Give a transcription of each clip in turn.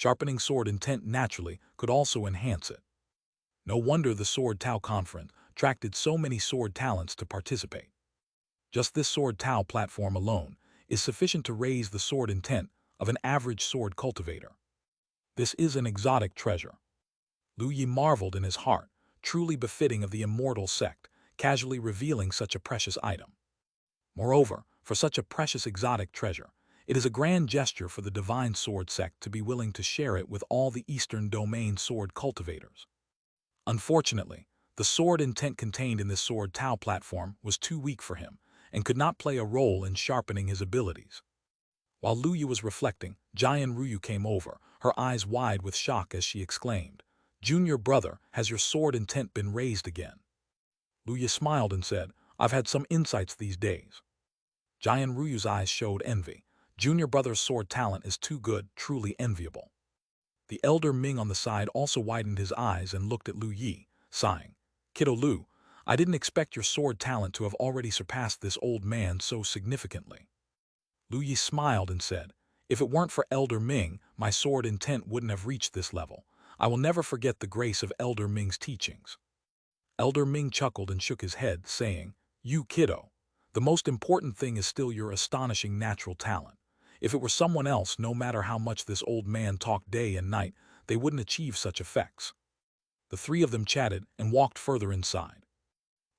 Sharpening sword intent naturally could also enhance it. No wonder the Sword Tao Conference attracted so many sword talents to participate. Just this Sword Tao platform alone is sufficient to raise the sword intent of an average sword cultivator. This is an exotic treasure. Lu Yi marveled in his heart, truly befitting of the Immortal sect, casually revealing such a precious item. Moreover, for such a precious exotic treasure, it is a grand gesture for the Divine Sword sect to be willing to share it with all the Eastern Domain sword cultivators. Unfortunately, the sword intent contained in this Sword Tao platform was too weak for him and could not play a role in sharpening his abilities. While Lu Yi was reflecting, Jian Ruyu came over, her eyes wide with shock as she exclaimed, "Junior brother, has your sword intent been raised again?" Lu Yi smiled and said, "I've had some insights these days." Jian Ruyu's eyes showed envy. Junior brother's sword talent is too good, truly enviable. The elder Ming on the side also widened his eyes and looked at Lu Yi, sighing, "Kiddo Lu, I didn't expect your sword talent to have already surpassed this old man so significantly." Lu Yi smiled and said, "If it weren't for Elder Ming, my sword intent wouldn't have reached this level. I will never forget the grace of Elder Ming's teachings." Elder Ming chuckled and shook his head, saying, "You kiddo, the most important thing is still your astonishing natural talent. If it were someone else, no matter how much this old man talked day and night, they wouldn't achieve such effects." The three of them chatted and walked further inside.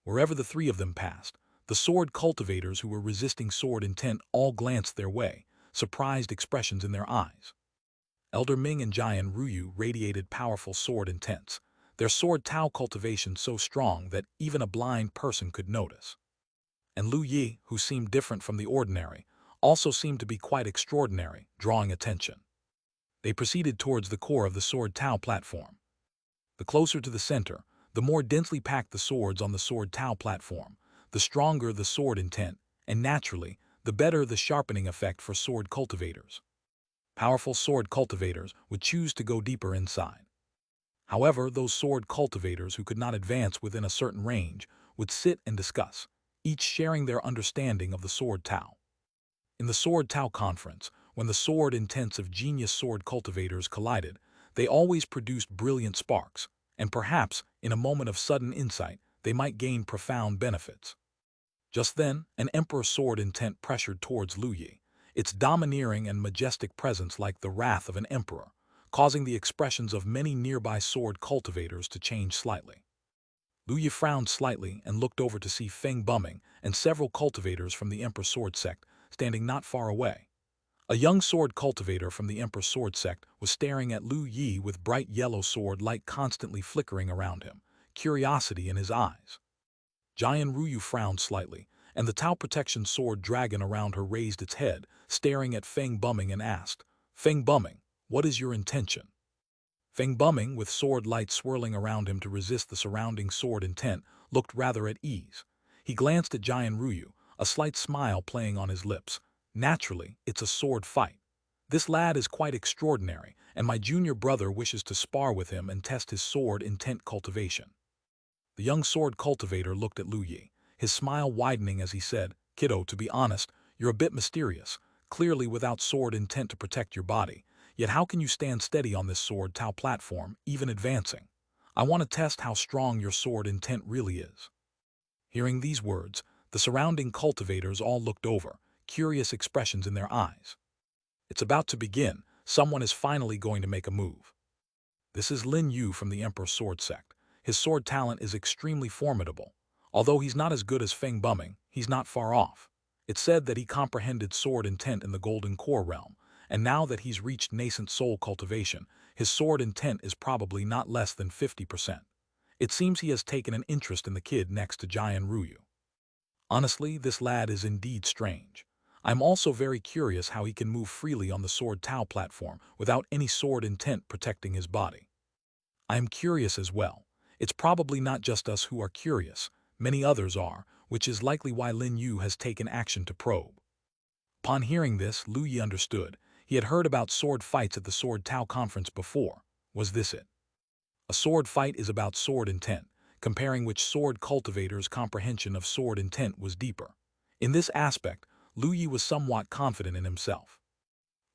Wherever the three of them passed, the sword cultivators who were resisting sword intent all glanced their way, surprised expressions in their eyes. Elder Ming and Jian Ruyu radiated powerful sword intents, their sword Tao cultivation so strong that even a blind person could notice. And Lu Yi, who seemed different from the ordinary, also seemed to be quite extraordinary, drawing attention. They proceeded towards the core of the Sword Tao platform. The closer to the center, the more densely packed the swords on the Sword Tao platform, the stronger the sword intent, and naturally, the better the sharpening effect for sword cultivators. Powerful sword cultivators would choose to go deeper inside. However, those sword cultivators who could not advance within a certain range would sit and discuss, each sharing their understanding of the Sword Tao. In the Sword Tao Conference, when the sword intents of genius sword cultivators collided, they always produced brilliant sparks, and perhaps, in a moment of sudden insight, they might gain profound benefits. Just then, an Emperor sword intent pressured towards Lu Yi, its domineering and majestic presence like the wrath of an emperor, causing the expressions of many nearby sword cultivators to change slightly. Lu Yi frowned slightly and looked over to see Feng Bumming and several cultivators from the Emperor sword sect standing not far away. A young sword cultivator from the Emperor sword sect was staring at Lu Yi with bright yellow sword light constantly flickering around him, curiosity in his eyes. Jian Ruyu frowned slightly, and the Tao protection sword dragon around her raised its head, staring at Feng Bumming and asked, "Feng Bumming, what is your intention?" Feng Bumming, with sword light swirling around him to resist the surrounding sword intent, looked rather at ease. He glanced at Jian Ruyu, a slight smile playing on his lips. "Naturally, it's a sword fight. This lad is quite extraordinary, and my junior brother wishes to spar with him and test his sword intent cultivation." The young sword cultivator looked at Lu Yi, his smile widening as he said, "Kiddo, to be honest, you're a bit mysterious, clearly without sword intent to protect your body. Yet how can you stand steady on this Sword Tao platform, even advancing? I want to test how strong your sword intent really is." Hearing these words, the surrounding cultivators all looked over, curious expressions in their eyes. It's about to begin. Someone is finally going to make a move. This is Lin Yu from the Emperor Sword Sect. His sword talent is extremely formidable. Although he's not as good as Feng Bumming, he's not far off. It's said that he comprehended sword intent in the Golden Core realm, and now that he's reached nascent soul cultivation, his sword intent is probably not less than 50%. It seems he has taken an interest in the kid next to Jian Ruyu. Honestly, this lad is indeed strange. I'm also very curious how he can move freely on the Sword Tao platform without any sword intent protecting his body. I am curious as well. It's probably not just us who are curious, many others are, which is likely why Lin Yu has taken action to probe. Upon hearing this, Lu Yi understood. He had heard about sword fights at the Sword Tao conference before. Was this it? A sword fight is about sword intent, comparing which sword cultivators' comprehension of sword intent was deeper. In this aspect, Lu Yi was somewhat confident in himself.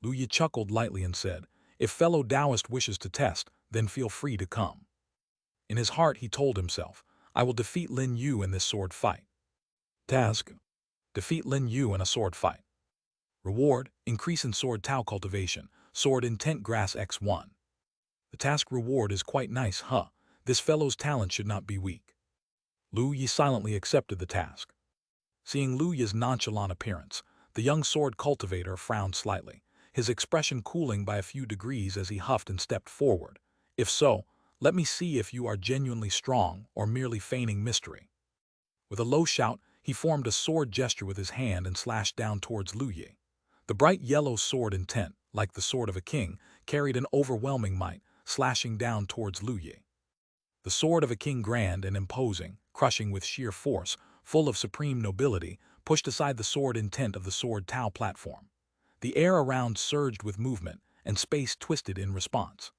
Lu Yi chuckled lightly and said, If fellow Taoist wishes to test, then feel free to come. In his heart he told himself, I will defeat Lin Yu in this sword fight. Task: defeat Lin Yu in a sword fight. Reward: increase in sword Tao cultivation, sword intent grass x1. The task reward is quite nice, huh? This fellow's talent should not be weak. Lu Yi silently accepted the task. Seeing Lu Yi's nonchalant appearance, the young sword cultivator frowned slightly, his expression cooling by a few degrees as he huffed and stepped forward. If so, let me see if you are genuinely strong or merely feigning mystery. With a low shout, he formed a sword gesture with his hand and slashed down towards Lu Yi. The bright yellow sword intent, like the sword of a king, carried an overwhelming might, slashing down towards Lu Yi. The sword of a king, grand and imposing, crushing with sheer force, full of supreme nobility, pushed aside the sword intent of the sword Tao platform. The air around surged with movement, and space twisted in response.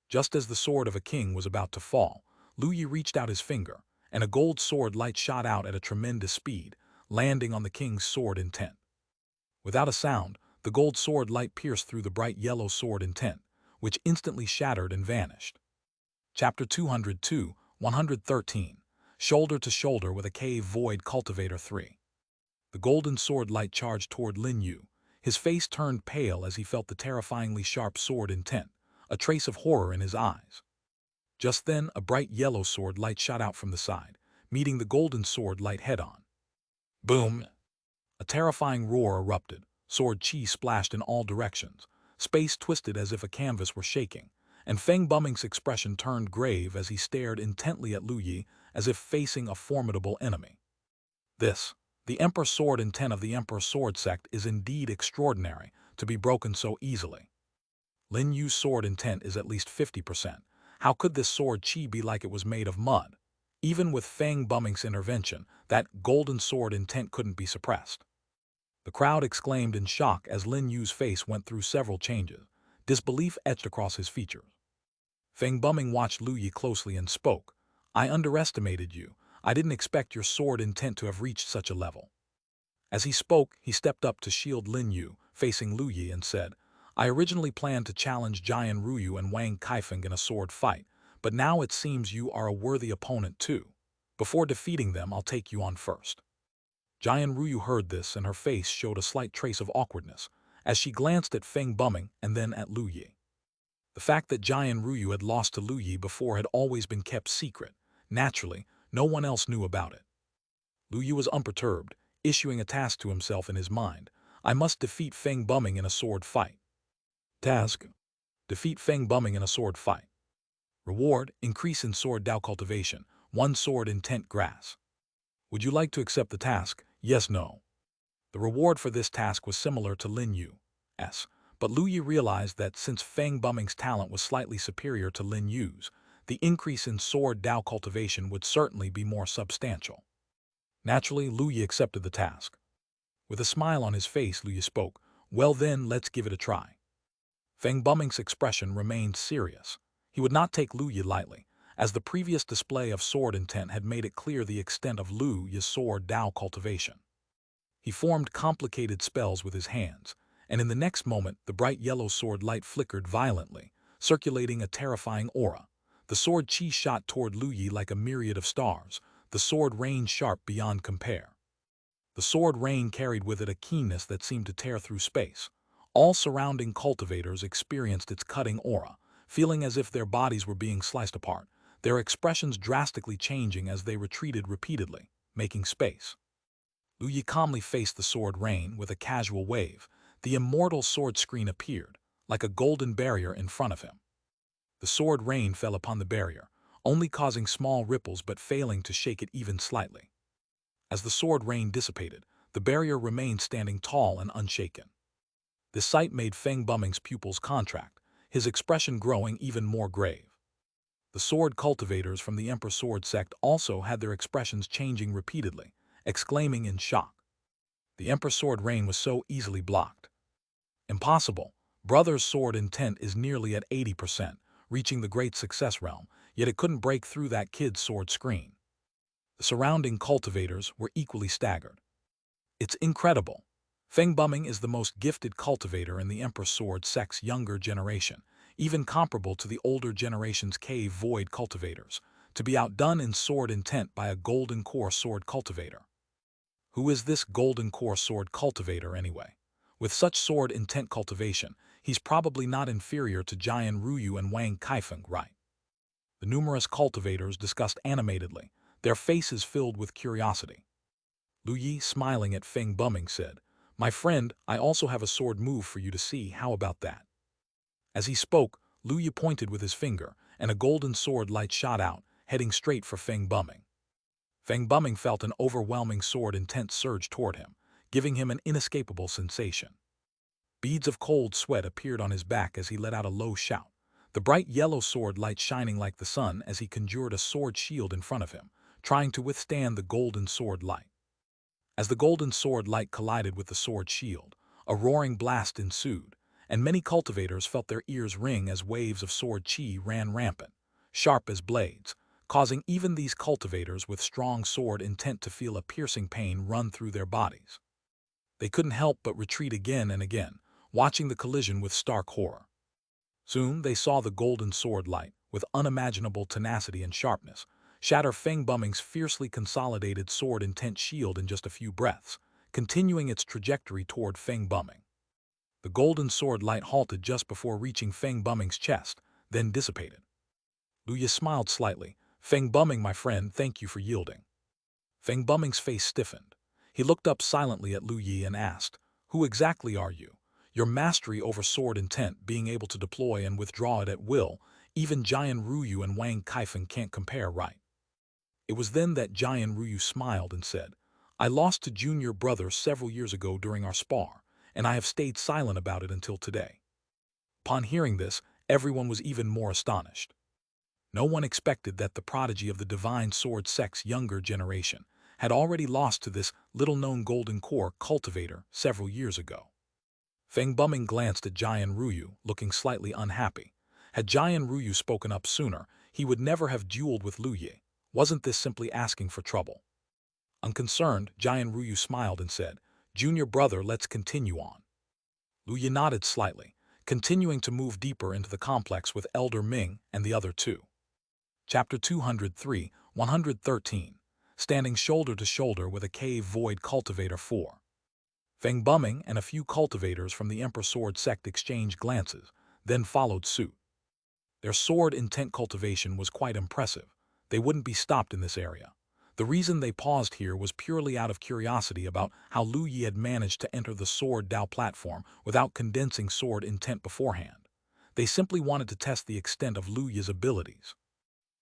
Just as the sword of a king was about to fall, Lu Yi reached out his finger, and a gold sword light shot out at a tremendous speed, landing on the king's sword intent. Without a sound, the gold sword light pierced through the bright yellow sword intent, which instantly shattered and vanished. Chapter 202, 113, Shoulder to Shoulder with a Cave Void Cultivator 3. The golden sword light charged toward Lin Yu. His face turned pale as he felt the terrifyingly sharp sword intent, a trace of horror in his eyes. Just then, a bright yellow sword light shot out from the side, meeting the golden sword light head-on. Boom! A terrifying roar erupted, sword qi splashed in all directions, space twisted as if a canvas were shaking, and Feng Buming's expression turned grave as he stared intently at Lu Yi as if facing a formidable enemy. This, the Emperor Sword intent of the Emperor Sword sect, is indeed extraordinary to be broken so easily. Lin Yu's sword intent is at least 50%. How could this sword qi be like it was made of mud? Even with Feng Buming's intervention, that golden sword intent couldn't be suppressed. The crowd exclaimed in shock as Lin Yu's face went through several changes, disbelief etched across his features. Feng Buming watched Lu Yi closely and spoke. I underestimated you. I didn't expect your sword intent to have reached such a level. As he spoke, he stepped up to shield Lin Yu, facing Lu Yi, and said, I originally planned to challenge Jian Ruyu and Wang Kaifeng in a sword fight, but now it seems you are a worthy opponent too. Before defeating them, I'll take you on first. Jian Ruyu heard this, and her face showed a slight trace of awkwardness, as she glanced at Feng Buming and then at Lu Yi. The fact that Jian Ruyu had lost to Lu Yi before had always been kept secret. Naturally, no one else knew about it. Lu Yi was unperturbed, issuing a task to himself in his mind. I must defeat Feng Buming in a sword fight. Task: defeat Feng Buming in a sword fight. Reward: increase in sword Tao cultivation, 1 sword intent grass. Would you like to accept the task? Yes, no. The reward for this task was similar to Lin Yu's, but Lu Yi realized that since Feng Buming's talent was slightly superior to Lin Yu's, the increase in sword Tao cultivation would certainly be more substantial. Naturally, Lu Yi accepted the task. With a smile on his face, Lu Yi spoke, well then, let's give it a try. Feng Buming's expression remained serious. He would not take Lu Yi lightly, as the previous display of sword intent had made it clear the extent of Lu Yi's sword Tao cultivation. He formed complicated spells with his hands, and in the next moment the bright yellow sword light flickered violently, circulating a terrifying aura. The sword qi shot toward Lu Yi like a myriad of stars, the sword rain sharp beyond compare. The sword rain carried with it a keenness that seemed to tear through space. All surrounding cultivators experienced its cutting aura, feeling as if their bodies were being sliced apart, their expressions drastically changing as they retreated repeatedly, making space. Lu Yi calmly faced the sword rain with a casual wave. The immortal sword screen appeared, like a golden barrier in front of him. The sword rain fell upon the barrier, only causing small ripples but failing to shake it even slightly. As the sword rain dissipated, the barrier remained standing tall and unshaken. This sight made Feng Buming's pupils contract, his expression growing even more grave. The sword cultivators from the Emperor Sword sect also had their expressions changing repeatedly, exclaiming in shock. The Emperor Sword rain was so easily blocked. Impossible. Brother's sword intent is nearly at 80%, reaching the great success realm, yet it couldn't break through that kid's sword screen. The surrounding cultivators were equally staggered. It's incredible. Feng Buming is the most gifted cultivator in the Emperor Sword sect's younger generation, even comparable to the older generation's cave void cultivators, to be outdone in sword intent by a golden core sword cultivator. Who is this golden core sword cultivator anyway? With such sword intent cultivation, he's probably not inferior to Jian Ruyu and Wang Kaifeng, right? The numerous cultivators discussed animatedly, their faces filled with curiosity. Lu Yi, smiling at Feng Buming, said, "My friend, I also have a sword move for you to see, how about that?" As he spoke, Lu Yi pointed with his finger, and a golden sword light shot out, heading straight for Feng Buming. Feng Buming felt an overwhelming sword intent surge toward him, giving him an inescapable sensation. Beads of cold sweat appeared on his back as he let out a low shout, the bright yellow sword light shining like the sun as he conjured a sword shield in front of him, trying to withstand the golden sword light. As the golden sword light collided with the sword shield, a roaring blast ensued, and many cultivators felt their ears ring as waves of sword chi ran rampant, sharp as blades, causing even these cultivators with strong sword intent to feel a piercing pain run through their bodies. They couldn't help but retreat again and again, watching the collision with stark horror. Soon they saw the golden sword light, with unimaginable tenacity and sharpness, shatter Feng Buming's fiercely consolidated sword intent shield in just a few breaths, continuing its trajectory toward Feng Buming. The golden sword light halted just before reaching Feng Buming's chest, then dissipated. Lu Yi smiled slightly. "Feng Buming, my friend, thank you for yielding." Feng Buming's face stiffened. He looked up silently at Lu Yi and asked, "Who exactly are you? Your mastery over sword intent, being able to deploy and withdraw it at will, even Jian Ruyu and Wang Kaifeng can't compare, right?" It was then that Jian Ruyu smiled and said, "I lost to junior brother several years ago during our spar, and I have stayed silent about it until today." Upon hearing this, everyone was even more astonished. No one expected that the prodigy of the divine sword sect's younger generation had already lost to this little-known golden core cultivator several years ago. Feng Buming glanced at Jian Ruyu, looking slightly unhappy. Had Jian Ruyu spoken up sooner, he would never have dueled with Lu Yi. Wasn't this simply asking for trouble? Unconcerned, Jian Ruyu smiled and said, "Junior brother, let's continue on." Lu Yi nodded slightly, continuing to move deeper into the complex with Elder Ming and the other two. Chapter 203, 113, standing shoulder to shoulder with a cave void cultivator 4. Feng Buming and a few cultivators from the Emperor Sword sect exchanged glances, then followed suit. Their sword intent cultivation was quite impressive. They wouldn't be stopped in this area. The reason they paused here was purely out of curiosity about how Lu Yi had managed to enter the Sword Dao platform without condensing sword intent beforehand. They simply wanted to test the extent of Lu Yi's abilities.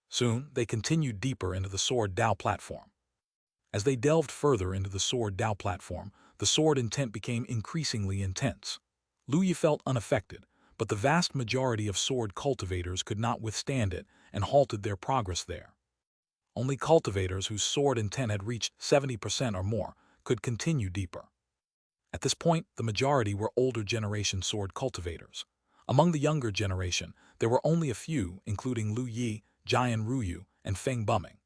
Soon, they continued deeper into the Sword Dao platform. As they delved further into the Sword Dao platform, the sword intent became increasingly intense. Lu Yi felt unaffected, but the vast majority of sword cultivators could not withstand it and halted their progress there. Only cultivators whose sword intent had reached 70% or more could continue deeper. At this point, the majority were older generation sword cultivators. Among the younger generation, there were only a few, including Lu Yi, Jian Ruyu, and Feng Buming.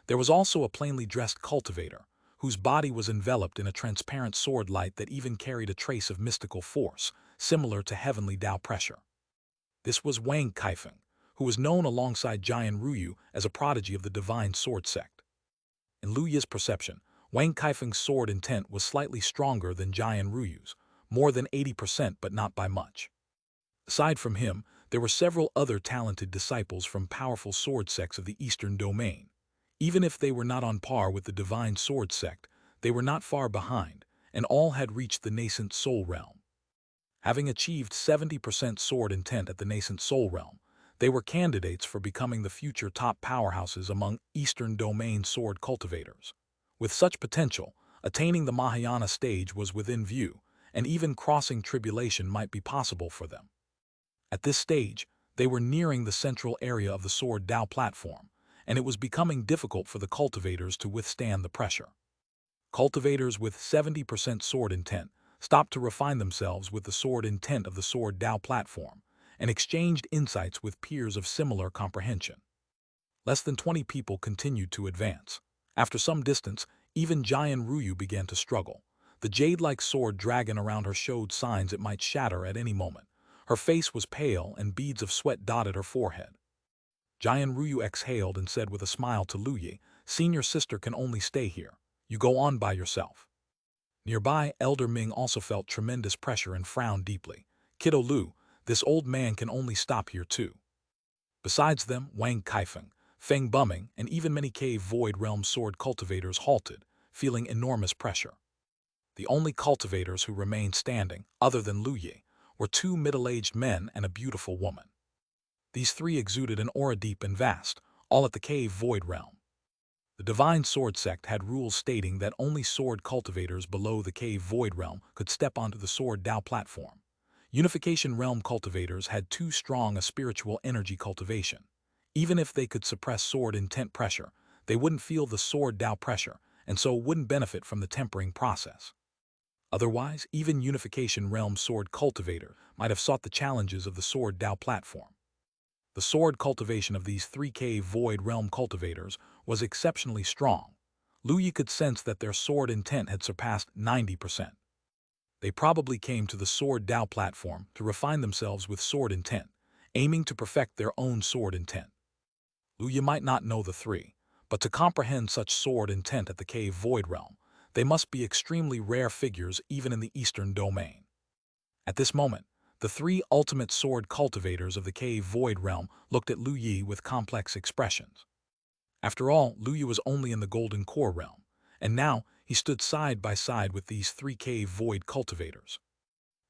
There was also a plainly dressed cultivator, whose body was enveloped in a transparent sword light that even carried a trace of mystical force, similar to heavenly Dao pressure. This was Wang Kaifeng, who was known alongside Jian Ruyu as a prodigy of the divine sword sect. In Lu Yi's perception, Wang Kaifeng's sword intent was slightly stronger than Jian Ruyu's, more than 80% but not by much. Aside from him, there were several other talented disciples from powerful sword sects of the Eastern Domain. Even if they were not on par with the divine sword sect, they were not far behind, and all had reached the nascent soul realm. Having achieved 70% sword intent at the nascent soul realm, they were candidates for becoming the future top powerhouses among Eastern Domain sword cultivators. With such potential, attaining the Mahayana stage was within view, and even crossing tribulation might be possible for them. At this stage, they were nearing the central area of the Sword Dao platform, and it was becoming difficult for the cultivators to withstand the pressure. Cultivators with 70% sword intent stopped to refine themselves with the sword intent of the Sword Dao platform, and exchanged insights with peers of similar comprehension. Less than 20 people continued to advance. After some distance, even Jian Ruyu began to struggle. The jade-like sword dragon around her showed signs it might shatter at any moment. Her face was pale and beads of sweat dotted her forehead. Jian Ruyu exhaled and said with a smile to Lu Yi, "Senior sister can only stay here. You go on by yourself." Nearby, Elder Ming also felt tremendous pressure and frowned deeply. "Kiddo Lu, this old man can only stop here too." Besides them, Wang Kaifeng, Feng Bumming, and even many cave void realm sword cultivators halted, feeling enormous pressure. The only cultivators who remained standing, other than Lu Yi, were two middle-aged men and a beautiful woman. These three exuded an aura deep and vast, all at the cave void realm. The Divine Sword Sect had rules stating that only sword cultivators below the cave void realm could step onto the sword Dao platform. Unification realm cultivators had too strong a spiritual energy cultivation. Even if they could suppress sword intent pressure, they wouldn't feel the sword Dao pressure, and so wouldn't benefit from the tempering process. Otherwise, even Unification realm sword cultivator might have sought the challenges of the sword Dao platform. The sword cultivation of these 3K void realm cultivators was exceptionally strong. Lu Yi could sense that their sword intent had surpassed 90%. They probably came to the sword Dao platform to refine themselves with sword intent, aiming to perfect their own sword intent. Lu Yi might not know the three, but to comprehend such sword intent at the cave void realm, they must be extremely rare figures even in the eastern domain. At this moment, the three ultimate sword cultivators of the cave void realm looked at Lu Yi with complex expressions. After all, Lu Yi was only in the golden core realm, and now he stood side by side with these 3K void cultivators.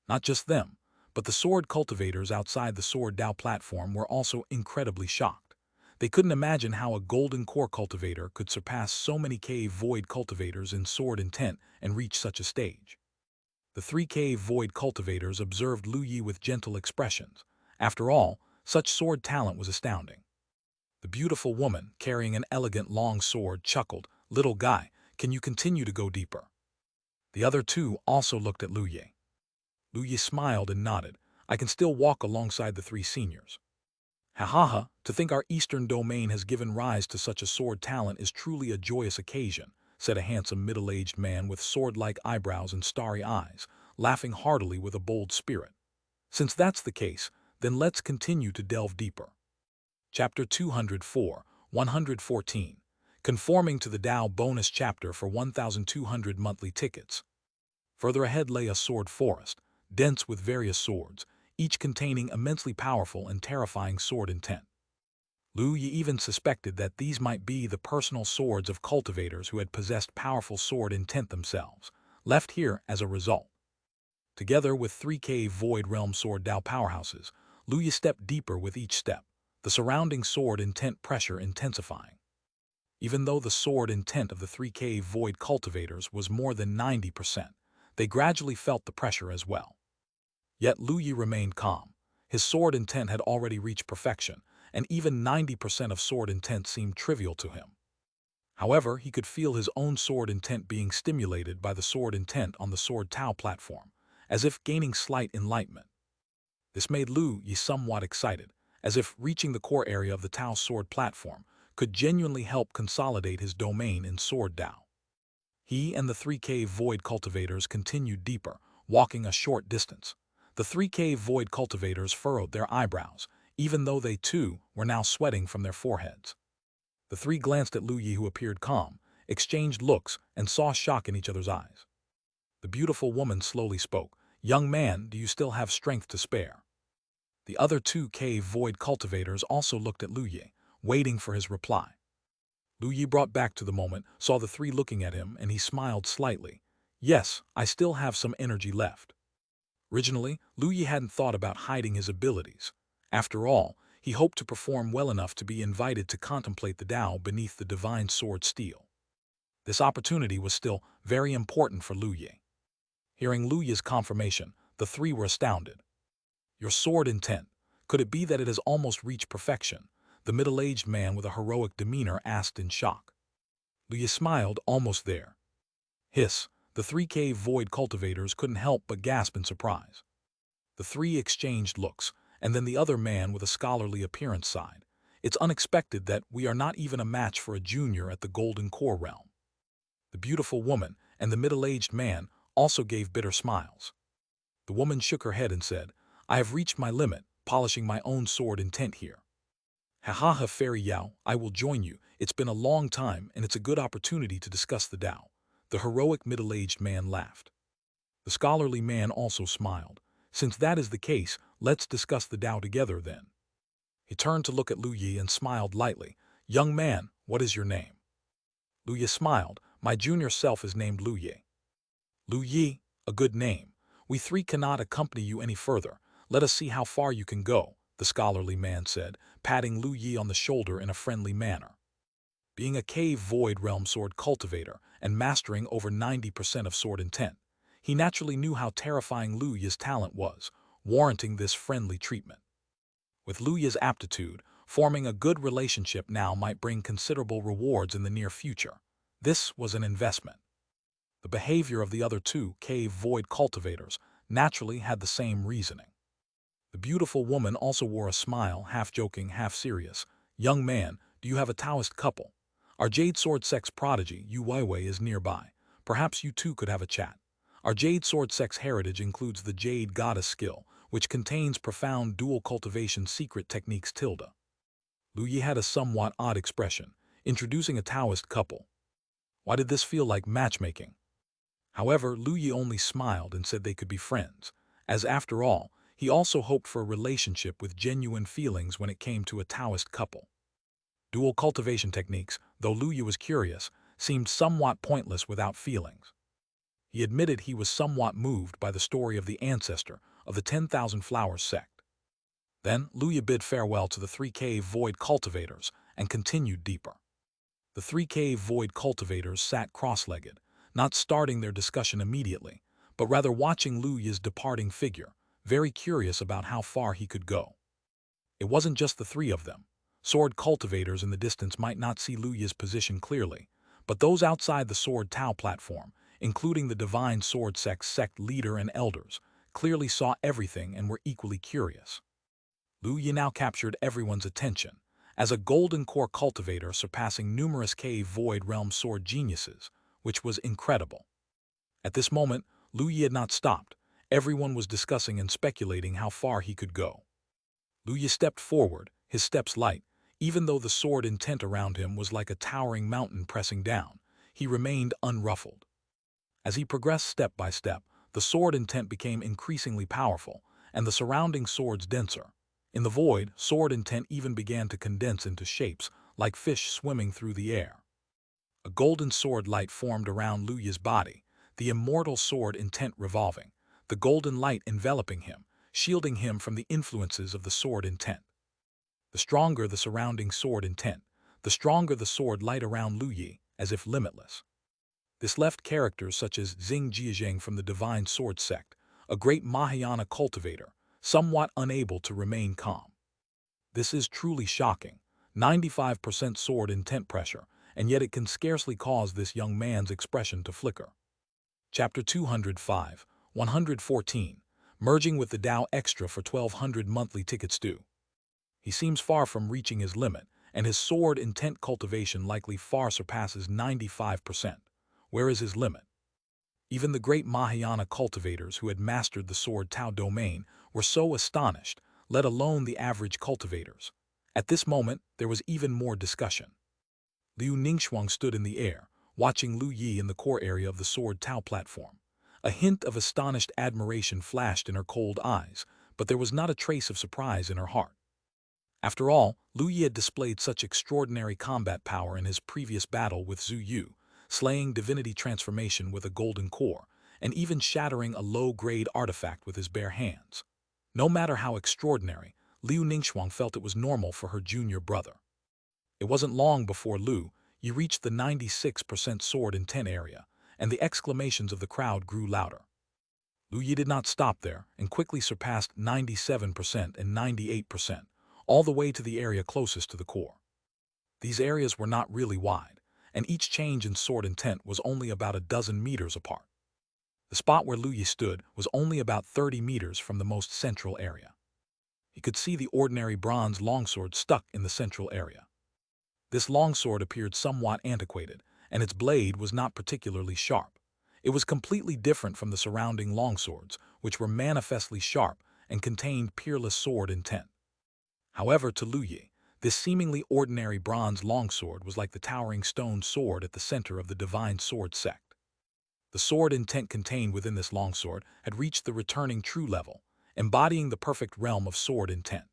Not just them, but the sword cultivators outside the sword Dao platform were also incredibly shocked. They couldn't imagine how a golden core cultivator could surpass so many cave void cultivators in sword intent and reach such a stage. The 3K void cultivators observed Lu Yi with gentle expressions. After all, such sword talent was astounding. The beautiful woman, carrying an elegant long sword, chuckled, "Little guy, can you continue to go deeper?" The other two also looked at Lu Yi. Lu Yi smiled and nodded. "I can still walk alongside the three seniors." "Ha ha ha, to think our eastern domain has given rise to such a sword talent is truly a joyous occasion," said a handsome middle-aged man with sword-like eyebrows and starry eyes, laughing heartily with a bold spirit. "Since that's the case, then let's continue to delve deeper." Chapter 204, 114. Conforming to the Dao bonus chapter for 1,200 monthly tickets. Further ahead lay a sword forest, dense with various swords, each containing immensely powerful and terrifying sword intent. Lu Yi even suspected that these might be the personal swords of cultivators who had possessed powerful sword intent themselves, left here as a result. Together with 3K void realm sword Dao powerhouses, Lu Yi stepped deeper with each step, the surrounding sword intent pressure intensifying. Even though the sword intent of the 3K void cultivators was more than 90%, they gradually felt the pressure as well. Yet Lu Yi remained calm. His sword intent had already reached perfection, and even 90% of sword intent seemed trivial to him. However, he could feel his own sword intent being stimulated by the sword intent on the sword Tao platform, as if gaining slight enlightenment. This made Lu Yi somewhat excited, as if reaching the core area of the Tao sword platform could genuinely help consolidate his domain in sword Dao. He and the 3K void cultivators continued deeper, walking a short distance. The 3K void cultivators furrowed their eyebrows, even though they too were now sweating from their foreheads. The three glanced at Lu Yi, who appeared calm, exchanged looks, and saw shock in each other's eyes. The beautiful woman slowly spoke, "Young man, do you still have strength to spare?" The other 2K void cultivators also looked at Lu Yi, waiting for his reply. Lu Yi brought back to the moment, saw the three looking at him, and he smiled slightly. "Yes, I still have some energy left." Originally, Lu Yi hadn't thought about hiding his abilities. After all, he hoped to perform well enough to be invited to contemplate the Tao beneath the divine sword steel. This opportunity was still very important for Lu Yi. Hearing Lu Yi's confirmation, the three were astounded. "Your sword intent, could it be that it has almost reached perfection?" the middle-aged man with a heroic demeanor asked in shock. Lu Yi smiled, "Almost there." Hiss, the 3K void cultivators couldn't help but gasp in surprise. The three exchanged looks, and then the other man with a scholarly appearance sighed. "It's unexpected that we are not even a match for a junior at the golden core realm." The beautiful woman and the middle-aged man also gave bitter smiles. The woman shook her head and said, I have reached my limit, polishing my own sword intent here. Ha ha ha, Fairy Yao, I will join you. It's been a long time, and it's a good opportunity to discuss the Tao. The heroic middle-aged man laughed. The scholarly man also smiled. Since that is the case, let's discuss the Tao together then. He turned to look at Lu Yi and smiled lightly. Young man, what is your name? Lu Yi smiled. My junior self is named Lu Yi. Lu Yi, a good name. We three cannot accompany you any further. Let us see how far you can go, the scholarly man said, patting Lu Yi on the shoulder in a friendly manner. Being a cave void realm sword cultivator and mastering over 90% of sword intent, he naturally knew how terrifying Lu Yi's talent was, warranting this friendly treatment. With Lu Yi's aptitude, forming a good relationship now might bring considerable rewards in the near future. This was an investment. The behavior of the other two cave void cultivators naturally had the same reasoning. The beautiful woman also wore a smile, half joking, half serious. Young man, do you have a Taoist couple? Our Jade Sword Sex prodigy, Yu Weiwei, is nearby. Perhaps you two could have a chat. Our Jade Sword Sex heritage includes the Jade Goddess skill, which contains profound dual cultivation secret techniques. Lu Yi had a somewhat odd expression, introducing a Taoist couple. Why did this feel like matchmaking? However, Lu Yi only smiled and said they could be friends, as after all, he also hoped for a relationship with genuine feelings when it came to a Taoist couple. Dual cultivation techniques, though Lu Yi was curious, seemed somewhat pointless without feelings. He admitted he was somewhat moved by the story of the ancestor of the 10,000 Flowers sect. Then Lu Yi bid farewell to the 3 cave void cultivators and continued deeper. The 3 cave void cultivators sat cross-legged, not starting their discussion immediately, but rather watching Lu Yi's departing figure, very curious about how far he could go. It wasn't just the 3 of them. Sword cultivators in the distance might not see Lu Yi's position clearly, but those outside the Sword Tao platform, including the Divine Sword sect leader and elders, clearly saw everything and were equally curious. Lu Yi now captured everyone's attention, as a golden core cultivator surpassing numerous cave void realm sword geniuses, which was incredible. At this moment, Lu Yi had not stopped. Everyone was discussing and speculating how far he could go. Lu Yi stepped forward, his steps light. Even though the sword intent around him was like a towering mountain pressing down, he remained unruffled. As he progressed step by step, the sword intent became increasingly powerful, and the surrounding swords denser. In the void, sword intent even began to condense into shapes, like fish swimming through the air. A golden sword light formed around Lu Yi's body, the immortal sword intent revolving, the golden light enveloping him, shielding him from the influences of the sword intent. The stronger the surrounding sword intent, the stronger the sword light around Lu Yi, as if limitless. This left characters such as Xing Jiazheng from the Divine Sword sect, a great Mahayana cultivator, somewhat unable to remain calm. This is truly shocking, 95% sword intent pressure, and yet it can scarcely cause this young man's expression to flicker. Chapter 205, 114, Merging with the Tao Extra for 1,200 monthly tickets due. He seems far from reaching his limit, and his sword intent cultivation likely far surpasses 95%. Where is his limit? Even the great Mahayana cultivators who had mastered the Sword Tao domain were so astonished, let alone the average cultivators. At this moment, there was even more discussion. Liu Ningxuang stood in the air, watching Lu Yi in the core area of the Sword Tao platform. A hint of astonished admiration flashed in her cold eyes, but there was not a trace of surprise in her heart. After all, Lu Yi had displayed such extraordinary combat power in his previous battle with Zhu Yu, slaying divinity transformation with a golden core, and even shattering a low-grade artifact with his bare hands. No matter how extraordinary, Liu Ningxuang felt it was normal for her junior brother. It wasn't long before Lu Yi reached the 96% sword intent area, and the exclamations of the crowd grew louder. Lu Yi did not stop there and quickly surpassed 97% and 98%, all the way to the area closest to the core. These areas were not really wide, and each change in sword intent was only about a dozen meters apart. The spot where Lu Yi stood was only about 30 meters from the most central area. He could see the ordinary bronze longsword stuck in the central area. This longsword appeared somewhat antiquated, and its blade was not particularly sharp. It was completely different from the surrounding longswords, which were manifestly sharp and contained peerless sword intent. However, to Lu Yi, this seemingly ordinary bronze longsword was like the towering stone sword at the center of the divine sword sect. The sword intent contained within this longsword had reached the returning true level, embodying the perfect realm of sword intent.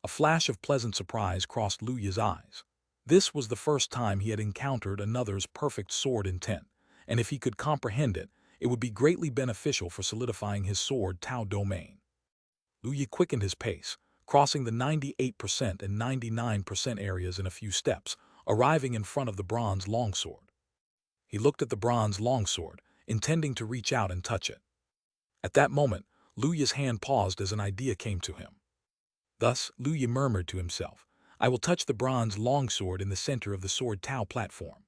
A flash of pleasant surprise crossed Lu Yi's eyes. This was the first time he had encountered another's perfect sword intent, and if he could comprehend it, it would be greatly beneficial for solidifying his sword Tao domain. Lu Yi quickened his pace, crossing the 98% and 99% areas in a few steps, arriving in front of the bronze longsword. He looked at the bronze longsword, intending to reach out and touch it. At that moment, Lu Yi's hand paused as an idea came to him. Thus, Lu Yi murmured to himself, "I will touch the bronze longsword in the center of the sword Tao platform."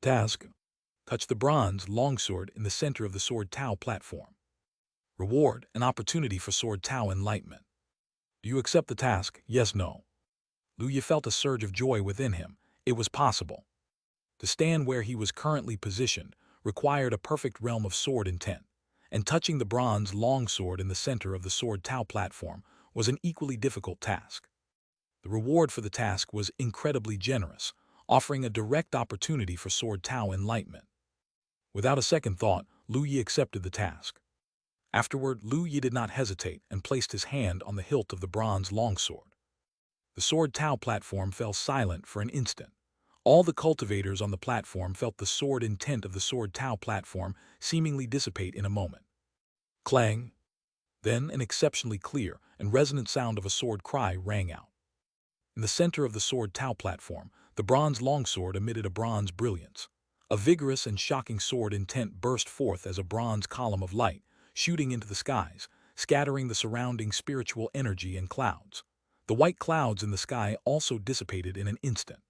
Task: touch the bronze longsword in the center of the sword Tao platform. Reward: an opportunity for sword Tao enlightenment. Do you accept the task? Yes, no. Lu Yi felt a surge of joy within him. It was possible. To stand where he was currently positioned required a perfect realm of sword intent, and touching the bronze longsword in the center of the sword Tao platform was an equally difficult task. The reward for the task was incredibly generous, offering a direct opportunity for sword Tao enlightenment. Without a second thought, Lu Yi accepted the task. Afterward, Lu Yi did not hesitate and placed his hand on the hilt of the bronze longsword. The sword Tao platform fell silent for an instant. All the cultivators on the platform felt the sword intent of the sword Tao platform seemingly dissipate in a moment. Clang! Then an exceptionally clear and resonant sound of a sword cry rang out. In the center of the sword Tao platform, the bronze longsword emitted a bronze brilliance. A vigorous and shocking sword intent burst forth as a bronze column of light, shooting into the skies, scattering the surrounding spiritual energy in clouds. The white clouds in the sky also dissipated in an instant.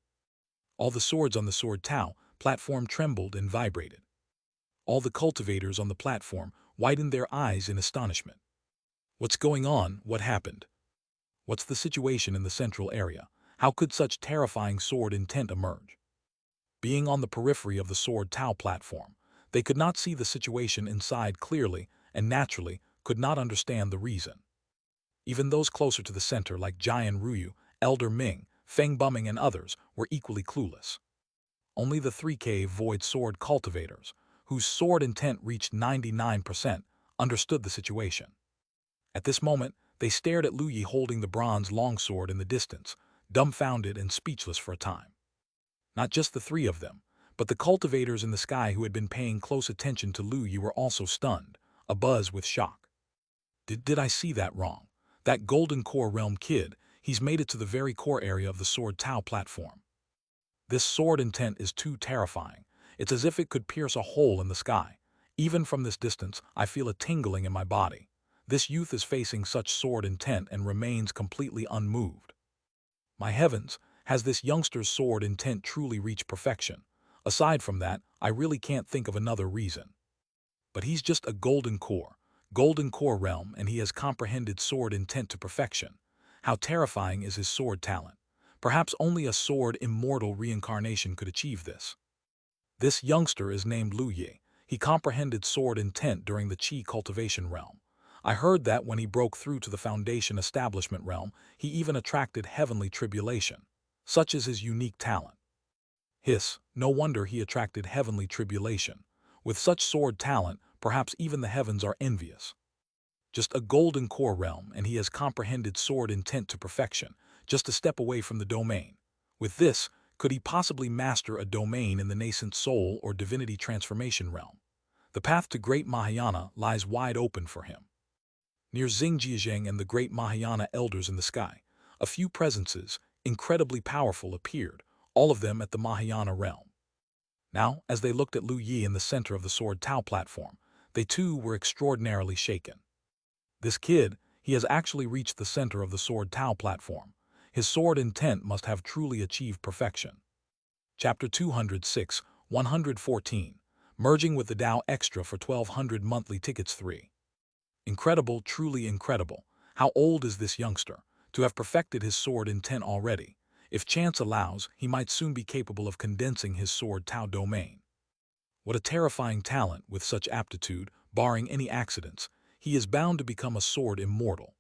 All the swords on the sword Tao platform trembled and vibrated. All the cultivators on the platform widened their eyes in astonishment. What's going on? What happened? What's the situation in the central area? How could such terrifying sword intent emerge? Being on the periphery of the sword Tao platform, they could not see the situation inside clearly and naturally could not understand the reason. Even those closer to the center like Jian Ruyu, Elder Ming, Feng Bumming and others were equally clueless. Only the 3K void sword cultivators, whose sword intent reached 99%, understood the situation. At this moment, they stared at Lu Yi holding the bronze longsword in the distance, dumbfounded and speechless for a time. Not just the three of them, but the cultivators in the sky who had been paying close attention to Lu Yi were also stunned, abuzz with shock. Did I see that wrong? That golden core realm kid, he's made it to the very core area of the sword Tao platform. This sword intent is too terrifying. It's as if it could pierce a hole in the sky. Even from this distance, I feel a tingling in my body. This youth is facing such sword intent and remains completely unmoved. My heavens, has this youngster's sword intent truly reached perfection? Aside from that, I really can't think of another reason. But he's just a golden core realm, and he has comprehended sword intent to perfection. How terrifying is his sword talent? Perhaps only a sword immortal reincarnation could achieve this. This youngster is named Lu Yi. He comprehended sword intent during the Qi cultivation realm. I heard that when he broke through to the foundation establishment realm, he even attracted heavenly tribulation. Such is his unique talent. Hiss, no wonder he attracted heavenly tribulation. With such sword talent, perhaps even the heavens are envious. Just a golden core realm, and he has comprehended sword intent to perfection, just a step away from the domain. With this, could he possibly master a domain in the nascent soul or divinity transformation realm? The path to Great Mahayana lies wide open for him. Near Xingjiazheng and the Great Mahayana elders in the sky, a few presences, incredibly powerful, appeared, all of them at the Mahayana realm. Now, as they looked at Lu Yi in the center of the sword Tao platform, they too were extraordinarily shaken. This kid, he has actually reached the center of the sword Tao platform. His sword intent must have truly achieved perfection. Chapter 206, 114, Merging with the Tao Extra for 1200 monthly tickets 3. Incredible, truly incredible. How old is this youngster? To have perfected his sword intent already. If chance allows, he might soon be capable of condensing his sword Tao domain. What a terrifying talent with such aptitude, barring any accidents. he is bound to become a sword immortal.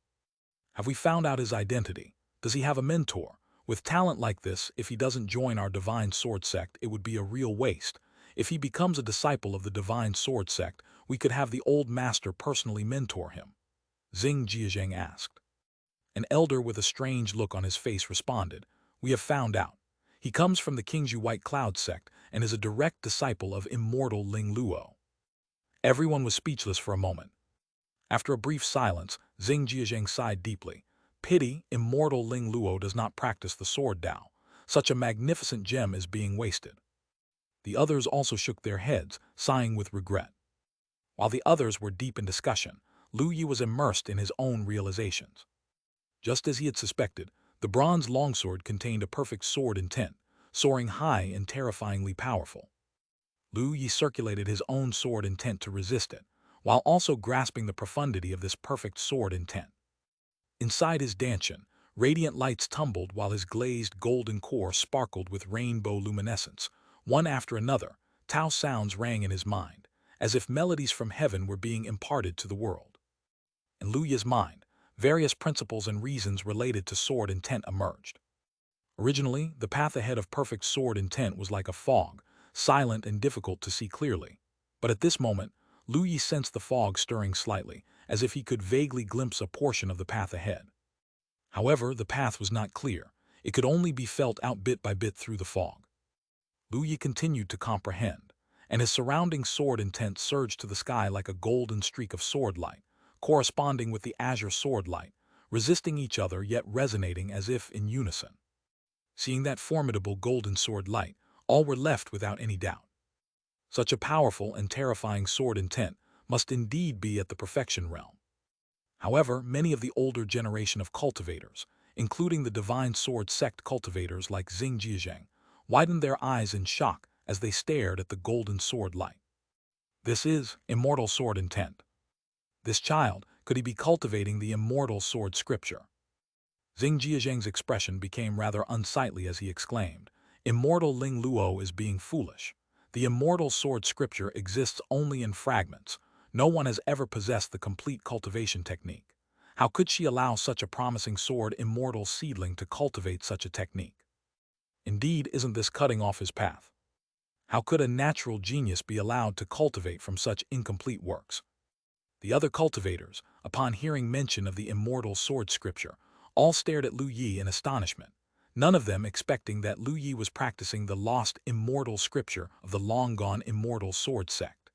Have we found out his identity? Does he have a mentor? With talent like this, if he doesn't join our divine sword sect, it would be a real waste. If he becomes a disciple of the divine sword sect, we could have the old master personally mentor him. Xianxia asked. An elder with a strange look on his face responded, "We have found out. He comes from the Qingzhou White Cloud sect and is a direct disciple of Immortal Ling Luo." Everyone was speechless for a moment. After a brief silence, Xianxia sighed deeply. Pity, Immortal Ling Luo does not practice the sword Dao. Such a magnificent gem is being wasted. The others also shook their heads, sighing with regret. While the others were deep in discussion, Lu Yi was immersed in his own realizations. Just as he had suspected, the bronze longsword contained a perfect sword intent, soaring high and terrifyingly powerful. Lu Yi circulated his own sword intent to resist it, while also grasping the profundity of this perfect sword intent. Inside his dantian, radiant lights tumbled while his glazed golden core sparkled with rainbow luminescence. One after another, Tao sounds rang in his mind, as if melodies from heaven were being imparted to the world. In Lu Yi's mind, various principles and reasons related to sword intent emerged. Originally, the path ahead of perfect sword intent was like a fog, silent and difficult to see clearly. But at this moment, Lu Yi sensed the fog stirring slightly, as if he could vaguely glimpse a portion of the path ahead. However, the path was not clear. It could only be felt out bit by bit through the fog. Lu Yi continued to comprehend, and his surrounding sword intent surged to the sky like a golden streak of sword light, corresponding with the azure sword light, resisting each other yet resonating as if in unison. Seeing that formidable golden sword light, all were left without any doubt. Such a powerful and terrifying sword intent must indeed be at the perfection realm. However, many of the older generation of cultivators, including the divine sword sect cultivators like Xianxia, widened their eyes in shock as they stared at the golden sword light. This is immortal sword intent. This child, could he be cultivating the immortal sword scripture? Xianxia's expression became rather unsightly as he exclaimed, "Immortal Ling Luo is being foolish. The immortal sword scripture exists only in fragments. No one has ever possessed the complete cultivation technique. How could she allow such a promising sword immortal seedling to cultivate such a technique? Indeed, isn't this cutting off his path? How could a natural genius be allowed to cultivate from such incomplete works?" The other cultivators, upon hearing mention of the immortal sword scripture, all stared at Lu Yi in astonishment, none of them expecting that Lu Yi was practicing the lost immortal scripture of the long-gone immortal sword sect.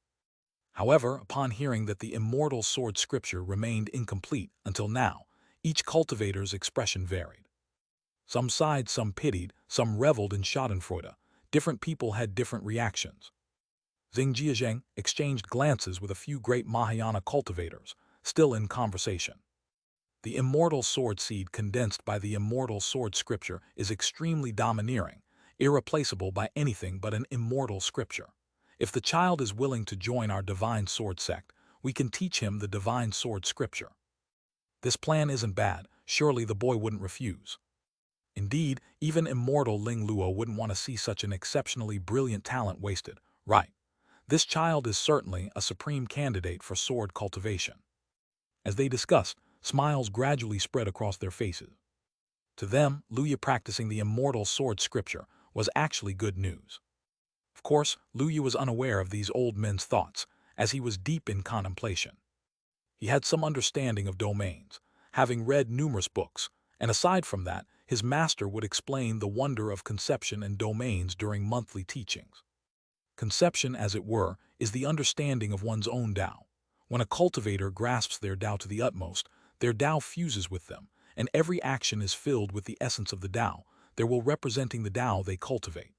However, upon hearing that the immortal sword scripture remained incomplete until now, each cultivator's expression varied. Some sighed, some pitied, some reveled in schadenfreude. Different people had different reactions. Xianxia exchanged glances with a few great Mahayana cultivators, still in conversation. The immortal sword seed condensed by the immortal sword scripture is extremely domineering, irreplaceable by anything but an immortal scripture. If the child is willing to join our divine sword sect, we can teach him the divine sword scripture. This plan isn't bad, surely the boy wouldn't refuse. Indeed, even immortal Ling Luo wouldn't want to see such an exceptionally brilliant talent wasted, right? This child is certainly a supreme candidate for sword cultivation. As they discussed, smiles gradually spread across their faces. To them, Lu Yi practicing the immortal sword scripture was actually good news. Of course, Lu Yi was unaware of these old men's thoughts, as he was deep in contemplation. He had some understanding of domains, having read numerous books, and aside from that, his master would explain the wonder of conception and domains during monthly teachings. Conception, as it were, is the understanding of one's own Tao. When a cultivator grasps their Tao to the utmost, their Tao fuses with them, and every action is filled with the essence of the Tao, their will representing the Tao they cultivate.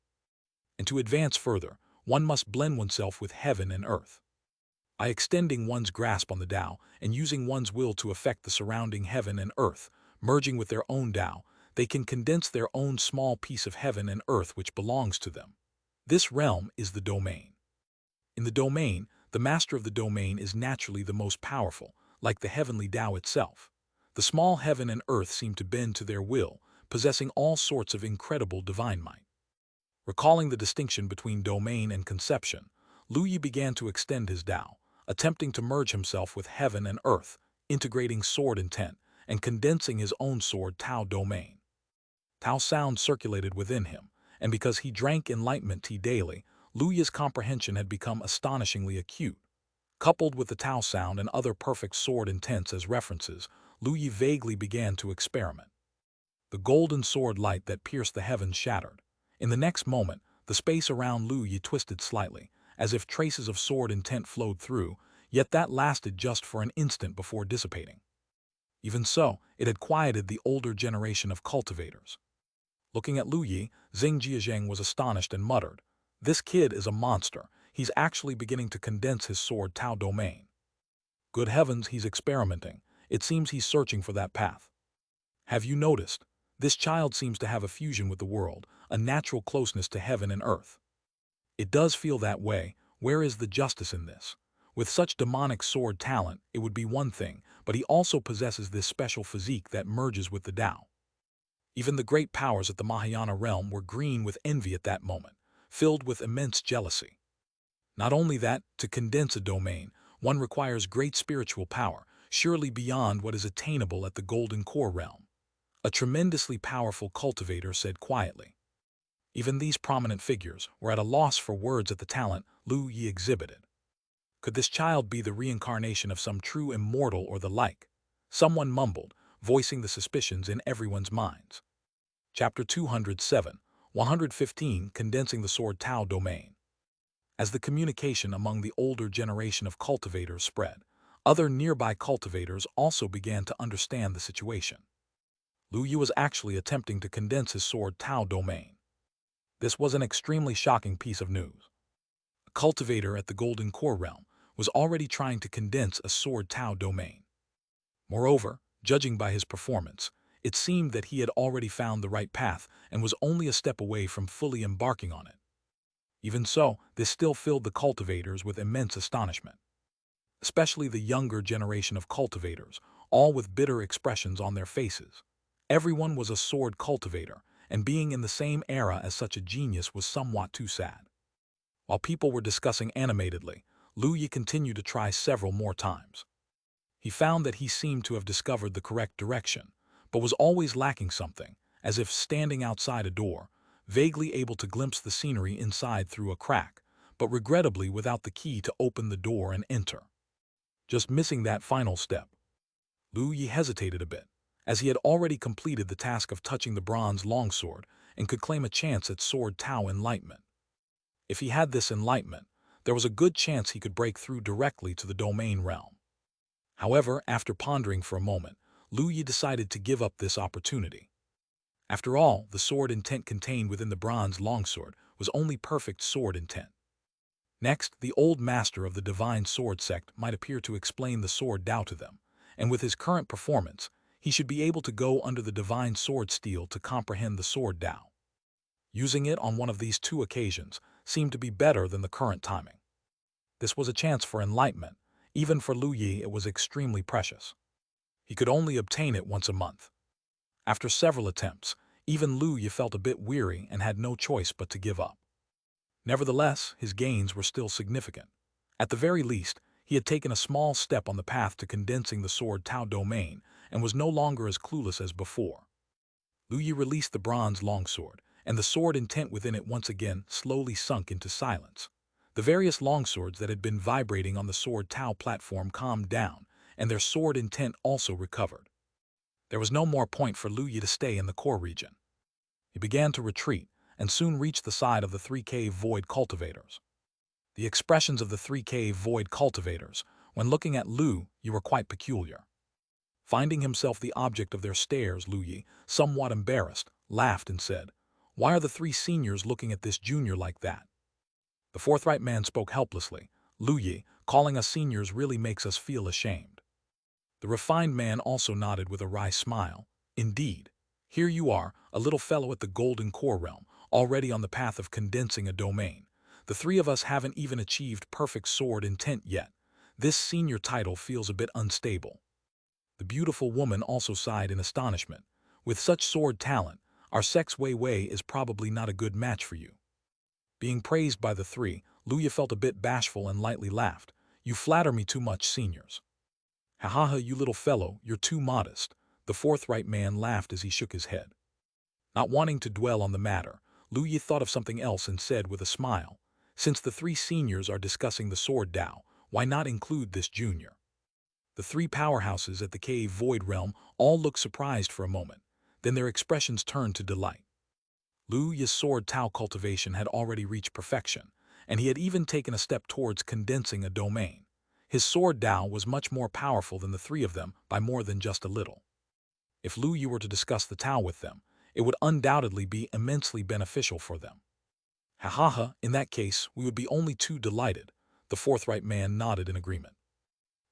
And to advance further, one must blend oneself with heaven and earth. By extending one's grasp on the Tao and using one's will to affect the surrounding heaven and earth, merging with their own Tao, they can condense their own small piece of heaven and earth which belongs to them. This realm is the domain. In the domain, the master of the domain is naturally the most powerful, like the heavenly Tao itself. The small heaven and earth seem to bend to their will, possessing all sorts of incredible divine might. Recalling the distinction between domain and conception, Lu Yi began to extend his Tao, attempting to merge himself with heaven and earth, integrating sword intent, and condensing his own sword Tao domain. Tao sound circulated within him, and because he drank enlightenment tea daily, Lu Yi's comprehension had become astonishingly acute. Coupled with the Tao sound and other perfect sword intents as references, Lu Yi vaguely began to experiment. The golden sword light that pierced the heavens shattered. In the next moment, the space around Lu Yi twisted slightly, as if traces of sword intent flowed through, yet that lasted just for an instant before dissipating. Even so, it had quieted the older generation of cultivators. Looking at Lu Yi, Xing Jiazheng was astonished and muttered, "This kid is a monster. He's actually beginning to condense his sword Tao domain. Good heavens, he's experimenting. It seems he's searching for that path. Have you noticed? This child seems to have a fusion with the world, a natural closeness to heaven and earth. It does feel that way. Where is the justice in this? With such demonic sword talent, it would be one thing, but he also possesses this special physique that merges with the Tao." Even the great powers at the Mahayana realm were green with envy at that moment, filled with immense jealousy. Not only that, to condense a domain, one requires great spiritual power, surely beyond what is attainable at the Golden Core realm. A tremendously powerful cultivator said quietly. Even these prominent figures were at a loss for words at the talent Lu Yi exhibited. Could this child be the reincarnation of some true immortal or the like? Someone mumbled, voicing the suspicions in everyone's minds. Chapter 207, 115 Condensing the Sword Tao Domain. As the communication among the older generation of cultivators spread, other nearby cultivators also began to understand the situation. Lu Yi was actually attempting to condense his sword Tao domain. This was an extremely shocking piece of news. A cultivator at the Golden Core realm was already trying to condense a sword Tao domain. Moreover, judging by his performance, it seemed that he had already found the right path and was only a step away from fully embarking on it. Even so, this still filled the cultivators with immense astonishment. Especially the younger generation of cultivators, all with bitter expressions on their faces. Everyone was a sword cultivator, and being in the same era as such a genius was somewhat too sad. While people were discussing animatedly, Lu Yi continued to try several more times. He found that he seemed to have discovered the correct direction, but was always lacking something, as if standing outside a door, vaguely able to glimpse the scenery inside through a crack, but regrettably without the key to open the door and enter. Just missing that final step. Lu Yi hesitated a bit, as he had already completed the task of touching the bronze longsword and could claim a chance at sword Tao enlightenment. If he had this enlightenment, there was a good chance he could break through directly to the domain realm. However, after pondering for a moment, Lu Yi decided to give up this opportunity. After all, the sword intent contained within the bronze longsword was only perfect sword intent. Next, the old master of the divine sword sect might appear to explain the sword Tao to them, and with his current performance, he should be able to go under the divine sword steel to comprehend the sword Tao. Using it on one of these two occasions seemed to be better than the current timing. This was a chance for enlightenment. Even for Lu Yi, it was extremely precious. He could only obtain it once a month. After several attempts, even Lu Yi felt a bit weary and had no choice but to give up. Nevertheless, his gains were still significant. At the very least, he had taken a small step on the path to condensing the sword Tao domain and was no longer as clueless as before. Lu Yi released the bronze longsword, and the sword intent within it once again slowly sunk into silence. The various longswords that had been vibrating on the sword Tao platform calmed down, and their sword intent also recovered. There was no more point for Lu Yi to stay in the core region. He began to retreat, and soon reached the side of the 3K Void cultivators. The expressions of the 3K Void cultivators, when looking at Lu Yi, were quite peculiar. Finding himself the object of their stares, Lu Yi, somewhat embarrassed, laughed and said, "Why are the three seniors looking at this junior like that?" The forthright man spoke helplessly. "Lu Yi, calling us seniors really makes us feel ashamed." The refined man also nodded with a wry smile. "Indeed. Here you are, a little fellow at the Golden Core realm, already on the path of condensing a domain. The three of us haven't even achieved perfect sword intent yet. This senior title feels a bit unstable." The beautiful woman also sighed in astonishment. "With such sword talent, our sex Wei Wei is probably not a good match for you." Being praised by the three, Lu Yi felt a bit bashful and lightly laughed. You flatter me too much, seniors. Ha ha ha, you little fellow, you're too modest. The forthright man laughed as he shook his head. Not wanting to dwell on the matter, Lu Yi thought of something else and said with a smile, since the three seniors are discussing the sword Dao, why not include this junior? The three powerhouses at the cave void realm all looked surprised for a moment, then their expressions turned to delight. Lu Yi's sword Tao cultivation had already reached perfection, and he had even taken a step towards condensing a domain. His sword Dao was much more powerful than the three of them by more than just a little. If Lu Yi were to discuss the Tao with them, it would undoubtedly be immensely beneficial for them. Ha ha ha, in that case, we would be only too delighted. The forthright man nodded in agreement.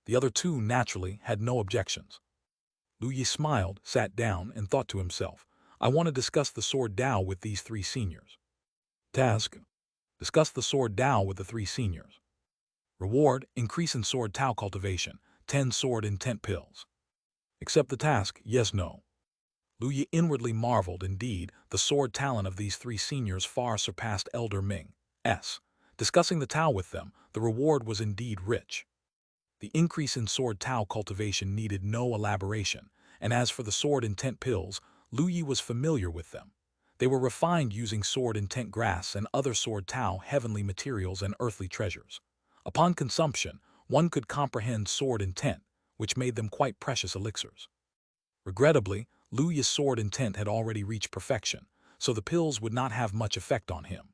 The other two, naturally, had no objections. Lu Yi smiled, sat down, and thought to himself, I want to discuss the sword Dao with these three seniors. Task: discuss the sword Dao with the three seniors. Reward: increase in sword Tao cultivation, 10 sword intent pills. Accept the task, yes, no. Lu Yi inwardly marveled. Indeed, the sword talent of these three seniors far surpassed Elder Ming's. Discussing the Tao with them, the reward was indeed rich. The increase in sword Tao cultivation needed no elaboration, and as for the sword intent pills, Lu Yi was familiar with them. They were refined using sword intent grass and other sword Tao heavenly materials and earthly treasures. Upon consumption, one could comprehend sword intent, which made them quite precious elixirs. Regrettably, Lu Yi's sword intent had already reached perfection, so the pills would not have much effect on him.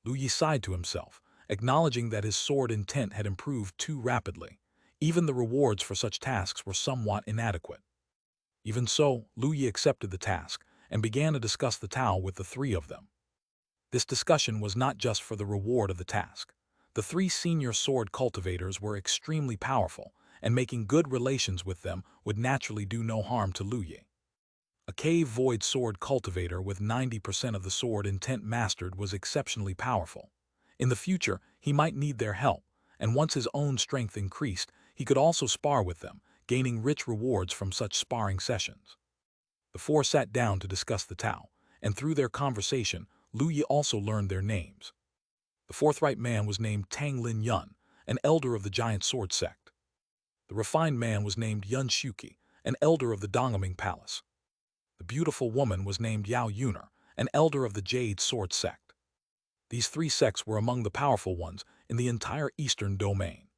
Lu Yi sighed to himself, acknowledging that his sword intent had improved too rapidly. Even the rewards for such tasks were somewhat inadequate. Even so, Lu Yi accepted the task and began to discuss the Tao with the three of them. This discussion was not just for the reward of the task. The three senior sword cultivators were extremely powerful, and making good relations with them would naturally do no harm to Lu Yi. A cave void sword cultivator with 90% of the sword intent mastered was exceptionally powerful. In the future, he might need their help, and once his own strength increased, he could also spar with them, gaining rich rewards from such sparring sessions. The four sat down to discuss the Tao, and through their conversation, Lu Yi also learned their names. The forthright man was named Tang Lin Yun, an elder of the Giant Sword Sect. The refined man was named Yun Shuqi, an elder of the Dongaming Palace. The beautiful woman was named Yao Yuner, an elder of the Jade Sword Sect. These three sects were among the powerful ones in the entire eastern domain.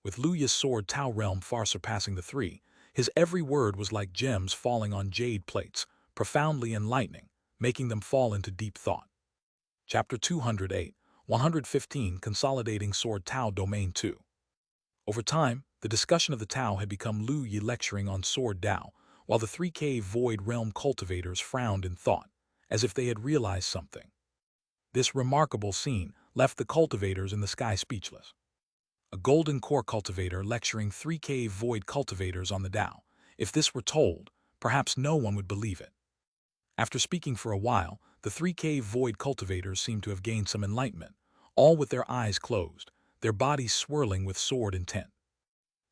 With Lu Yi's sword Tao realm far surpassing the three, his every word was like gems falling on jade plates, profoundly enlightening, making them fall into deep thought. Chapter 208, 115 Consolidating Sword Tao Domain 2. Over time, the discussion of the Tao had become Lu Yi lecturing on sword Dao, while the 3K Void Realm cultivators frowned in thought, as if they had realized something. This remarkable scene left the cultivators in the sky speechless. A golden core cultivator lecturing 3K Void cultivators on the Dao. If this were told, perhaps no one would believe it. After speaking for a while, the 3K Void cultivators seemed to have gained some enlightenment, all with their eyes closed, their bodies swirling with sword intent.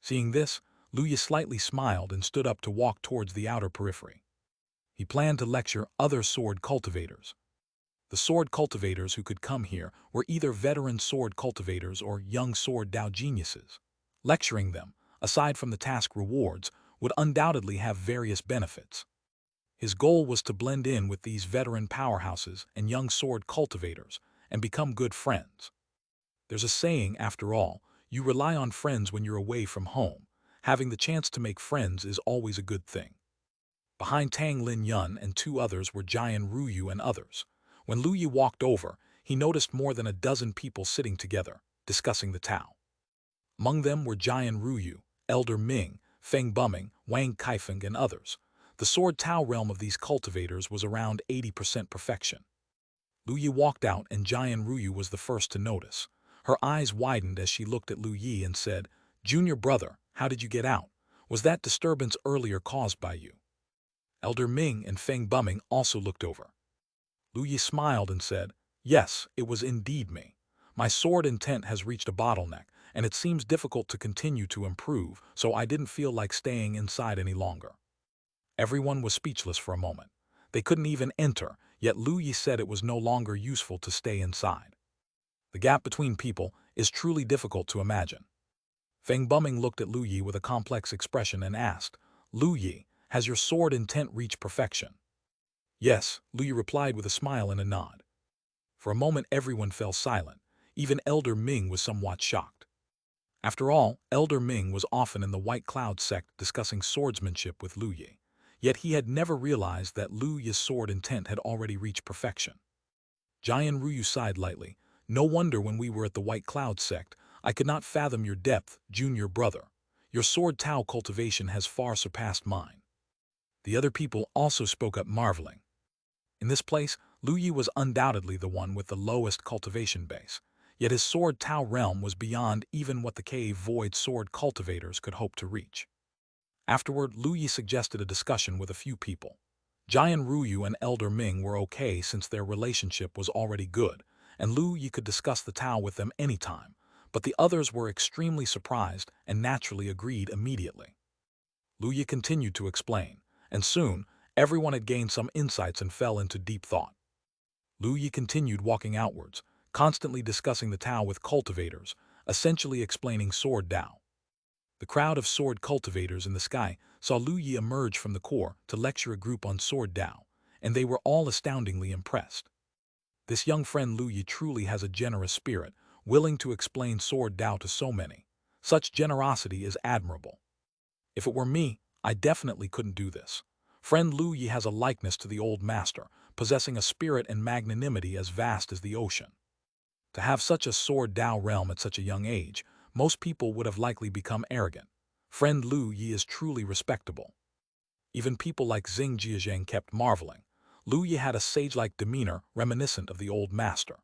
Seeing this, Lu Yi slightly smiled and stood up to walk towards the outer periphery. He planned to lecture other sword cultivators. The sword cultivators who could come here were either veteran sword cultivators or young sword Dao geniuses. Lecturing them, aside from the task rewards, would undoubtedly have various benefits. His goal was to blend in with these veteran powerhouses and young sword cultivators and become good friends. There's a saying, after all, you rely on friends when you're away from home. Having the chance to make friends is always a good thing. Behind Tang Lin Yun and two others were Jian Ruyu and others. When Lu Yi walked over, he noticed more than a dozen people sitting together, discussing the Tao. Among them were Jian Ruyu, Elder Ming, Feng Bumming, Wang Kaifeng, and others. The sword Tao realm of these cultivators was around 80% perfection. Lu Yi walked out and Jian Ruyu was the first to notice. Her eyes widened as she looked at Lu Yi and said, "Junior brother, how did you get out? Was that disturbance earlier caused by you?" Elder Ming and Feng Bumming also looked over. Lu Yi smiled and said, "Yes, it was indeed me. My sword intent has reached a bottleneck, and it seems difficult to continue to improve, so I didn't feel like staying inside any longer." Everyone was speechless for a moment. They couldn't even enter, yet Lu Yi said it was no longer useful to stay inside. The gap between people is truly difficult to imagine. Feng Buming looked at Lu Yi with a complex expression and asked, Lu Yi, has your sword intent reached perfection? Yes, Lu Yi replied with a smile and a nod. For a moment everyone fell silent. Even Elder Ming was somewhat shocked. After all, Elder Ming was often in the White Cloud sect discussing swordsmanship with Lu Yi. Yet he had never realized that Lu Yi's sword intent had already reached perfection. Jian Ruyu sighed lightly. No wonder when we were at the White Cloud sect, I could not fathom your depth, junior brother. Your sword Tao cultivation has far surpassed mine. The other people also spoke up marveling. In this place, Lu Yi was undoubtedly the one with the lowest cultivation base, yet his sword Tao realm was beyond even what the cave void sword cultivators could hope to reach. Afterward, Lu Yi suggested a discussion with a few people. Jian Ruyu and Elder Ming were okay since their relationship was already good, and Lu Yi could discuss the Tao with them anytime, but the others were extremely surprised and naturally agreed immediately. Lu Yi continued to explain, and soon, everyone had gained some insights and fell into deep thought. Lu Yi continued walking outwards, constantly discussing the Tao with cultivators, essentially explaining sword Tao. The crowd of sword cultivators in the sky saw Lu Yi emerge from the core to lecture a group on sword Tao, and they were all astoundingly impressed. This young friend Lu Yi truly has a generous spirit, willing to explain sword Tao to so many. Such generosity is admirable. If it were me, I definitely couldn't do this. Friend Lu Yi has a likeness to the old master, possessing a spirit and magnanimity as vast as the ocean. To have such a sword Tao realm at such a young age, most people would have likely become arrogant. Friend Lu Yi is truly respectable. Even people like Xing Jiazhang kept marveling. Lu Yi had a sage-like demeanor reminiscent of the old master.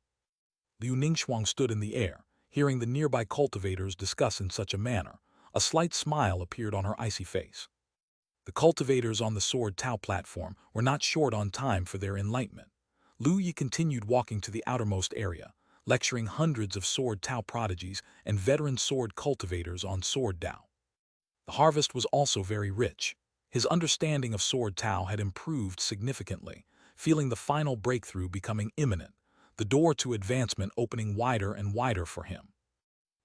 Liu Ningxuang stood in the air, hearing the nearby cultivators discuss in such a manner. A slight smile appeared on her icy face. The cultivators on the sword Tao platform were not short on time for their enlightenment. Lu Yi continued walking to the outermost area, lecturing hundreds of sword Tao prodigies and veteran sword cultivators on sword Tao. The harvest was also very rich. His understanding of sword Tao had improved significantly, feeling the final breakthrough becoming imminent, the door to advancement opening wider and wider for him.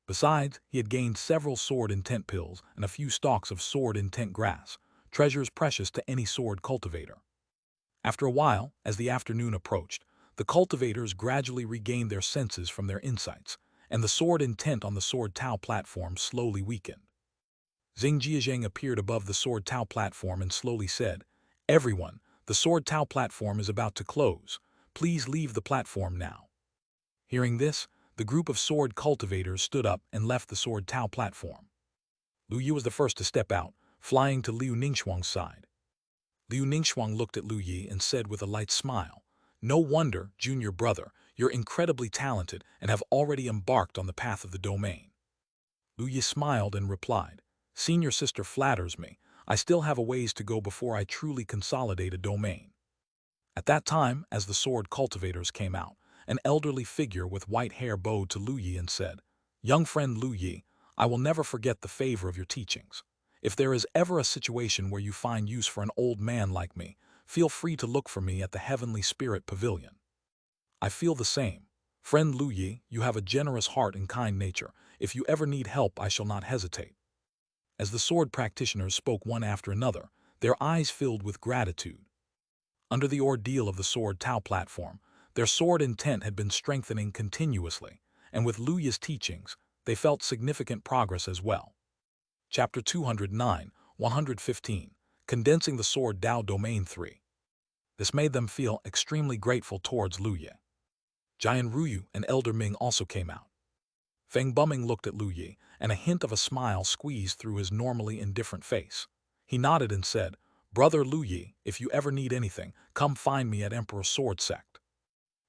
Besides, he had gained several sword intent pills and a few stalks of sword intent grass, treasures precious to any sword cultivator. After a while, as the afternoon approached, the cultivators gradually regained their senses from their insights, and the sword intent on the sword Tao platform slowly weakened. Xing Jiazhang appeared above the sword Tao platform and slowly said, Everyone, the sword Tao platform is about to close. Please leave the platform now. Hearing this, the group of sword cultivators stood up and left the sword Tao platform. Lu Yi was the first to step out, flying to Liu Ningxuang's side. Liu Ningxuang looked at Lu Yi and said with a light smile, No wonder, junior brother, you're incredibly talented and have already embarked on the path of the domain. Lu Yi smiled and replied, Senior sister flatters me. I still have a ways to go before I truly consolidate a domain. At that time, as the sword cultivators came out, an elderly figure with white hair bowed to Lu Yi and said, Young friend Lu Yi, I will never forget the favor of your teachings. If there is ever a situation where you find use for an old man like me, feel free to look for me at the Heavenly Spirit Pavilion. I feel the same. Friend Lu Yi, you have a generous heart and kind nature. If you ever need help, I shall not hesitate. As the sword practitioners spoke one after another, their eyes filled with gratitude. Under the ordeal of the sword Tao platform, their sword intent had been strengthening continuously, and with Lu Yi's teachings, they felt significant progress as well. Chapter 209, 115, Condensing the Sword Tao Domain 3. This made them feel extremely grateful towards Lu Yi. Jian Ruyu and Elder Ming also came out. Feng Buming looked at Lu Yi, and a hint of a smile squeezed through his normally indifferent face. He nodded and said, Brother Lu Yi, if you ever need anything, come find me at Emperor Sword Sect.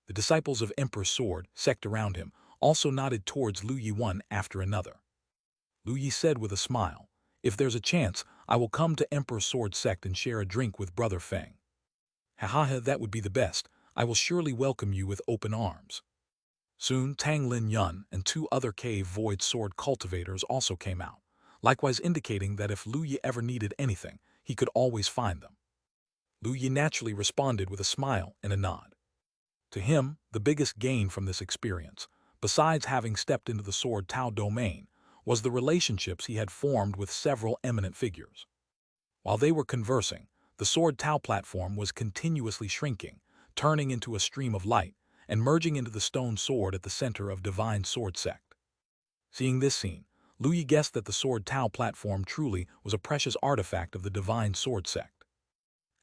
The disciples of Emperor Sword Sect around him also nodded towards Lu Yi one after another. Lu Yi said with a smile, If there's a chance, I will come to Emperor Sword Sect and share a drink with Brother Feng. Ha, that would be the best. I will surely welcome you with open arms. Soon Tang Lin Yun and two other cave void sword cultivators also came out, likewise indicating that if Lu Yi ever needed anything, he could always find them. Lu Yi naturally responded with a smile and a nod. To him, the biggest gain from this experience, besides having stepped into the sword Tao domain, was the relationships he had formed with several eminent figures. While they were conversing, the sword Tao platform was continuously shrinking, turning into a stream of light, and merging into the stone sword at the center of Divine Sword Sect. Seeing this scene, Lu Yi guessed that the sword Tao platform truly was a precious artifact of the Divine Sword Sect.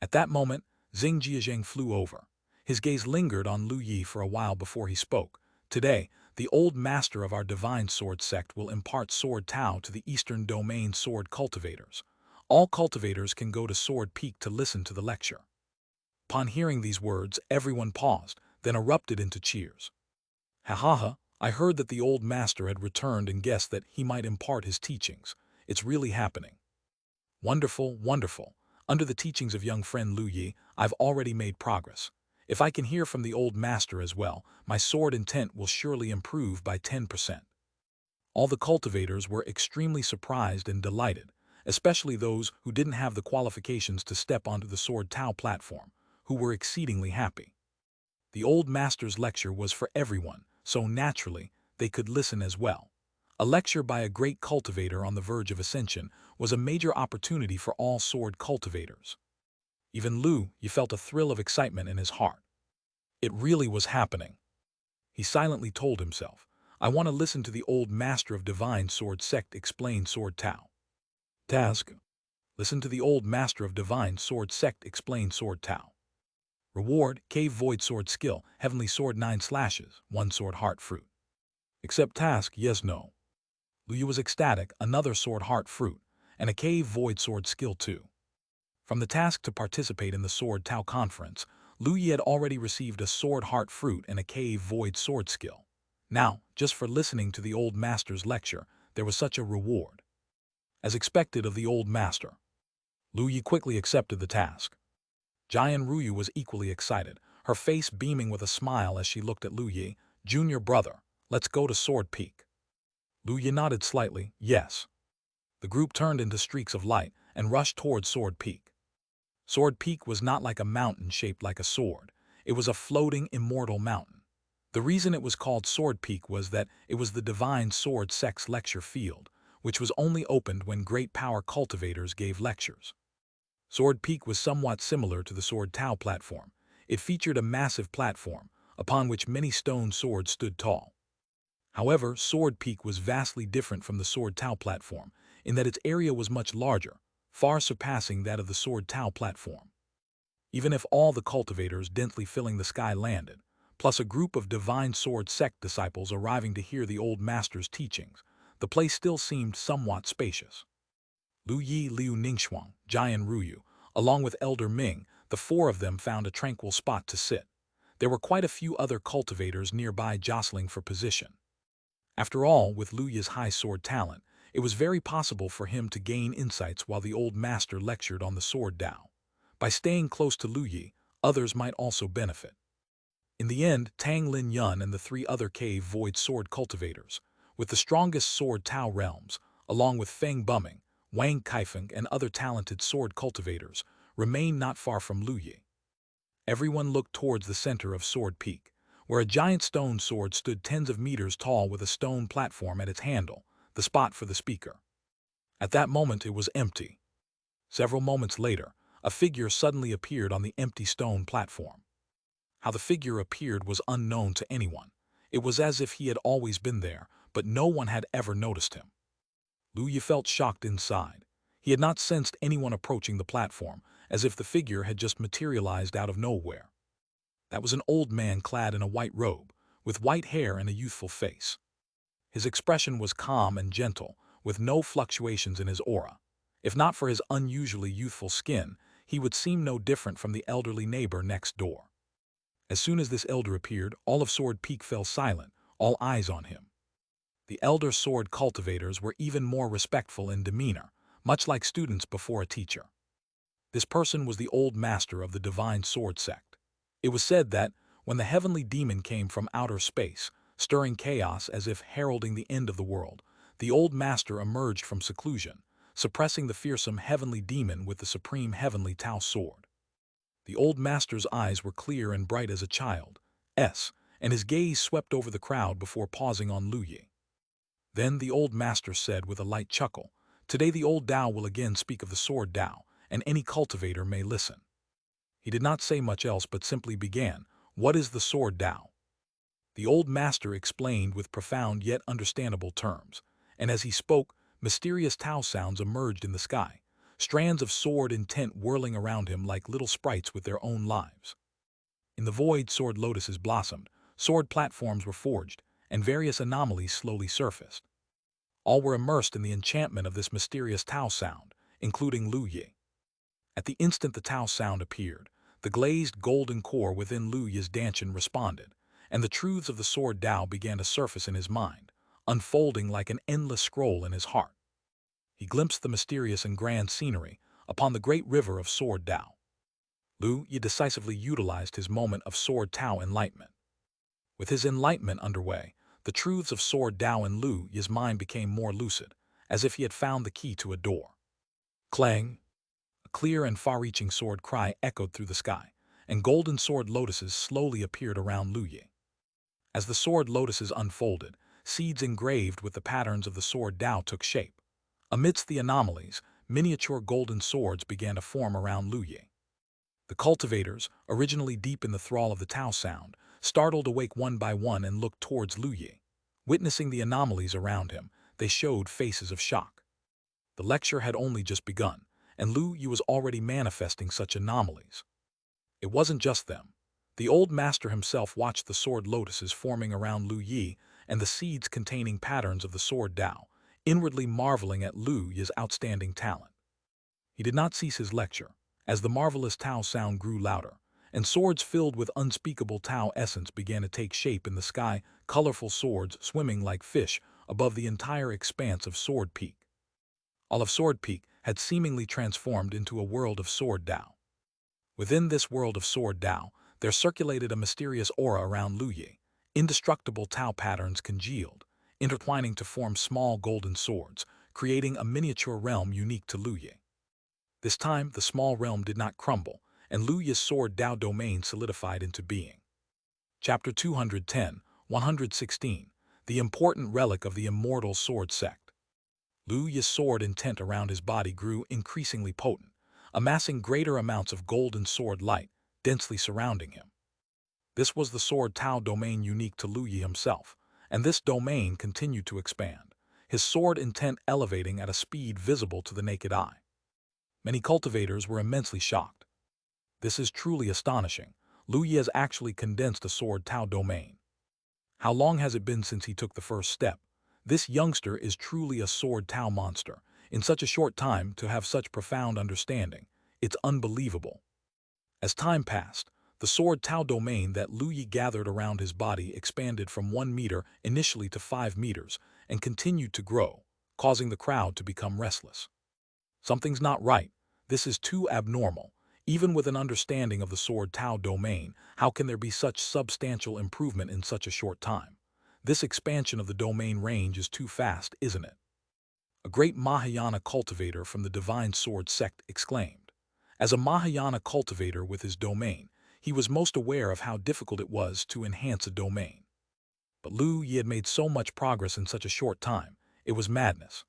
At that moment, Xing Jiazheng flew over. His gaze lingered on Lu Yi for a while before he spoke. Today, the old master of our Divine Sword Sect will impart Sword Tao to the Eastern Domain sword cultivators. All cultivators can go to Sword Peak to listen to the lecture. Upon hearing these words, everyone paused, then erupted into cheers. Ha ha ha, I heard that the old master had returned and guessed that he might impart his teachings. It's really happening. Wonderful, wonderful. Under the teachings of young friend Lu Yi, I've already made progress. If I can hear from the old master as well, my sword intent will surely improve by 10%. All the cultivators were extremely surprised and delighted, especially those who didn't have the qualifications to step onto the Sword Tao platform, who were exceedingly happy. The old master's lecture was for everyone, so naturally, they could listen as well. A lecture by a great cultivator on the verge of ascension was a major opportunity for all sword cultivators. Even Lu Yi felt a thrill of excitement in his heart. It really was happening. He silently told himself, I want to listen to the old master of Divine Sword Sect explain Sword Tao. Task: listen to the old master of Divine Sword Sect explain Sword Tao. Reward: Cave Void Sword Skill, Heavenly Sword 9 slashes, 1 Sword Heart Fruit. Accept task: yes, no. Lu Yi was ecstatic, another Sword Heart Fruit, and a Cave Void Sword Skill 2. From the task to participate in the Sword Tao Conference, Lu Yi had already received a Sword Heart Fruit and a Cave Void Sword Skill. Now, just for listening to the old master's lecture, there was such a reward. As expected of the old master, Lu Yi quickly accepted the task. Jian Ruyu was equally excited, her face beaming with a smile as she looked at Lu Yi. Junior brother, let's go to Sword Peak. Lu Yi nodded slightly, yes. The group turned into streaks of light and rushed towards Sword Peak. Sword Peak was not like a mountain shaped like a sword. It was a floating, immortal mountain. The reason it was called Sword Peak was that it was the Divine Sword Sect's lecture field, which was only opened when great power cultivators gave lectures. Sword Peak was somewhat similar to the Sword Tao platform. It featured a massive platform, upon which many stone swords stood tall. However, Sword Peak was vastly different from the Sword Tao platform, in that its area was much larger, far surpassing that of the Sword Tao platform. Even if all the cultivators densely filling the sky landed, plus a group of Divine Sword Sect disciples arriving to hear the old master's teachings, the place still seemed somewhat spacious. Lu Yi, Liu Ningxuang, Jian Ruyu, along with Elder Ming, the 4 of them found a tranquil spot to sit. There were quite a few other cultivators nearby jostling for position. After all, with Lu Yi's high sword talent, it was very possible for him to gain insights while the old master lectured on the sword Tao. By staying close to Lu Yi, others might also benefit. In the end, Tang Lin Yun and the 3 other Cave Void sword cultivators, with the strongest sword Tao realms, along with Feng Bumming, Wang Kaifeng and other talented sword cultivators, remained not far from Lu Yi. Everyone looked towards the center of Sword Peak, where a giant stone sword stood tens of meters tall with a stone platform at its handle, the spot for the speaker. At that moment it was empty. Several moments later, a figure suddenly appeared on the empty stone platform. How the figure appeared was unknown to anyone. It was as if he had always been there, but no one had ever noticed him. Lu Yi felt shocked inside. He had not sensed anyone approaching the platform, as if the figure had just materialized out of nowhere. That was an old man clad in a white robe, with white hair and a youthful face. His expression was calm and gentle, with no fluctuations in his aura. If not for his unusually youthful skin, he would seem no different from the elderly neighbor next door. As soon as this elder appeared, all of Sword Peak fell silent, all eyes on him. The elder sword cultivators were even more respectful in demeanor, much like students before a teacher. This person was the old master of the Divine Sword Sect. It was said that, when the heavenly demon came from outer space, stirring chaos as if heralding the end of the world, the old master emerged from seclusion, suppressing the fearsome heavenly demon with the supreme heavenly Tao sword. The old master's eyes were clear and bright as a child's, and his gaze swept over the crowd before pausing on Lu Yi. Then the old master said with a light chuckle, "Today the old Tao will again speak of the sword Tao, and any cultivator may listen." He did not say much else but simply began, "What is the sword Tao?" The old master explained with profound yet understandable terms, and as he spoke, mysterious Tao sounds emerged in the sky, strands of sword intent whirling around him like little sprites with their own lives. In the void, sword lotuses blossomed, sword platforms were forged, and various anomalies slowly surfaced. All were immersed in the enchantment of this mysterious Tao sound, including Lu Yi. At the instant the Tao sound appeared, the glazed golden core within Lu Yi's dantian responded, and the truths of the sword Tao began to surface in his mind, unfolding like an endless scroll in his heart. He glimpsed the mysterious and grand scenery upon the great river of sword Tao. Lu Yi decisively utilized his moment of sword Tao enlightenment. With his enlightenment underway, the truths of sword Tao in Lu Yi's mind became more lucid, as if he had found the key to a door. Clang! A clear and far-reaching sword cry echoed through the sky, and golden sword lotuses slowly appeared around Lu Yi. As the sword lotuses unfolded, seeds engraved with the patterns of the sword Tao took shape. Amidst the anomalies, miniature golden swords began to form around Lu Yi. The cultivators, originally deep in the thrall of the Tao sound, startled awake one by one and looked towards Lu Yi. Witnessing the anomalies around him, they showed faces of shock. The lecture had only just begun, and Lu Yi was already manifesting such anomalies. It wasn't just them. The old master himself watched the sword lotuses forming around Lu Yi and the seeds containing patterns of the sword Tao, inwardly marveling at Lu Yi's outstanding talent. He did not cease his lecture, as the marvelous Tao sound grew louder, and swords filled with unspeakable Tao essence began to take shape in the sky, colorful swords swimming like fish above the entire expanse of Sword Peak. All of Sword Peak had seemingly transformed into a world of sword Tao. Within this world of sword Tao, there circulated a mysterious aura around Lu Yi. Indestructible Tao patterns congealed, intertwining to form small golden swords, creating a miniature realm unique to Lu Yi. This time, the small realm did not crumble, and Lu Yi's sword Tao domain solidified into being. Chapter 210, 116, The Important Relic of the Immortal Sword Sect. Lu Yi's sword intent around his body grew increasingly potent, amassing greater amounts of golden sword light, densely surrounding him. This was the sword Tao domain unique to Lu Yi himself, and this domain continued to expand, his sword intent elevating at a speed visible to the naked eye. Many cultivators were immensely shocked. This is truly astonishing. Lu Yi has actually condensed a sword Tao domain. How long has it been since he took the first step? This youngster is truly a sword Tao monster. In such a short time to have such profound understanding, it's unbelievable. As time passed, the sword Tao domain that Lu Yi gathered around his body expanded from 1 meter initially to 5 meters and continued to grow, causing the crowd to become restless. Something's not right. This is too abnormal. Even with an understanding of the sword Tao domain, how can there be such substantial improvement in such a short time? This expansion of the domain range is too fast, isn't it? A great Mahayana cultivator from the divine sword sect exclaimed. As a Mahayana cultivator with his domain, he was most aware of how difficult it was to enhance a domain. But Lu Yi had made so much progress in such a short time, it was madness.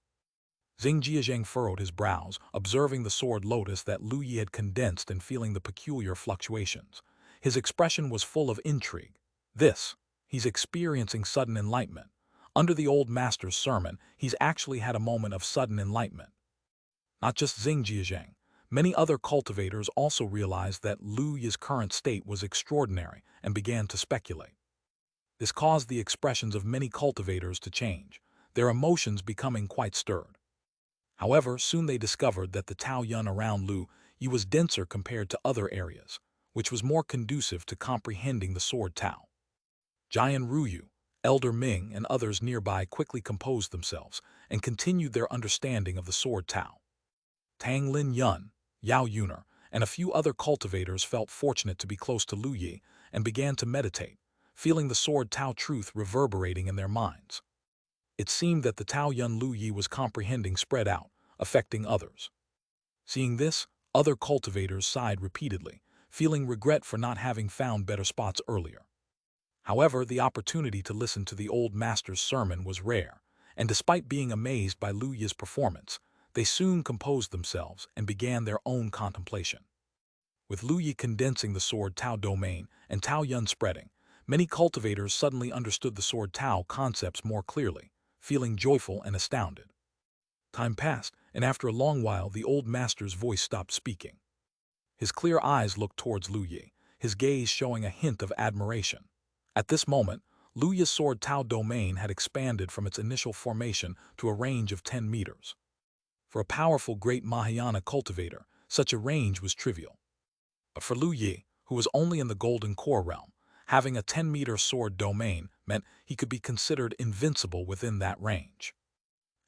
Xianxia furrowed his brows, observing the sword lotus that Lu Yi had condensed and feeling the peculiar fluctuations. His expression was full of intrigue. He's experiencing sudden enlightenment. Under the old master's sermon, he's actually had a moment of sudden enlightenment. Not just Xianxia, many other cultivators also realized that Lu Yi's current state was extraordinary and began to speculate. This caused the expressions of many cultivators to change, their emotions becoming quite stirred. However, soon they discovered that the Tao Yun around Lu Yi was denser compared to other areas, which was more conducive to comprehending the sword Tao. Jian Ruyu, Elder Ming, and others nearby quickly composed themselves and continued their understanding of the sword Tao. Tang Lin Yun, Yao Yuner, and a few other cultivators felt fortunate to be close to Lu Yi and began to meditate, feeling the sword Tao truth reverberating in their minds. It seemed that the Tao Yun Lu Yi was comprehending spread out, affecting others. Seeing this, other cultivators sighed repeatedly, feeling regret for not having found better spots earlier. However, the opportunity to listen to the old master's sermon was rare, and despite being amazed by Lu Yi's performance, they soon composed themselves and began their own contemplation. With Lu Yi condensing the sword Tao domain and Tao Yun spreading, many cultivators suddenly understood the sword Tao concepts more clearly, feeling joyful and astounded. Time passed, and after a long while the old master's voice stopped speaking. His clear eyes looked towards Lu Yi, his gaze showing a hint of admiration. At this moment, Lu Yi's sword Tao domain had expanded from its initial formation to a range of 10 meters. For a powerful great Mahayana cultivator, such a range was trivial. But for Lu Yi, who was only in the golden core realm, having a 10-meter sword domain meant he could be considered invincible within that range.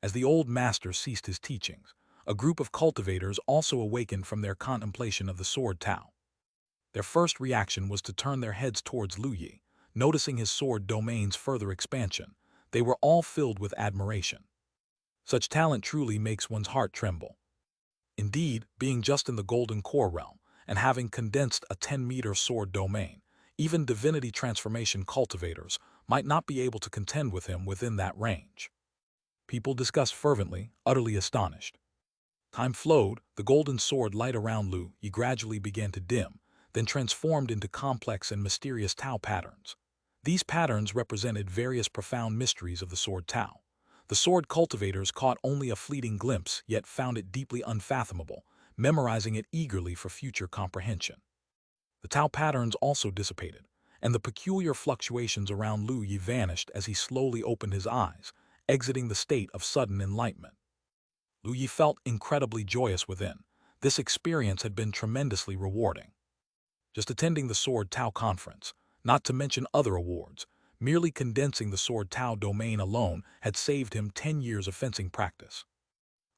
As the old master ceased his teachings, a group of cultivators also awakened from their contemplation of the sword Tao. Their first reaction was to turn their heads towards Lu Yi, noticing his sword domain's further expansion. They were all filled with admiration. Such talent truly makes one's heart tremble. Indeed, being just in the golden core realm, and having condensed a 10-meter sword domain, even divinity transformation cultivators might not be able to contend with him within that range. People discussed fervently, utterly astonished. Time flowed, the golden sword light around Lu Yi gradually began to dim, then transformed into complex and mysterious Tao patterns. These patterns represented various profound mysteries of the sword Tao. The sword cultivators caught only a fleeting glimpse, yet found it deeply unfathomable, memorizing it eagerly for future comprehension. The Tao patterns also dissipated, and the peculiar fluctuations around Lu Yi vanished as he slowly opened his eyes, exiting the state of sudden enlightenment. Lu Yi felt incredibly joyous within. This experience had been tremendously rewarding. Just attending the Sword Tao conference, not to mention other awards, merely condensing the Sword Tao domain alone had saved him 10 years of fencing practice.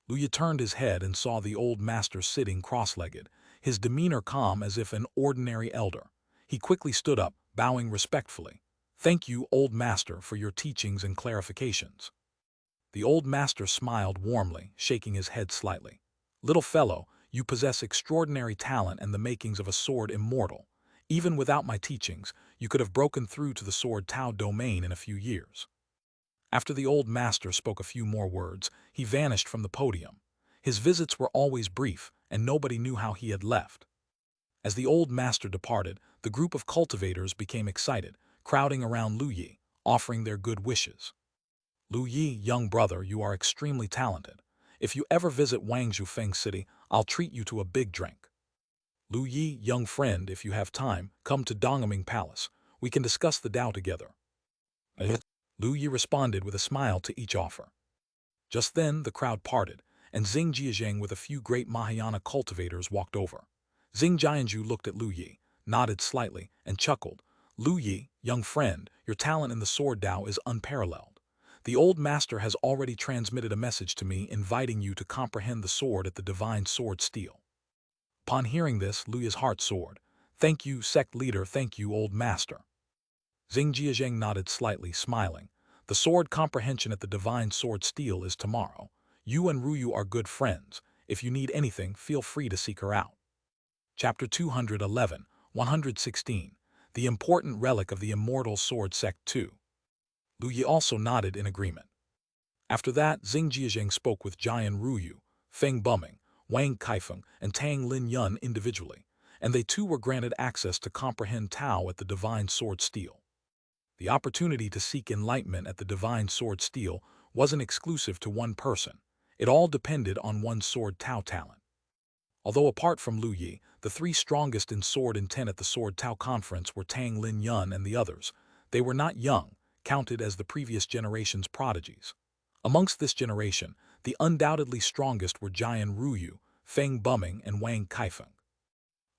Lu Yi turned his head and saw the old master sitting cross-legged, his demeanor calm as if an ordinary elder. He quickly stood up, bowing respectfully. "Thank you, old master, for your teachings and clarifications." The old master smiled warmly, shaking his head slightly. "Little fellow, you possess extraordinary talent and the makings of a sword immortal. Even without my teachings, you could have broken through to the sword Tao domain in a few years." After the old master spoke a few more words, he vanished from the podium. His visits were always brief, and nobody knew how he had left. As the old master departed, the group of cultivators became excited, crowding around Lu Yi, offering their good wishes. "Lu Yi, young brother, you are extremely talented. If you ever visit Wangzhou Feng City, I'll treat you to a big drink. Lu Yi, young friend, if you have time, come to Dongming Palace. We can discuss the Tao together." Lu Yi responded with a smile to each offer. Just then, the crowd parted, and Xing Jiazheng with a few great Mahayana cultivators walked over. Xing Jianzhu looked at Lu Yi, nodded slightly, and chuckled. "Lu Yi, young friend, your talent in the sword Tao is unparalleled. The old master has already transmitted a message to me inviting you to comprehend the sword at the divine sword steel." Upon hearing this, Lu Yi's heart soared. "Thank you, sect leader, thank you, old master." Xing Jiazheng nodded slightly, smiling. "The sword comprehension at the divine sword steel is tomorrow. You and Ruyu are good friends. If you need anything, feel free to seek her out." Chapter 211, 116. The important relic of the Immortal Sword Sect 2. Lu Yi also nodded in agreement. After that, Xing Jiazheng spoke with Jian Ruyu, Feng Buming, Wang Kaifeng, and Tang Lin Yun individually, and they too were granted access to comprehend Tao at the divine sword steel. The opportunity to seek enlightenment at the divine sword steel wasn't exclusive to one person. It all depended on one's sword Tao talent. Although apart from Lu Yi, the three strongest in sword intent at the Sword Tao conference were Tang Lin Yun and the others. They were not young, counted as the previous generation's prodigies. Amongst this generation, the undoubtedly strongest were Jian Ruyu, Feng Buming, and Wang Kaifeng.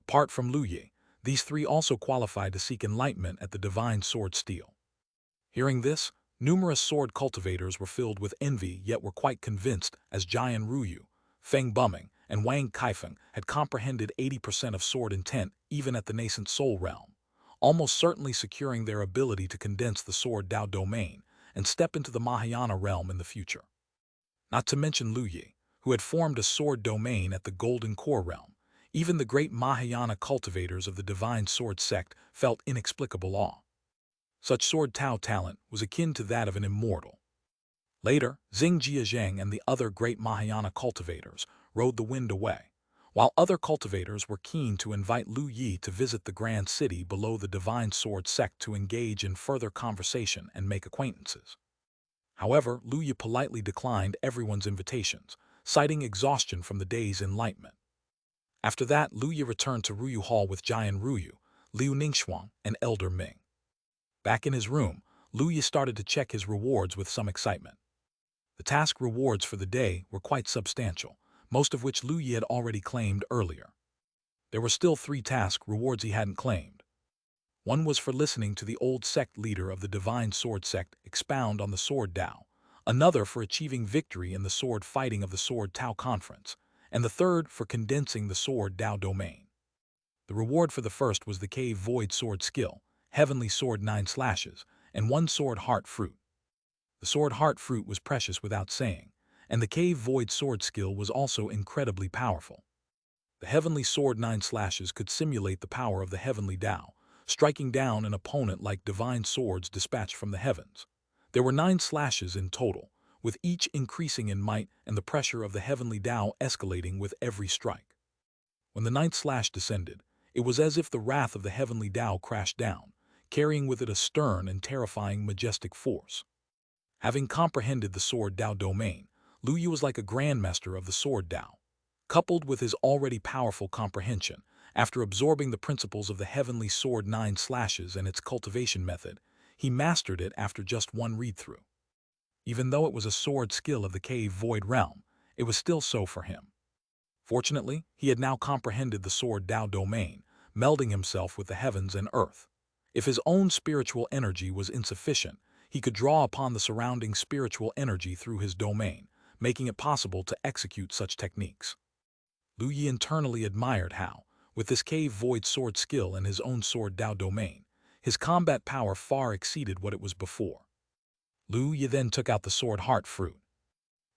Apart from Lu Yi, these three also qualified to seek enlightenment at the divine sword steel. Hearing this, numerous sword cultivators were filled with envy yet were quite convinced as Jian Ruyu, Feng Buming, and Wang Kaifeng had comprehended 80% of sword intent even at the nascent soul realm, almost certainly securing their ability to condense the sword Tao domain and step into the Mahayana realm in the future. Not to mention Lu Yi, who had formed a sword domain at the golden core realm. Even the great Mahayana cultivators of the divine sword sect felt inexplicable awe. Such sword Tao talent was akin to that of an immortal. Later, Xianxia and the other great Mahayana cultivators rode the wind away, while other cultivators were keen to invite Lu Yi to visit the grand city below the divine sword sect to engage in further conversation and make acquaintances. However, Lu Yi politely declined everyone's invitations, citing exhaustion from the day's enlightenment. After that, Lu Yi returned to Ruyu Hall with Jian Ruyu, Liu Ningxuang, and Elder Ming. Back in his room, Lu Yi started to check his rewards with some excitement. The task rewards for the day were quite substantial, most of which Lu Yi had already claimed earlier. There were still 3 task rewards he hadn't claimed. One was for listening to the old sect leader of the Divine Sword Sect expound on the Sword Tao, another for achieving victory in the sword fighting of the Sword Tao Conference, and the third for condensing the Sword Tao domain. The reward for the first was the Cave Void Sword Skill, Heavenly Sword 9 slashes, and 1 Sword Heart Fruit. The Sword Heart Fruit was precious without saying, and the Cave Void Sword Skill was also incredibly powerful. The Heavenly Sword 9 slashes could simulate the power of the Heavenly Tao, striking down an opponent like divine swords dispatched from the heavens. There were 9 slashes in total, with each increasing in might and the pressure of the Heavenly Tao escalating with every strike. When the 9th slash descended, it was as if the wrath of the Heavenly Tao crashed down, carrying with it a stern and terrifying majestic force. Having comprehended the Sword Tao domain, Lu Yi was like a grandmaster of the Sword Tao. Coupled with his already powerful comprehension, after absorbing the principles of the Heavenly Sword 9 slashes and its cultivation method, he mastered it after just 1 read-through. Even though it was a sword skill of the Cave Void realm, it was still so for him. Fortunately, he had now comprehended the Sword Tao domain, melding himself with the heavens and earth. If his own spiritual energy was insufficient, he could draw upon the surrounding spiritual energy through his domain, making it possible to execute such techniques. Lu Yi internally admired how, with this Cave Void sword skill and his own Sword Tao domain, his combat power far exceeded what it was before. Lu Yi then took out the Sword Heart Fruit.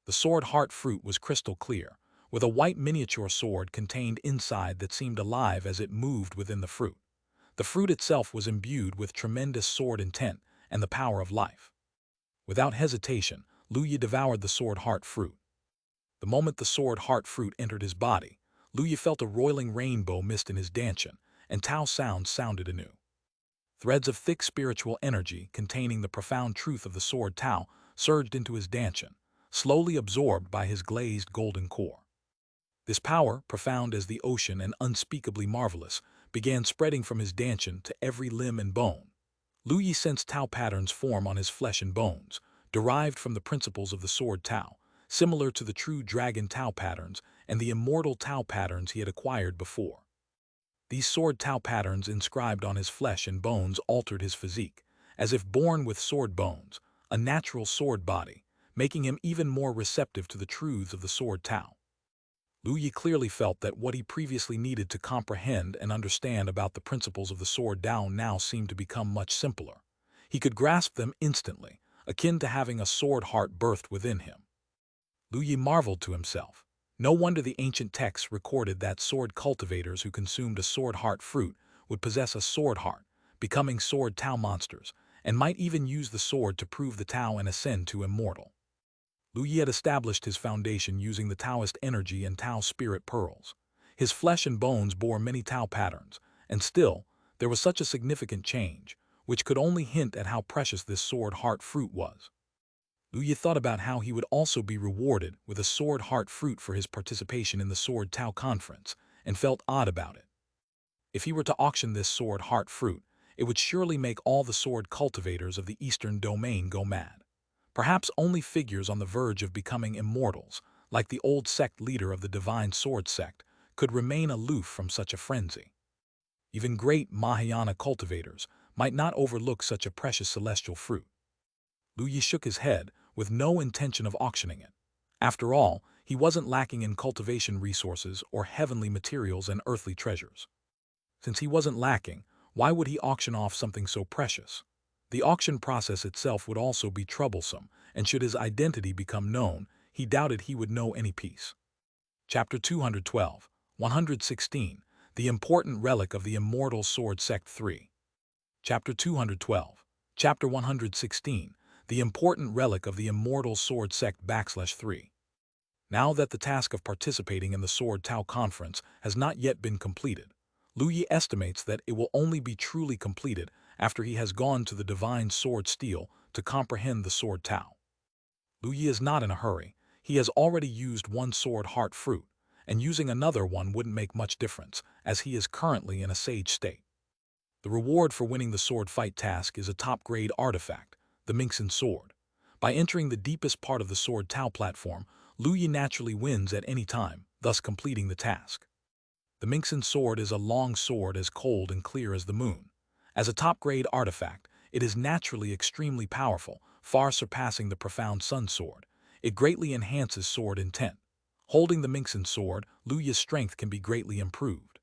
The Sword Heart Fruit was crystal clear, with a white miniature sword contained inside that seemed alive as it moved within the fruit. The fruit itself was imbued with tremendous sword intent and the power of life. Without hesitation, Lu Yi devoured the Sword Heart Fruit. The moment the Sword Heart Fruit entered his body, Lu Yi felt a roiling rainbow mist in his dantian, and Tao sounds sounded anew. Threads of thick spiritual energy containing the profound truth of the Sword Tao surged into his dantian, slowly absorbed by his glazed golden core. This power, profound as the ocean and unspeakably marvelous, began spreading from his dantian to every limb and bone. Lu Yi sensed Tao patterns form on his flesh and bones, derived from the principles of the Sword Tao, similar to the true Dragon Tao patterns and the Immortal Tao patterns he had acquired before. These Sword Tao patterns inscribed on his flesh and bones altered his physique, as if born with sword bones, a natural sword body, making him even more receptive to the truths of the Sword Tao. Lu Yi clearly felt that what he previously needed to comprehend and understand about the principles of the Sword Tao now seemed to become much simpler. He could grasp them instantly, akin to having a sword heart birthed within him. Lu Yi marveled to himself. No wonder the ancient texts recorded that sword cultivators who consumed a sword heart fruit would possess a sword heart, becoming sword Tao monsters, and might even use the sword to prove the Tao and ascend to immortal. Lu Yi had established his foundation using the Taoist energy and Tao spirit pearls. His flesh and bones bore many Tao patterns, and still, there was such a significant change, which could only hint at how precious this sword heart fruit was. Lu Yi thought about how he would also be rewarded with a sword heart fruit for his participation in the Sword Tao Conference, and felt odd about it. If he were to auction this sword heart fruit, it would surely make all the sword cultivators of the Eastern domain go mad. Perhaps only figures on the verge of becoming immortals, like the old sect leader of the Divine Sword Sect, could remain aloof from such a frenzy. Even great Mahayana cultivators might not overlook such a precious celestial fruit. Lu Yi shook his head, with no intention of auctioning it. After all, he wasn't lacking in cultivation resources or heavenly materials and earthly treasures. Since he wasn't lacking, why would he auction off something so precious? The auction process itself would also be troublesome, and should his identity become known, he doubted he would know any peace. Chapter 212, 116, The Important Relic of the Immortal Sword Sect 3. Chapter 212, Chapter 116, the important relic of the Immortal Sword Sect /3. Now that the task of participating in the Sword Tao Conference has not yet been completed, Lu Yi estimates that it will only be truly completed after he has gone to the Divine Sword Steel to comprehend the Sword Tao. Lu Yi is not in a hurry. He has already used one sword heart fruit, and using another one wouldn't make much difference, as he is currently in a sage state. The reward for winning the sword fight task is a top-grade artifact, the Minxin Sword. By entering the deepest part of the Sword Tao platform, Lu Yi naturally wins at any time, thus completing the task. The Minxin Sword is a long sword as cold and clear as the moon. As a top-grade artifact, it is naturally extremely powerful, far surpassing the profound Sun Sword. It greatly enhances sword intent. Holding the Minxin Sword, Lu Yi's strength can be greatly improved.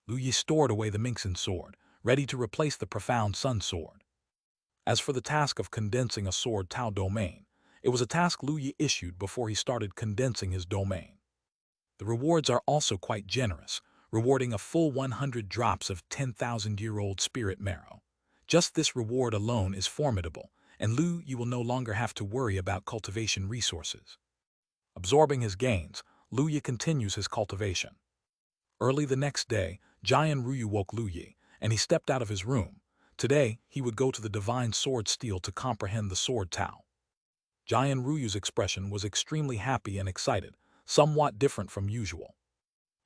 Lu Yi stored away the Minxin Sword, ready to replace the profound Sun Sword. As for the task of condensing a Sword Tao domain, it was a task Lu Yi issued before he started condensing his domain. The rewards are also quite generous, rewarding a full 100 drops of 10,000-year-old spirit marrow. Just this reward alone is formidable, and Lu Yi will no longer have to worry about cultivation resources. Absorbing his gains, Lu Yi continues his cultivation. Early the next day, Jian Ruyu woke Lu Yi, and he stepped out of his room. Today, he would go to the Divine Sword Steel to comprehend the Sword Tao. Jian Ruyu's expression was extremely happy and excited, somewhat different from usual.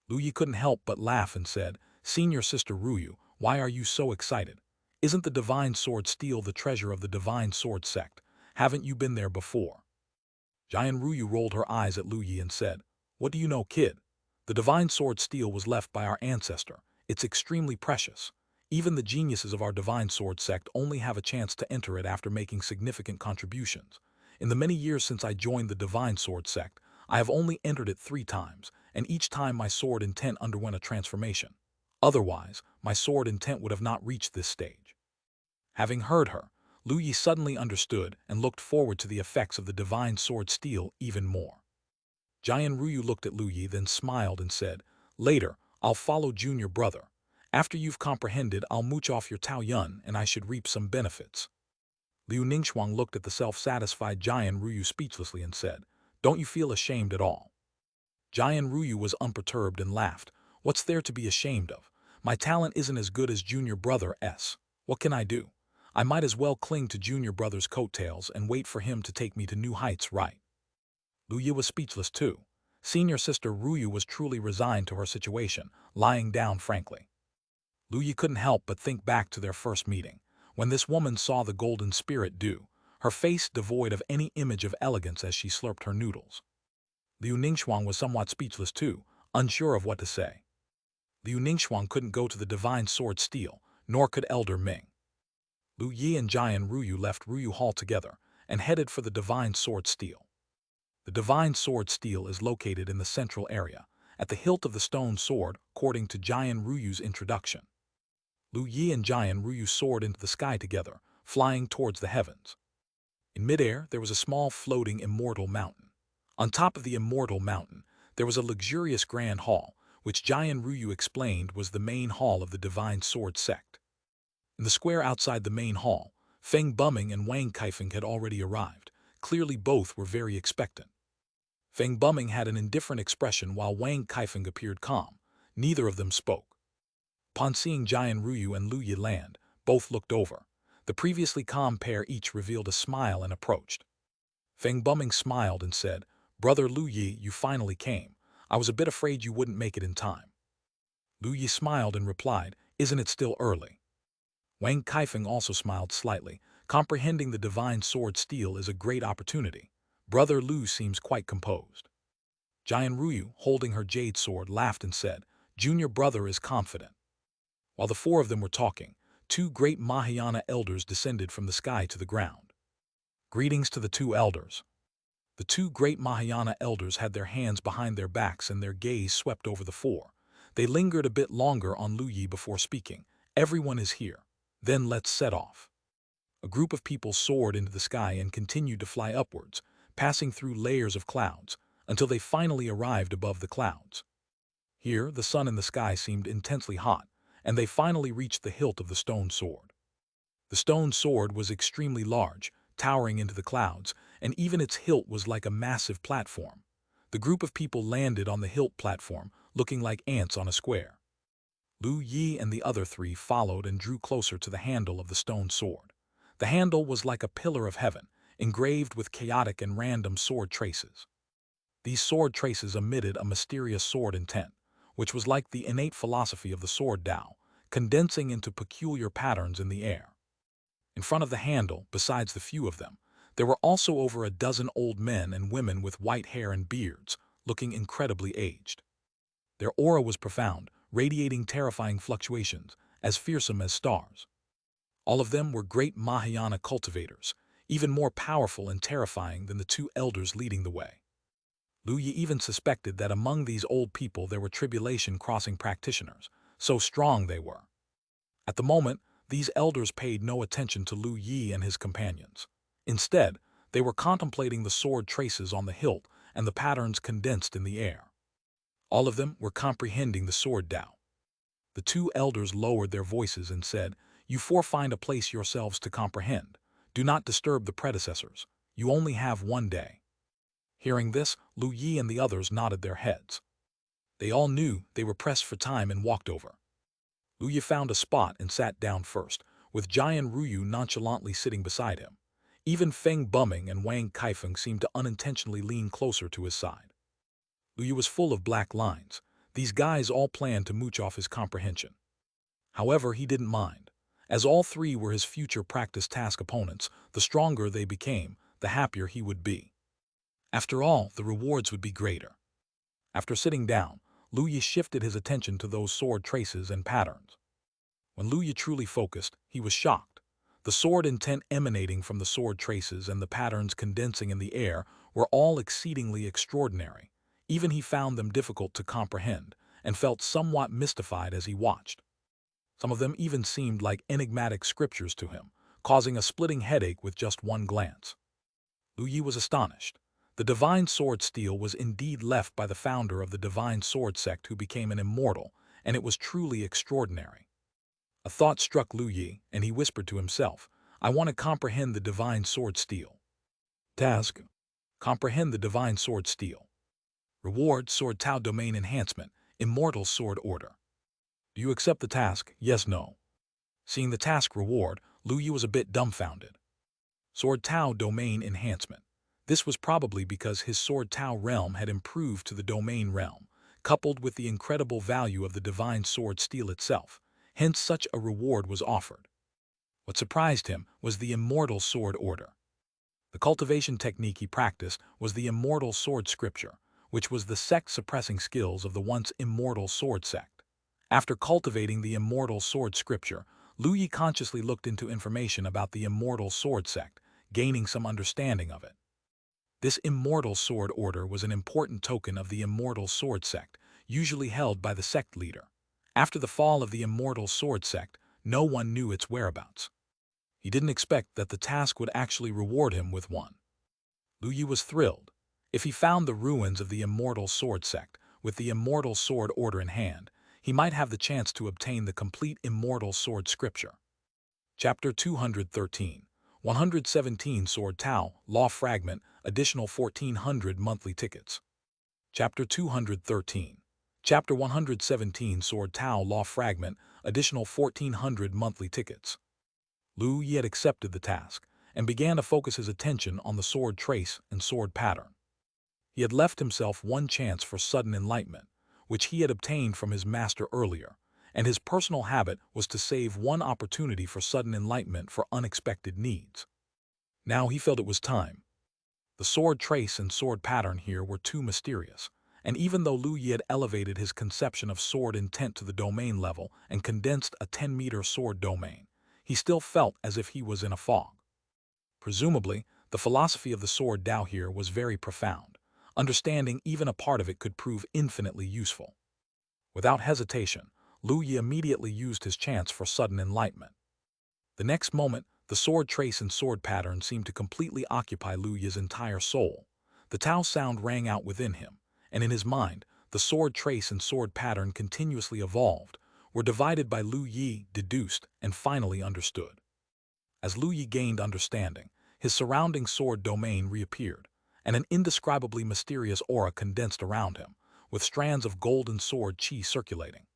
Lu Yi couldn't help but laugh and said, "Senior Sister Ruyu, why are you so excited? Isn't the Divine Sword Steel the treasure of the Divine Sword Sect? Haven't you been there before?" Jian Ruyu rolled her eyes at Lu Yi and said, "What do you know, kid? The Divine Sword Steel was left by our ancestor. It's extremely precious. Even the geniuses of our Divine Sword Sect only have a chance to enter it after making significant contributions. In the many years since I joined the Divine Sword Sect, I have only entered it 3 times, and each time my sword intent underwent a transformation. Otherwise, my sword intent would have not reached this stage." Having heard her, Lu Yi suddenly understood and looked forward to the effects of the Divine Sword Steel even more. Jian Ruyu looked at Lu Yi, then smiled and said, "Later, I'll follow junior brother. After you've comprehended, I'll mooch off your Tao Yun and I should reap some benefits." Liu Ningxuang looked at the self-satisfied Jian Ruyu speechlessly and said, "Don't you feel ashamed at all?" Jian Ruyu was unperturbed and laughed. "What's there to be ashamed of? My talent isn't as good as junior brother S. What can I do? I might as well cling to junior brother's coattails and wait for him to take me to new heights, right?" Lu Yi was speechless too. Senior Sister Ruyu was truly resigned to her situation, lying down frankly. Lu Yi couldn't help but think back to their first meeting, when this woman saw the golden spirit do, her face devoid of any image of elegance as she slurped her noodles. Liu Ningxuang was somewhat speechless too, unsure of what to say. Liu Ningxuang couldn't go to the Divine Sword Steel, nor could Elder Ming. Lu Yi and Jian Ruyu left Ruyu Hall together and headed for the Divine Sword Steel. The Divine Sword Steel is located in the central area, at the hilt of the stone sword, according to Jian Ruyu's introduction. Lu Yi and Jian Ruyu soared into the sky together, flying towards the heavens. In midair, there was a small floating immortal mountain. On top of the immortal mountain, there was a luxurious grand hall, which Jian Ruyu explained was the main hall of the Divine Sword Sect. In the square outside the main hall, Feng Buming and Wang Kaifeng had already arrived. Clearly both were very expectant. Feng Buming had an indifferent expression while Wang Kaifeng appeared calm. Neither of them spoke. Upon seeing Jian Ruyu and Lu Yi land, both looked over. The previously calm pair each revealed a smile and approached. Feng Buming smiled and said, "Brother Lu Yi, you finally came. I was a bit afraid you wouldn't make it in time." Lu Yi smiled and replied, "Isn't it still early?" Wang Kaifeng also smiled slightly. Comprehending the Divine Sword Steel is a great opportunity. Brother Lu seems quite composed. Jian Ruyu, holding her jade sword, laughed and said, "Junior brother is confident." While the 4 of them were talking, 2 great Mahayana elders descended from the sky to the ground. Greetings to the 2 elders. The 2 great Mahayana elders had their hands behind their backs and their gaze swept over the 4. They lingered a bit longer on Lu Yi before speaking. "Everyone is here. Then let's set off." A group of people soared into the sky and continued to fly upwards, passing through layers of clouds, until they finally arrived above the clouds. Here, the sun in the sky seemed intensely hot, and they finally reached the hilt of the stone sword. The stone sword was extremely large, towering into the clouds, and even its hilt was like a massive platform. The group of people landed on the hilt platform, looking like ants on a square. Lu Yi and the other three followed and drew closer to the handle of the stone sword. The handle was like a pillar of heaven, engraved with chaotic and random sword traces. These sword traces emitted a mysterious sword intent, which was like the innate philosophy of the sword Tao, condensing into peculiar patterns in the air. In front of the handle, besides the few of them, there were also over a dozen old men and women with white hair and beards, looking incredibly aged. Their aura was profound, radiating terrifying fluctuations, as fearsome as stars. All of them were great Mahayana cultivators, even more powerful and terrifying than the two elders leading the way. Lu Yi even suspected that among these old people there were tribulation-crossing practitioners, so strong they were. At the moment, these elders paid no attention to Lu Yi and his companions. Instead, they were contemplating the sword traces on the hilt and the patterns condensed in the air. All of them were comprehending the sword Tao. The two elders lowered their voices and said, "You four find a place yourselves to comprehend. Do not disturb the predecessors. You only have 1 day." Hearing this, Lu Yi and the others nodded their heads. They all knew they were pressed for time and walked over. Lu Yi found a spot and sat down first, with Jian Ruyu nonchalantly sitting beside him. Even Feng Bumming and Wang Kaifeng seemed to unintentionally lean closer to his side. Lu Yi was full of black lines. These guys all planned to mooch off his comprehension. However, he didn't mind. As all three were his future practice task opponents, the stronger they became, the happier he would be. After all, the rewards would be greater. After sitting down, Lu Yi shifted his attention to those sword traces and patterns. When Lu Yi truly focused, he was shocked. The sword intent emanating from the sword traces and the patterns condensing in the air were all exceedingly extraordinary. Even he found them difficult to comprehend, and felt somewhat mystified as he watched. Some of them even seemed like enigmatic scriptures to him, causing a splitting headache with just one glance. Lu Yi was astonished. The divine sword steel was indeed left by the founder of the divine sword sect who became an immortal, and it was truly extraordinary. A thought struck Lu Yi, and he whispered to himself, "I want to comprehend the divine sword steel." Task: comprehend the divine sword steel. Reward: Sword Tao Domain Enhancement, Immortal Sword Order. Do you accept the task? Yes, no. Seeing the task reward, Lu Yi was a bit dumbfounded. Sword Tao Domain Enhancement. This was probably because his Sword Tao realm had improved to the Domain realm, coupled with the incredible value of the divine sword steel itself. Hence such a reward was offered. What surprised him was the Immortal Sword Order. The cultivation technique he practiced was the Immortal Sword Scripture, which was the sect-suppressing skills of the once immortal sword sect. After cultivating the Immortal Sword Scripture, Lu Yi consciously looked into information about the Immortal Sword sect, gaining some understanding of it. This Immortal Sword Order was an important token of the Immortal Sword sect, usually held by the sect leader. After the fall of the Immortal Sword sect, no one knew its whereabouts. He didn't expect that the task would actually reward him with one. Lu Yi was thrilled. If he found the ruins of the Immortal Sword sect, with the Immortal Sword Order in hand, he might have the chance to obtain the complete Immortal Sword Scripture. Chapter 213, 117 Sword Tao, Law Fragment, additional 1400 monthly tickets. Chapter 213. Chapter 117 Sword Tao Law Fragment, additional 1400 monthly tickets. Lu Yi had accepted the task, and began to focus his attention on the sword trace and sword pattern. He had left himself one chance for sudden enlightenment, which he had obtained from his master earlier, and his personal habit was to save one opportunity for sudden enlightenment for unexpected needs. Now he felt it was time. The sword trace and sword pattern here were too mysterious, and even though Lu Yi had elevated his conception of sword intent to the domain level and condensed a 10-meter sword domain, he still felt as if he was in a fog. Presumably, the philosophy of the sword Tao here was very profound. Understanding even a part of it could prove infinitely useful. Without hesitation, Lu Yi immediately used his chance for sudden enlightenment. The next moment, the sword trace and sword pattern seemed to completely occupy Lu Yi's entire soul. The Tao sound rang out within him, and in his mind, the sword trace and sword pattern continuously evolved, were divided by Lu Yi, deduced, and finally understood. As Lu Yi gained understanding, his surrounding sword domain reappeared, and an indescribably mysterious aura condensed around him, with strands of golden sword qi circulating.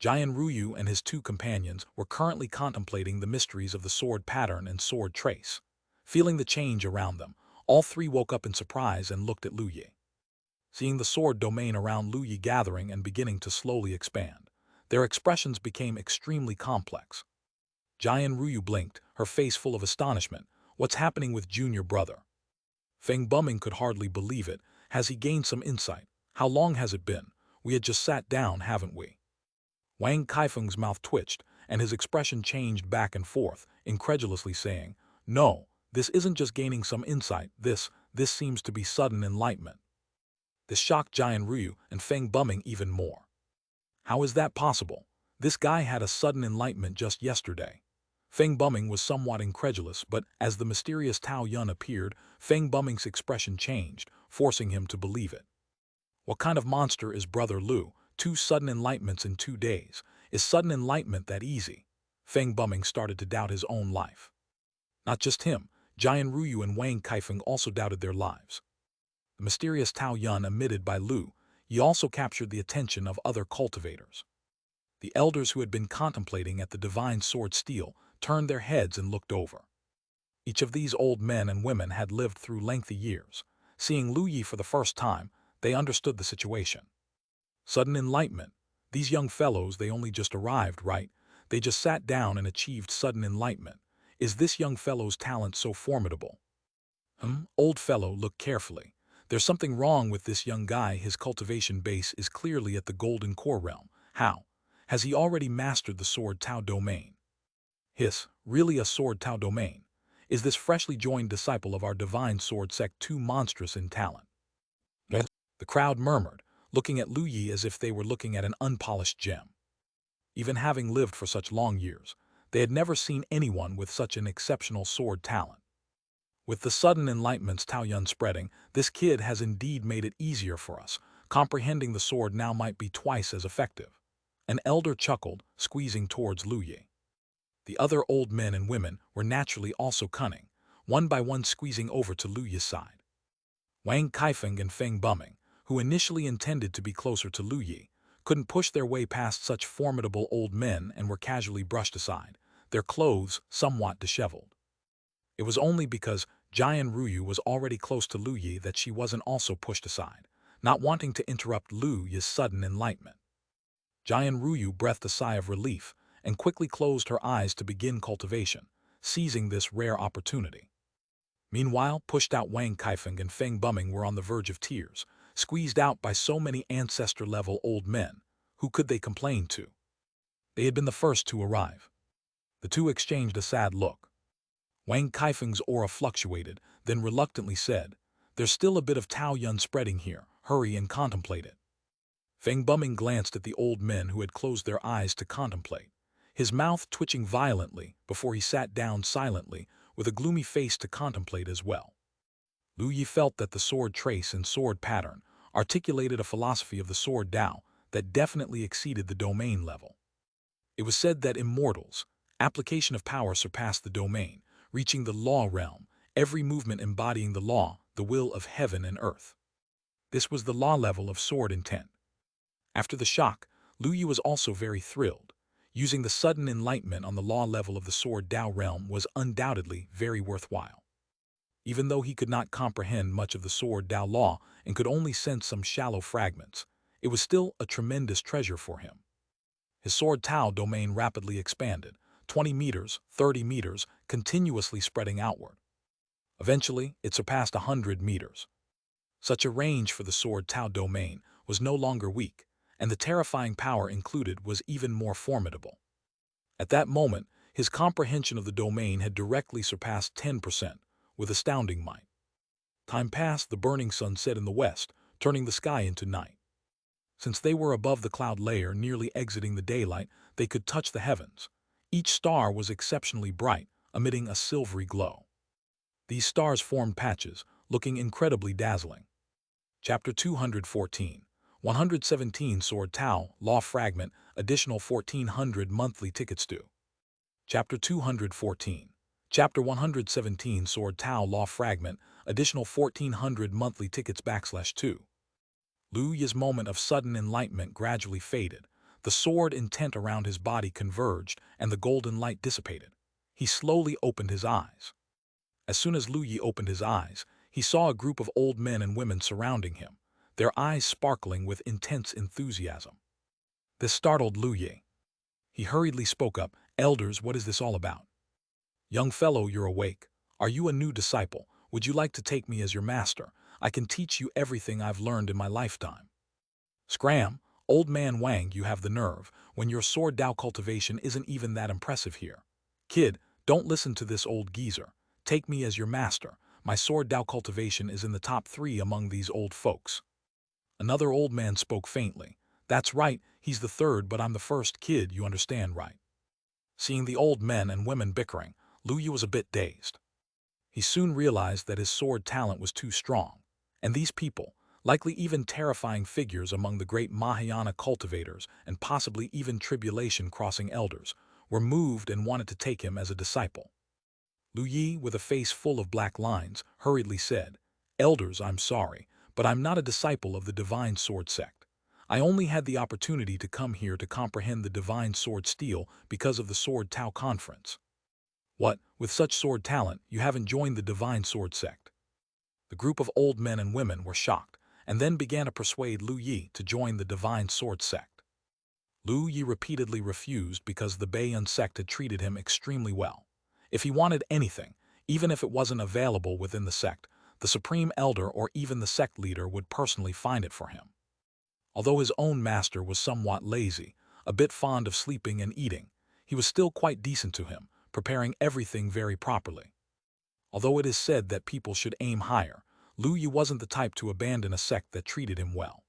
Jian Ruyu and his two companions were currently contemplating the mysteries of the sword pattern and sword trace. Feeling the change around them, all three woke up in surprise and looked at Lu Yi. Seeing the sword domain around Lu Yi gathering and beginning to slowly expand, their expressions became extremely complex. Jian Ruyu blinked, her face full of astonishment. What's happening with junior brother? Feng Buming could hardly believe it. Has he gained some insight? How long has it been? We had just sat down, haven't we? Wang Kaifeng's mouth twitched, and his expression changed back and forth, incredulously saying, "No, this isn't just gaining some insight, this seems to be sudden enlightenment." This shocked Jian Ryu and Feng Buming even more. How is that possible? This guy had a sudden enlightenment just yesterday. Feng Buming was somewhat incredulous, but as the mysterious Tao Yun appeared, Feng Buming's expression changed, forcing him to believe it. What kind of monster is Brother Lu? 2 sudden enlightenments in 2 days. Is sudden enlightenment that easy? Feng Buming started to doubt his own life. Not just him, Jian Ruyu and Wang Kaifeng also doubted their lives. The mysterious Tao Yun emitted by Lu Yi also captured the attention of other cultivators. The elders who had been contemplating at the divine sword steel turned their heads and looked over. Each of these old men and women had lived through lengthy years. Seeing Lu Yi for the first time, they understood the situation. Sudden enlightenment. These young fellows, they only just arrived, right? They just sat down and achieved sudden enlightenment. Is this young fellow's talent so formidable? Old fellow, look carefully. There's something wrong with this young guy. His cultivation base is clearly at the golden core realm. How? Has he already mastered the sword Tao domain? Really a sword Tao domain? Is this freshly joined disciple of our divine sword sect too monstrous in talent? Yes. The crowd murmured, looking at Lu Yi as if they were looking at an unpolished gem. Even having lived for such long years, they had never seen anyone with such an exceptional sword talent. With the sudden enlightenments Tao Yun spreading, this kid has indeed made it easier for us. Comprehending the sword now might be twice as effective. An elder chuckled, squeezing towards Lu Yi. The other old men and women were naturally also cunning, one by one squeezing over to Lu Yi's side. Wang Kaifeng and Feng Buming, who initially intended to be closer to Lu Yi, couldn't push their way past such formidable old men and were casually brushed aside, their clothes somewhat disheveled. It was only because Jian Ruyu was already close to Lu Yi that she wasn't also pushed aside, not wanting to interrupt Lu Yi's sudden enlightenment. Jian Ruyu breathed a sigh of relief and quickly closed her eyes to begin cultivation, seizing this rare opportunity. Meanwhile, pushed out Wang Kaifeng and Feng Buming were on the verge of tears, squeezed out by so many ancestor-level old men. Who could they complain to? They had been the first to arrive. The two exchanged a sad look. Wang Kaifeng's aura fluctuated, then reluctantly said, "There's still a bit of Tao Yun spreading here. Hurry and contemplate it." Feng Buming glanced at the old men who had closed their eyes to contemplate, his mouth twitching violently before he sat down silently with a gloomy face to contemplate as well. Lu Yi felt that the sword trace and sword pattern articulated a philosophy of the sword Tao that definitely exceeded the domain level. It was said that Immortal's application of power surpassed the domain, reaching the law realm, every movement embodying the law, the will of heaven and earth. This was the law level of sword intent. After the shock, Lu Yi was also very thrilled. Using the sudden enlightenment on the law level of the sword Tao realm was undoubtedly very worthwhile. Even though he could not comprehend much of the sword Tao law and could only sense some shallow fragments, it was still a tremendous treasure for him. His sword Tao domain rapidly expanded, 20 meters, 30 meters, continuously spreading outward. Eventually, it surpassed 100 meters. Such a range for the sword Tao domain was no longer weak, and the terrifying power included was even more formidable. At that moment, his comprehension of the domain had directly surpassed 10%, with astounding might. Time passed, the burning sun set in the west, turning the sky into night. Since they were above the cloud layer, nearly exiting the daylight, they could touch the heavens. Each star was exceptionally bright, emitting a silvery glow. These stars formed patches, looking incredibly dazzling. Chapter 214, 117 Sword Tao, Law Fragment, additional 1400 monthly tickets due. Chapter 214, Chapter 117 Sword Tao Law Fragment, additional 1400 monthly tickets /2. Lu Yi's moment of sudden enlightenment gradually faded. The sword intent around his body converged, and the golden light dissipated. He slowly opened his eyes. As soon as Lu Yi opened his eyes, he saw a group of old men and women surrounding him, their eyes sparkling with intense enthusiasm. This startled Lu Yi. He hurriedly spoke up, "Elders, what is this all about?" "Young fellow, you're awake. Are you a new disciple? Would you like to take me as your master? I can teach you everything I've learned in my lifetime." "Scram, old man Wang, you have the nerve, when your sword Dao cultivation isn't even that impressive here. Kid, don't listen to this old geezer. Take me as your master. My sword Dao cultivation is in the top 3 among these old folks." Another old man spoke faintly. "That's right, he's the third, but I'm the first, kid, you understand, right?" Seeing the old men and women bickering, Lu Yi was a bit dazed. He soon realized that his sword talent was too strong, and these people, likely even terrifying figures among the great Mahayana cultivators and possibly even tribulation-crossing elders, were moved and wanted to take him as a disciple. Lu Yi, with a face full of black lines, hurriedly said, "Elders, I'm sorry, but I'm not a disciple of the Divine Sword sect. I only had the opportunity to come here to comprehend the Divine Sword Steel because of the Sword Tao Conference." "What, with such sword talent, you haven't joined the Divine Sword sect?" The group of old men and women were shocked, and then began to persuade Lu Yi to join the Divine Sword sect. Lu Yi repeatedly refused because the Baiyun sect had treated him extremely well. If he wanted anything, even if it wasn't available within the sect, the Supreme Elder or even the sect leader would personally find it for him. Although his own master was somewhat lazy, a bit fond of sleeping and eating, he was still quite decent to him, preparing everything very properly. Although it is said that people should aim higher, Lu Yi wasn't the type to abandon a sect that treated him well.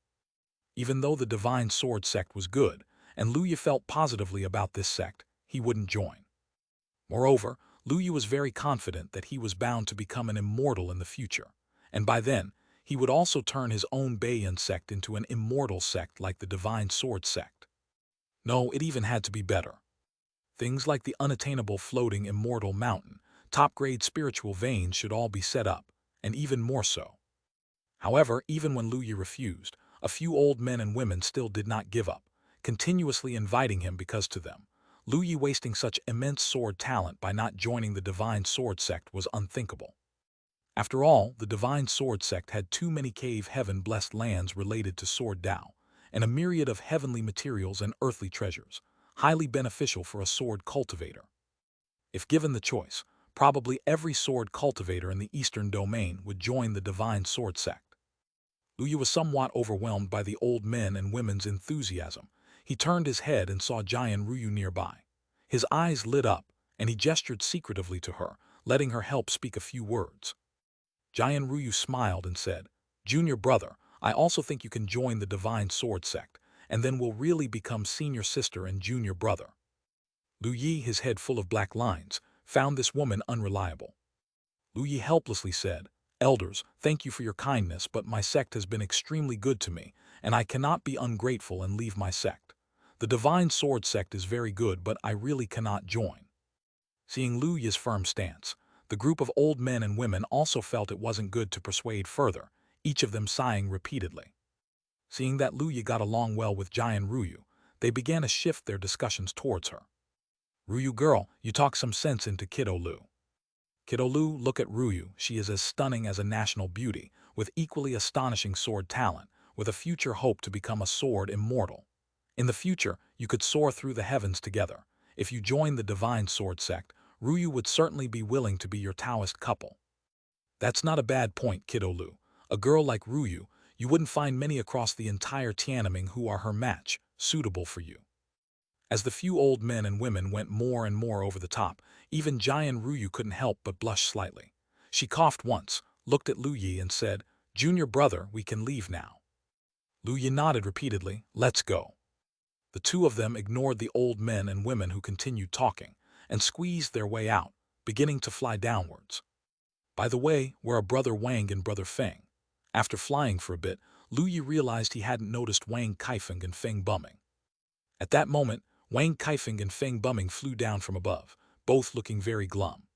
Even though the Divine Sword sect was good, and Lu Yi felt positively about this sect, he wouldn't join. Moreover, Lu Yi was very confident that he was bound to become an immortal in the future, and by then, he would also turn his own Baiyun sect into an immortal sect like the Divine Sword sect. No, it even had to be better. Things like the unattainable floating immortal mountain, top-grade spiritual veins should all be set up, and even more so. However, even when Lu Yi refused, a few old men and women still did not give up, continuously inviting him because to them, Lu Yi wasting such immense sword talent by not joining the Divine Sword sect was unthinkable. After all, the Divine Sword sect had too many cave heaven-blessed lands related to Sword Dao, and a myriad of heavenly materials and earthly treasures, highly beneficial for a sword cultivator. If given the choice, probably every sword cultivator in the Eastern Domain would join the Divine Sword sect. Lu Yi was somewhat overwhelmed by the old men and women's enthusiasm. He turned his head and saw Jian Ruyu nearby. His eyes lit up, and he gestured secretively to her, letting her help speak a few words. Jian Ruyu smiled and said, "Junior brother, I also think you can join the Divine Sword sect, and then we'll really become senior sister and junior brother." Lu Yi, his head full of black lines, found this woman unreliable. Lu Yi helplessly said, "Elders, thank you for your kindness, but my sect has been extremely good to me, and I cannot be ungrateful and leave my sect. The Divine Sword sect is very good, but I really cannot join." Seeing Lu Yi's firm stance, the group of old men and women also felt it wasn't good to persuade further, each of them sighing repeatedly. Seeing that Lu Yi got along well with Jian Ruyu, they began to shift their discussions towards her. "Ruyu girl, you talk some sense into Kiddo Lu. Kiddo Lu, look at Ruyu, she is as stunning as a national beauty, with equally astonishing sword talent, with a future hope to become a sword immortal. In the future, you could soar through the heavens together. If you join the Divine Sword sect, Ruyu would certainly be willing to be your Taoist couple." "That's not a bad point, Kiddo Lu. A girl like Ruyu, you wouldn't find many across the entire Tiananmen who are her match, suitable for you." As the few old men and women went more and more over the top, even Jian Ruyu couldn't help but blush slightly. She coughed once, looked at Lu Yi and said, "Junior brother, we can leave now." Lu Yi nodded repeatedly, "Let's go." The two of them ignored the old men and women who continued talking, and squeezed their way out, beginning to fly downwards. By the way, were a brother Wang and brother Feng. After flying for a bit, Lu Yi realized he hadn't noticed Wang Kaifeng and Feng Bumming. At that moment, Wang Kaifeng and Feng Bumming flew down from above, both looking very glum.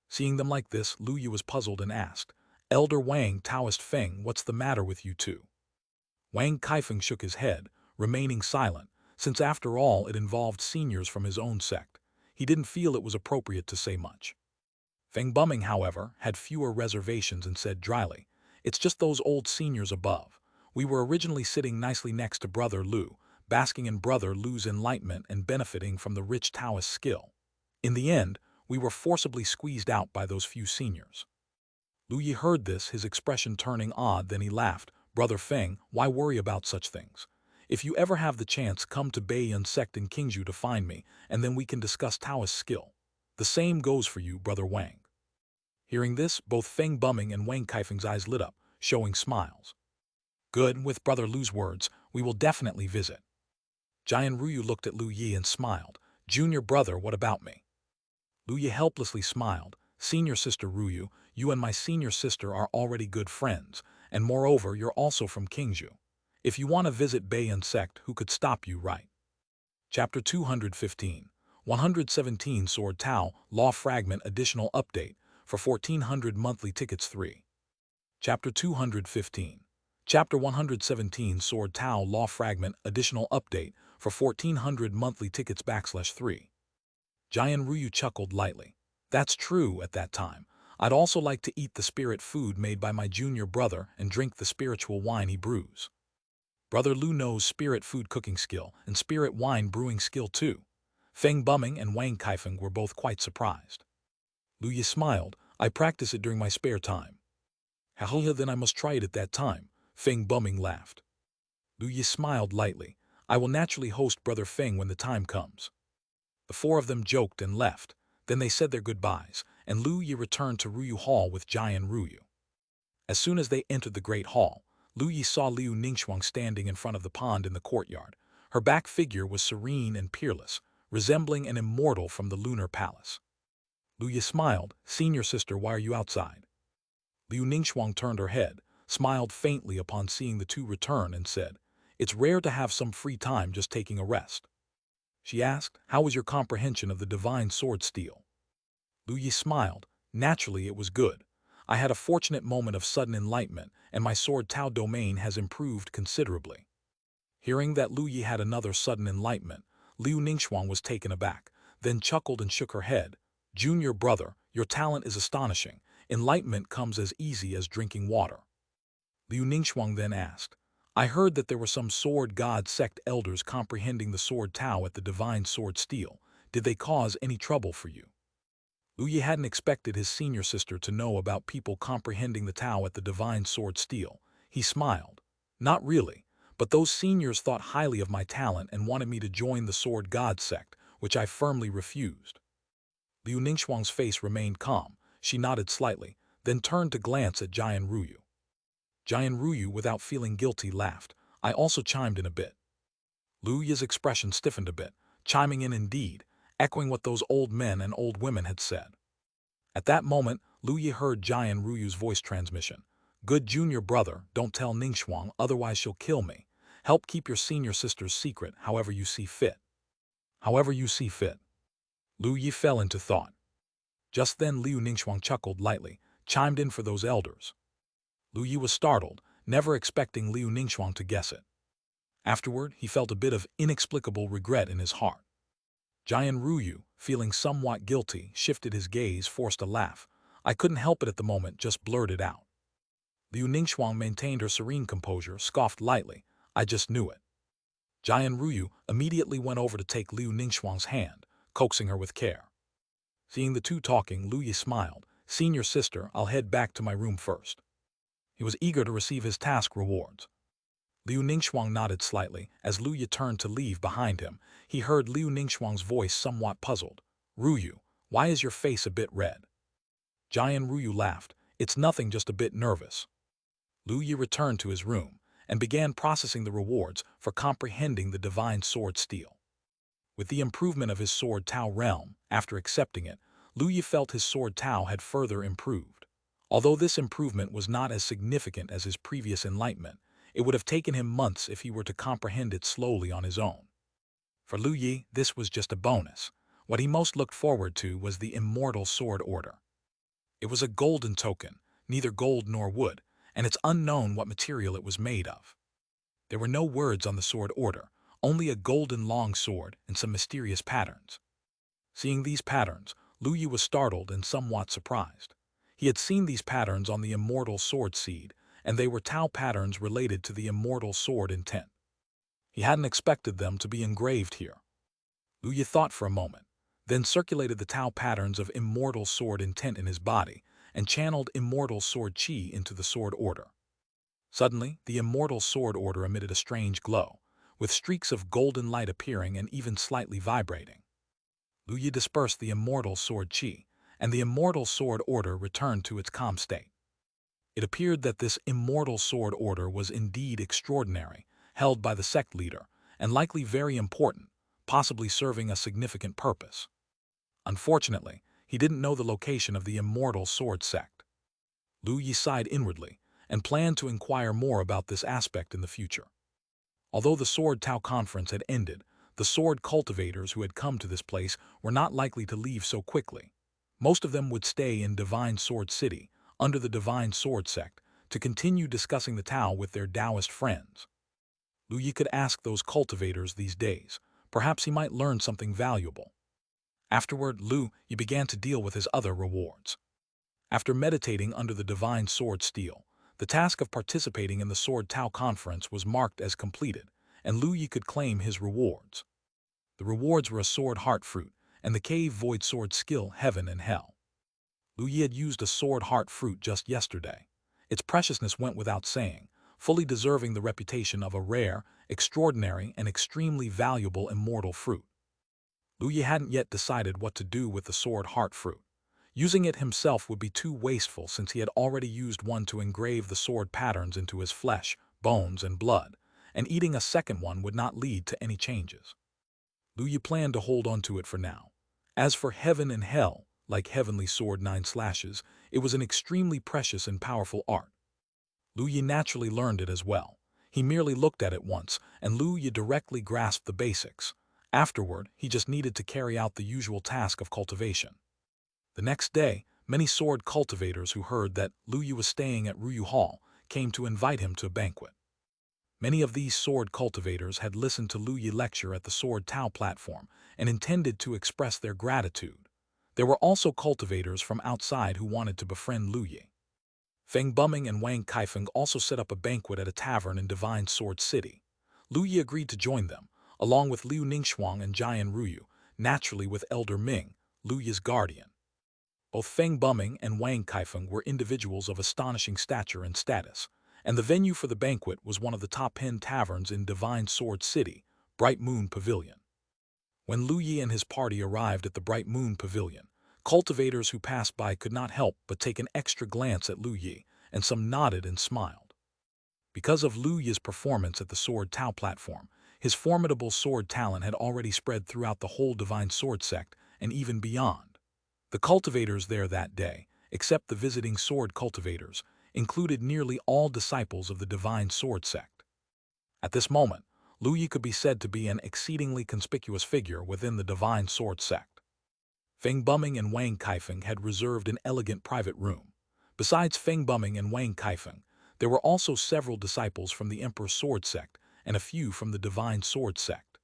Seeing them like this, Lu Yu was puzzled and asked, "Elder Wang, Taoist Feng, what's the matter with you two?" Wang Kaifeng shook his head, remaining silent, since after all it involved seniors from his own sect. He didn't feel it was appropriate to say much. Feng Bumming, however, had fewer reservations and said dryly, "It's just those old seniors above. We were originally sitting nicely next to Brother Lu, basking in Brother Lu's enlightenment and benefiting from the rich Taoist skill. In the end, we were forcibly squeezed out by those few seniors." Lu Yi heard this, his expression turning odd, then he laughed. "Brother Feng, why worry about such things? If you ever have the chance, come to Beiyun sect in Qingzhou to find me, and then we can discuss Taoist skill. The same goes for you, Brother Wang." Hearing this, both Feng Bumming and Wang Kaifeng's eyes lit up, showing smiles. "Good, with Brother Lu's words, we will definitely visit." Jian Ruyu looked at Lu Yi and smiled. "Junior brother, what about me?" Lu Yi helplessly smiled. "Senior sister Ruyu, you and my senior sister are already good friends, and moreover, you're also from Qingzhou. If you want to visit Beiyun sect, who could stop you, right?" Chapter 215, 117 Sword Tao, Law Fragment Additional Update, for 1400 monthly tickets 3. Chapter 215. Chapter 117 Sword Tao Law Fragment Additional Update, for 1400 monthly tickets /3. Jian Ruyu chuckled lightly. "That's true at that time. I'd also like to eat the spirit food made by my junior brother and drink the spiritual wine he brews. Brother Lu knows spirit food cooking skill and spirit wine brewing skill too." Feng Bumming and Wang Kaifeng were both quite surprised. Lu Yi smiled. "I practice it during my spare time." "Haha, then I must try it at that time." Feng Bumming laughed. Lu Yi smiled lightly. "I will naturally host Brother Feng when the time comes." The four of them joked and left. Then they said their goodbyes, and Lu Yi returned to Ruyu Hall with Jian Ruyu. As soon as they entered the great hall, Lu Yi saw Liu Ningxuang standing in front of the pond in the courtyard. Her back figure was serene and peerless, resembling an immortal from the lunar palace. Lu Yi smiled. "Senior sister, why are you outside?" Liu Ningxuang turned her head, smiled faintly upon seeing the two return, and said, "It's rare to have some free time just taking a rest." She asked, "How was your comprehension of the divine sword steel?" Lu Yi smiled. "Naturally, it was good. I had a fortunate moment of sudden enlightenment, and my sword Tao domain has improved considerably." Hearing that Lu Yi had another sudden enlightenment, Liu Ningxuang was taken aback, then chuckled and shook her head. "Junior brother, your talent is astonishing. Enlightenment comes as easy as drinking water." Liu Ningxuang then asked, "I heard that there were some sword god sect elders comprehending the sword Tao at the divine sword steel. Did they cause any trouble for you?" Lu Yi hadn't expected his senior sister to know about people comprehending the Tao at the divine sword steel. He smiled. "Not really, but those seniors thought highly of my talent and wanted me to join the sword god sect, which I firmly refused." Liu Ningxuang's face remained calm. She nodded slightly, then turned to glance at Jian Ruyu. Jian Ruyu, without feeling guilty, laughed. "I also chimed in a bit." Lu Yi's expression stiffened a bit, chiming in indeed, echoing what those old men and old women had said. At that moment, Lu Yi heard Jian Ruyu's voice transmission. "Good junior brother, don't tell Ningxuang, otherwise she'll kill me. Help keep your senior sister's secret however you see fit." "However you see fit." Lu Yi fell into thought. Just then Liu Ningxuang chuckled lightly, chimed in for those elders. Lu Yi was startled, never expecting Liu Ningxuang to guess it. Afterward, he felt a bit of inexplicable regret in his heart. Jian Ruyu, feeling somewhat guilty, shifted his gaze, forced a laugh. "I couldn't help it at the moment, just blurted out." Liu Ningxuang maintained her serene composure, scoffed lightly. "I just knew it." Jian Ruyu immediately went over to take Liu Ningxuang's hand, coaxing her with care. Seeing the two talking, Lu Yi smiled. "Senior sister, I'll head back to my room first." He was eager to receive his task rewards. Liu Ningxuang nodded slightly. As Lu Yi turned to leave behind him, he heard Liu Ningxuang's voice somewhat puzzled. "Ruyu, why is your face a bit red?" Jian Ruyu laughed. "It's nothing, just a bit nervous." Lu Yi returned to his room and began processing the rewards for comprehending the divine sword steel. With the improvement of his sword Tao realm, after accepting it, Lu Yi felt his sword Tao had further improved. Although this improvement was not as significant as his previous enlightenment, it would have taken him months if he were to comprehend it slowly on his own. For Lu Yi, this was just a bonus. What he most looked forward to was the Immortal Sword Order. It was a golden token, neither gold nor wood, and it's unknown what material it was made of. There were no words on the sword order, only a golden long sword and some mysterious patterns. Seeing these patterns, Lu Yu was startled and somewhat surprised. He had seen these patterns on the Immortal sword seed, and they were Tao patterns related to the Immortal sword intent. He hadn't expected them to be engraved here. Lu Yu thought for a moment, then circulated the Tao patterns of Immortal sword intent in his body and channeled Immortal sword Qi into the sword order. Suddenly, the Immortal sword order emitted a strange glow, with streaks of golden light appearing and even slightly vibrating. Lu Yu dispersed the Immortal sword Qi, and the Immortal sword order returned to its calm state. It appeared that this Immortal sword order was indeed extraordinary, held by the sect leader, and likely very important, possibly serving a significant purpose. Unfortunately, he didn't know the location of the Immortal sword sect. Lu Yu sighed inwardly and planned to inquire more about this aspect in the future. Although the Sword Tao conference had ended, the sword cultivators who had come to this place were not likely to leave so quickly. Most of them would stay in Divine Sword City, under the Divine Sword sect, to continue discussing the Tao with their Taoist friends. Lu Yu could ask those cultivators these days. Perhaps he might learn something valuable. Afterward, Lu Yu began to deal with his other rewards. After meditating under the Divine Sword Steel, the task of participating in the Sword Tao conference was marked as completed, and Lu Yu could claim his rewards. The rewards were a sword heart fruit and the cave void sword skill heaven and hell. Lu Yu had used a sword heart fruit just yesterday. Its preciousness went without saying, fully deserving the reputation of a rare, extraordinary, and extremely valuable immortal fruit. Lu Yu hadn't yet decided what to do with the sword heart fruit. Using it himself would be too wasteful since he had already used one to engrave the sword patterns into his flesh, bones, and blood, and eating a second one would not lead to any changes. Lu Yu planned to hold on to it for now. As for heaven and hell, like Heavenly Sword 9 Slashes, it was an extremely precious and powerful art. Lu Yu naturally learned it as well. He merely looked at it once, and Lu Yu directly grasped the basics. Afterward, he just needed to carry out the usual task of cultivation. The next day, many sword cultivators who heard that Lu Yu was staying at Ruyu Hall came to invite him to a banquet. Many of these sword cultivators had listened to Lu Yu lecture at the Sword Tao platform and intended to express their gratitude. There were also cultivators from outside who wanted to befriend Lu Yu. Feng Buming and Wang Kaifeng also set up a banquet at a tavern in Divine Sword City. Lu Yu agreed to join them, along with Liu Ningxuang and Jian Ruyu, naturally with Elder Ming, Lu Yu's guardian. Both Feng Buming and Wang Kaifeng were individuals of astonishing stature and status, and the venue for the banquet was one of the top-end taverns in Divine Sword City, Bright Moon Pavilion. When Lu Yu and his party arrived at the Bright Moon Pavilion, cultivators who passed by could not help but take an extra glance at Lu Yu, and some nodded and smiled. Because of Lu Yu's performance at the Sword Tao platform, his formidable sword talent had already spread throughout the whole Divine Sword sect and even beyond. The cultivators there that day, except the visiting sword cultivators, included nearly all disciples of the Divine Sword sect. At this moment, Lu Yu could be said to be an exceedingly conspicuous figure within the Divine Sword sect. Feng Buming and Wang Kaifeng had reserved an elegant private room. Besides Feng Buming and Wang Kaifeng, there were also several disciples from the Emperor's Sword sect and a few from the Divine Sword sect.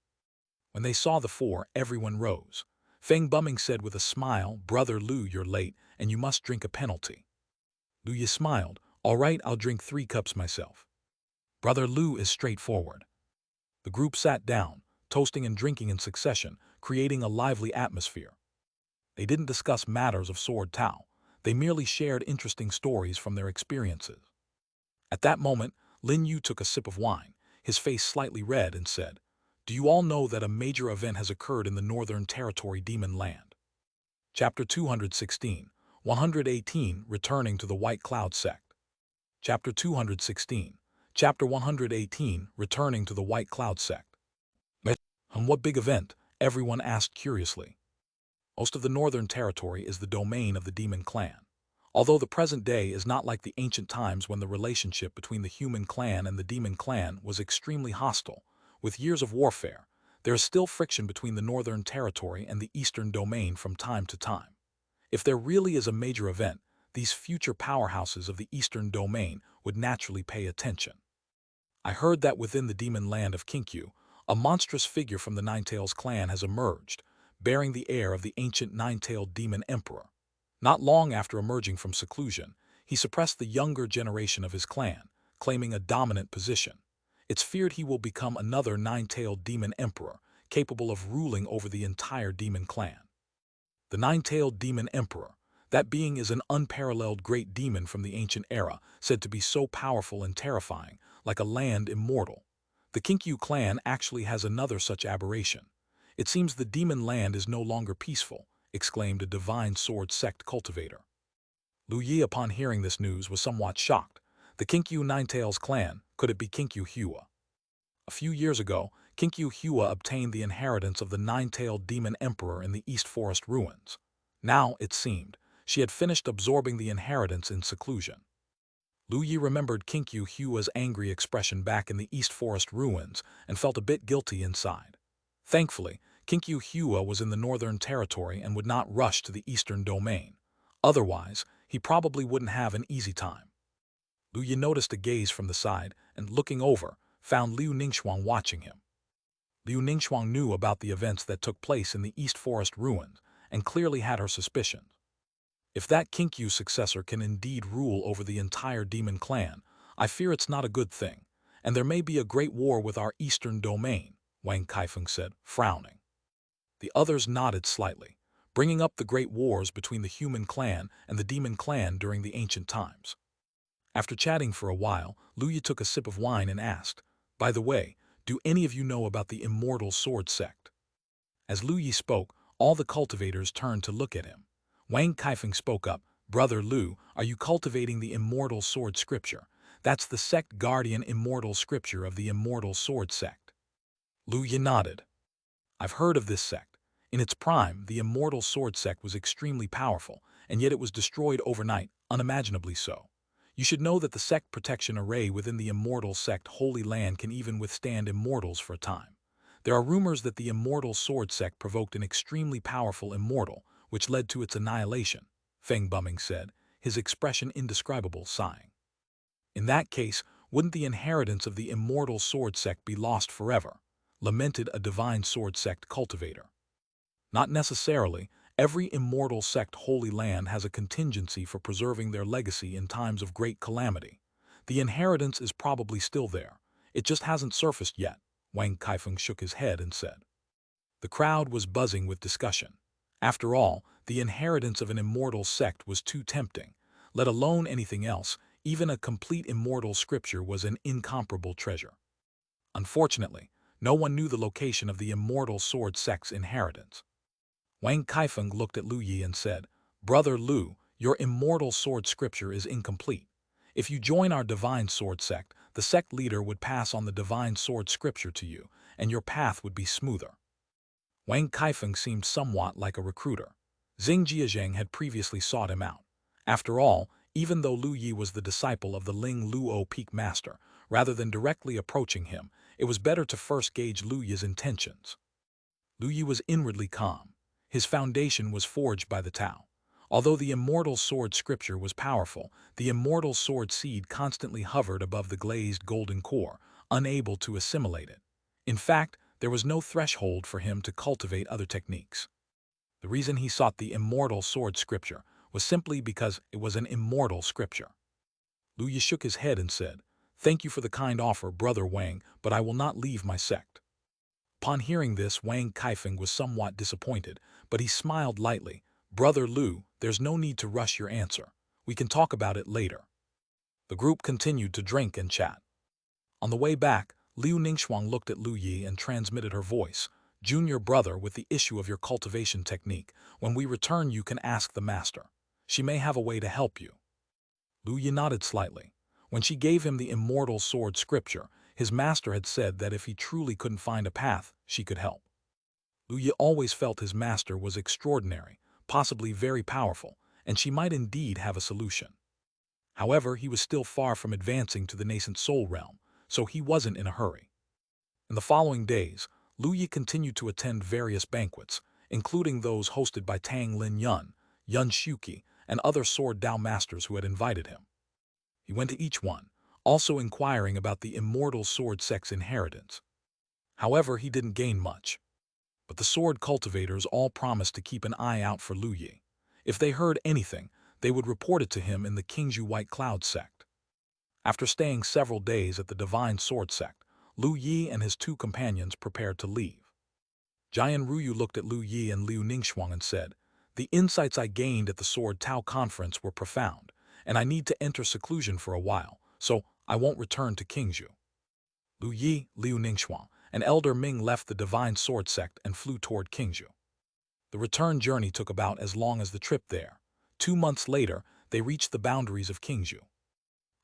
When they saw the four, everyone rose. Feng Buming said with a smile, "Brother Lu, you're late, and you must drink a penalty." Lu Yu smiled, "All right, I'll drink 3 cups myself." Brother Lu is straightforward. The group sat down, toasting and drinking in succession, creating a lively atmosphere. They didn't discuss matters of Sword Tao. They merely shared interesting stories from their experiences. At that moment, Lin Yu took a sip of wine, his face slightly red, and said, "Do you all know that a major event has occurred in the Northern Territory Demon Land?" Chapter 216, 118, Returning to the White Cloud Sect. Chapter 216, Chapter 118, Returning to the White Cloud Sect. And what big event? Everyone asked curiously. Most of the Northern Territory is the domain of the Demon Clan. Although the present day is not like the ancient times when the relationship between the human clan and the demon clan was extremely hostile, with years of warfare, there is still friction between the Northern Territory and the Eastern Domain from time to time. If there really is a major event, these future powerhouses of the Eastern Domain would naturally pay attention. I heard that within the demon land of Kinkyu, a monstrous figure from the Ninetails clan has emerged, bearing the air of the ancient nine-tailed demon emperor. Not long after emerging from seclusion, he suppressed the younger generation of his clan, claiming a dominant position. It's feared he will become another nine-tailed demon emperor, capable of ruling over the entire demon clan. The nine-tailed demon emperor. That being is an unparalleled great demon from the ancient era, said to be so powerful and terrifying, like a land immortal. The Kinkyu clan actually has another such aberration. It seems the demon land is no longer peaceful, exclaimed a divine sword sect cultivator. Lu Yi, upon hearing this news, was somewhat shocked. The Kinkyu Ninetails clan, could it be Kinkyu Hua? A few years ago, Kinkyu Hua obtained the inheritance of the nine-tailed demon emperor in the East Forest ruins. Now, it seemed, she had finished absorbing the inheritance in seclusion. Lu Yi remembered Kinkyu Hua's angry expression back in the East Forest ruins and felt a bit guilty inside. Thankfully, Kinkyu Hua was in the Northern Territory and would not rush to the Eastern Domain. Otherwise, he probably wouldn't have an easy time. Lu Yi noticed a gaze from the side and, looking over, found Liu Ningxuang watching him. Liu Ningxuang knew about the events that took place in the East Forest ruins and clearly had her suspicions. If that Kinkyu successor can indeed rule over the entire demon clan, I fear it's not a good thing, and there may be a great war with our Eastern Domain, Wang Kaifeng said, frowning. The others nodded slightly, bringing up the great wars between the human clan and the demon clan during the ancient times. After chatting for a while, Lu Yi took a sip of wine and asked, "By the way, do any of you know about the Immortal Sword Sect?" As Lu Yi spoke, all the cultivators turned to look at him. Wang Kaifeng spoke up, "Brother Lu, are you cultivating the Immortal Sword Scripture? That's the sect guardian immortal scripture of the Immortal Sword Sect." Lu Yi nodded. "I've heard of this sect. In its prime, the Immortal Sword Sect was extremely powerful, and yet it was destroyed overnight, unimaginably so. You should know that the sect protection array within the Immortal Sect Holy Land can even withstand immortals for a time. There are rumors that the Immortal Sword Sect provoked an extremely powerful immortal, which led to its annihilation," Feng Bumming said, his expression indescribable, sighing. "In that case, wouldn't the inheritance of the Immortal Sword Sect be lost forever?" lamented a divine sword sect cultivator. "Not necessarily. Every immortal sect Holy Land has a contingency for preserving their legacy in times of great calamity. The inheritance is probably still there. It just hasn't surfaced yet," Wang Kaifeng shook his head and said. The crowd was buzzing with discussion. After all, the inheritance of an immortal sect was too tempting. Let alone anything else, even a complete immortal scripture was an incomparable treasure. Unfortunately, no one knew the location of the Immortal Sword Sect's inheritance. Wang Kaifeng looked at Lu Yi and said, "Brother Lu, your Immortal Sword Scripture is incomplete. If you join our Divine Sword Sect, the sect leader would pass on the Divine Sword Scripture to you, and your path would be smoother." Wang Kaifeng seemed somewhat like a recruiter. Xing Jiazheng had previously sought him out. After all, even though Lu Yi was the disciple of the Ling Luo Peak Master, rather than directly approaching him, it was better to first gauge Lu Yi's intentions. Lu Yi was inwardly calm. His foundation was forged by the Tao. Although the Immortal Sword Scripture was powerful, the Immortal Sword Seed constantly hovered above the glazed golden core, unable to assimilate it. In fact, there was no threshold for him to cultivate other techniques. The reason he sought the Immortal Sword Scripture was simply because it was an immortal scripture. Lu Yi shook his head and said, "Thank you for the kind offer, Brother Wang, but I will not leave my sect." Upon hearing this, Wang Kaifeng was somewhat disappointed, but he smiled lightly. "Brother Lu, there's no need to rush your answer. We can talk about it later." The group continued to drink and chat. On the way back, Liu Ningxuang looked at Lu Yi and transmitted her voice. "Junior brother, with the issue of your cultivation technique, when we return you can ask the master. She may have a way to help you." Lu Yi nodded slightly. When she gave him the Immortal Sword Scripture, his master had said that if he truly couldn't find a path, she could help. Lu Yi always felt his master was extraordinary, possibly very powerful, and she might indeed have a solution. However, he was still far from advancing to the nascent soul realm, so he wasn't in a hurry. In the following days, Lu Yi continued to attend various banquets, including those hosted by Tang Lin Yun, Yun Shuqi, and other sword Dao masters who had invited him. He went to each one, also inquiring about the immortal sword sect's inheritance. However, he didn't gain much. But the sword cultivators all promised to keep an eye out for Lu Yi. If they heard anything, they would report it to him in the Qingzhou White Cloud sect. After staying several days at the Divine Sword sect, Lu Yi and his two companions prepared to leave. Jian Ruyu looked at Lu Yi and Liu Ningxuang and said, "The insights I gained at the Sword Tao conference were profound, and I need to enter seclusion for a while, so I won't return to Qingzhou." Lu Yi, Liu Ningxuang, and Elder Ming left the Divine Sword sect and flew toward Qingzhou. The return journey took about as long as the trip there. 2 months later, they reached the boundaries of Qingzhou.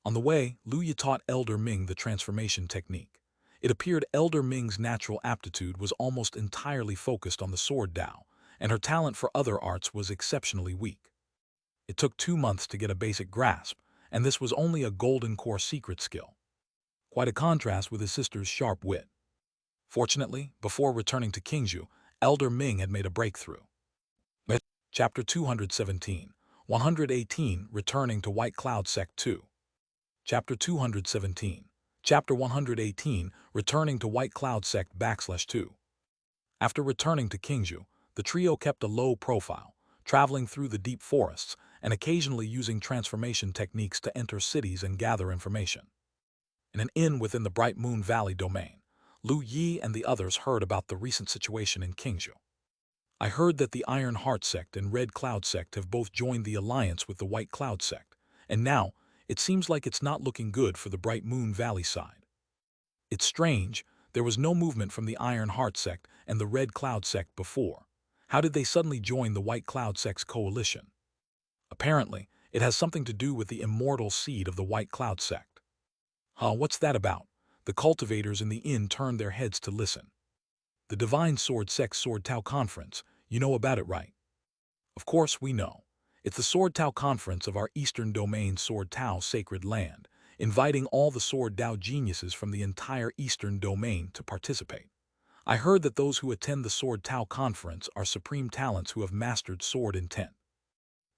On the way, Lu Yi taught Elder Ming the transformation technique. It appeared Elder Ming's natural aptitude was almost entirely focused on the sword Dao, and her talent for other arts was exceptionally weak. It took 2 months to get a basic grasp, and this was only a golden core secret skill. Quite a contrast with his sister's sharp wit. Fortunately, before returning to Qingzhou, Elder Ming had made a breakthrough. Chapter 217, 118, Returning to White Cloud Sect 2. Chapter 217, Chapter 118, Returning to White Cloud Sect /2. After returning to Qingzhou, the trio kept a low profile, traveling through the deep forests and occasionally using transformation techniques to enter cities and gather information. In an inn within the Bright Moon Valley domain, Lu Yi and the others heard about the recent situation in Qingzhou. "I heard that the Iron Heart sect and Red Cloud sect have both joined the alliance with the White Cloud sect, and now it seems like it's not looking good for the Bright Moon Valley side. It's strange, there was no movement from the Iron Heart sect and the Red Cloud sect before. How did they suddenly join the White Cloud sect's coalition? Apparently, it has something to do with the immortal seed of the White Cloud sect." "Huh, what's that about?" The cultivators in the inn turned their heads to listen. "The Divine Sword Sect Sword Tao Conference, you know about it, right?" "Of course we know. It's the Sword Tao Conference of our Eastern Domain Sword Tao Sacred Land, inviting all the Sword Tao geniuses from the entire Eastern Domain to participate. I heard that those who attend the Sword Tao Conference are supreme talents who have mastered sword intent.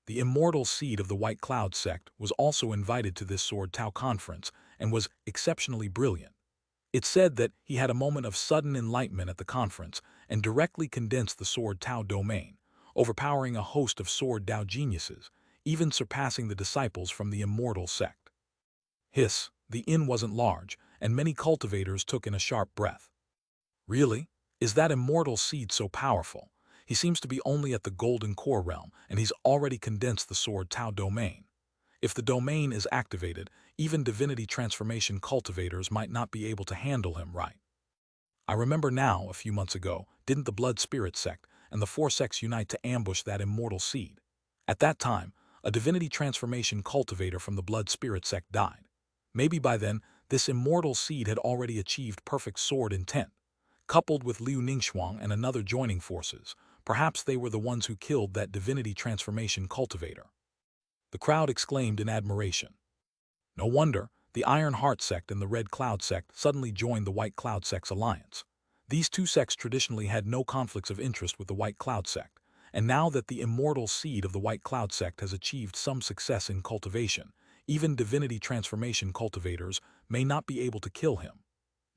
The immortal seed of the White Cloud sect was also invited to this Sword Tao Conference and was exceptionally brilliant. It said that he had a moment of sudden enlightenment at the conference and directly condensed the Sword Tao domain, overpowering a host of Sword Tao geniuses, even surpassing the disciples from the Immortal sect. Hiss, the inn wasn't large, and many cultivators took in a sharp breath. Really? Is that immortal seed so powerful? He seems to be only at the Golden Core realm, and he's already condensed the Sword Tao domain. If the domain is activated, even divinity transformation cultivators might not be able to handle him right. I remember now, a few months ago, didn't the Blood Spirit sect and the 4 sects unite to ambush that immortal seed? At that time, a divinity transformation cultivator from the Blood Spirit sect died. Maybe by then, this immortal seed had already achieved perfect sword intent. Coupled with Liu Ningxuang and another joining forces, perhaps they were the ones who killed that divinity transformation cultivator. The crowd exclaimed in admiration. No wonder, the Iron Heart sect and the Red Cloud sect suddenly joined the White Cloud sect's alliance. These two sects traditionally had no conflicts of interest with the White Cloud sect, and now that the immortal seed of the White Cloud sect has achieved some success in cultivation, even divinity transformation cultivators may not be able to kill him.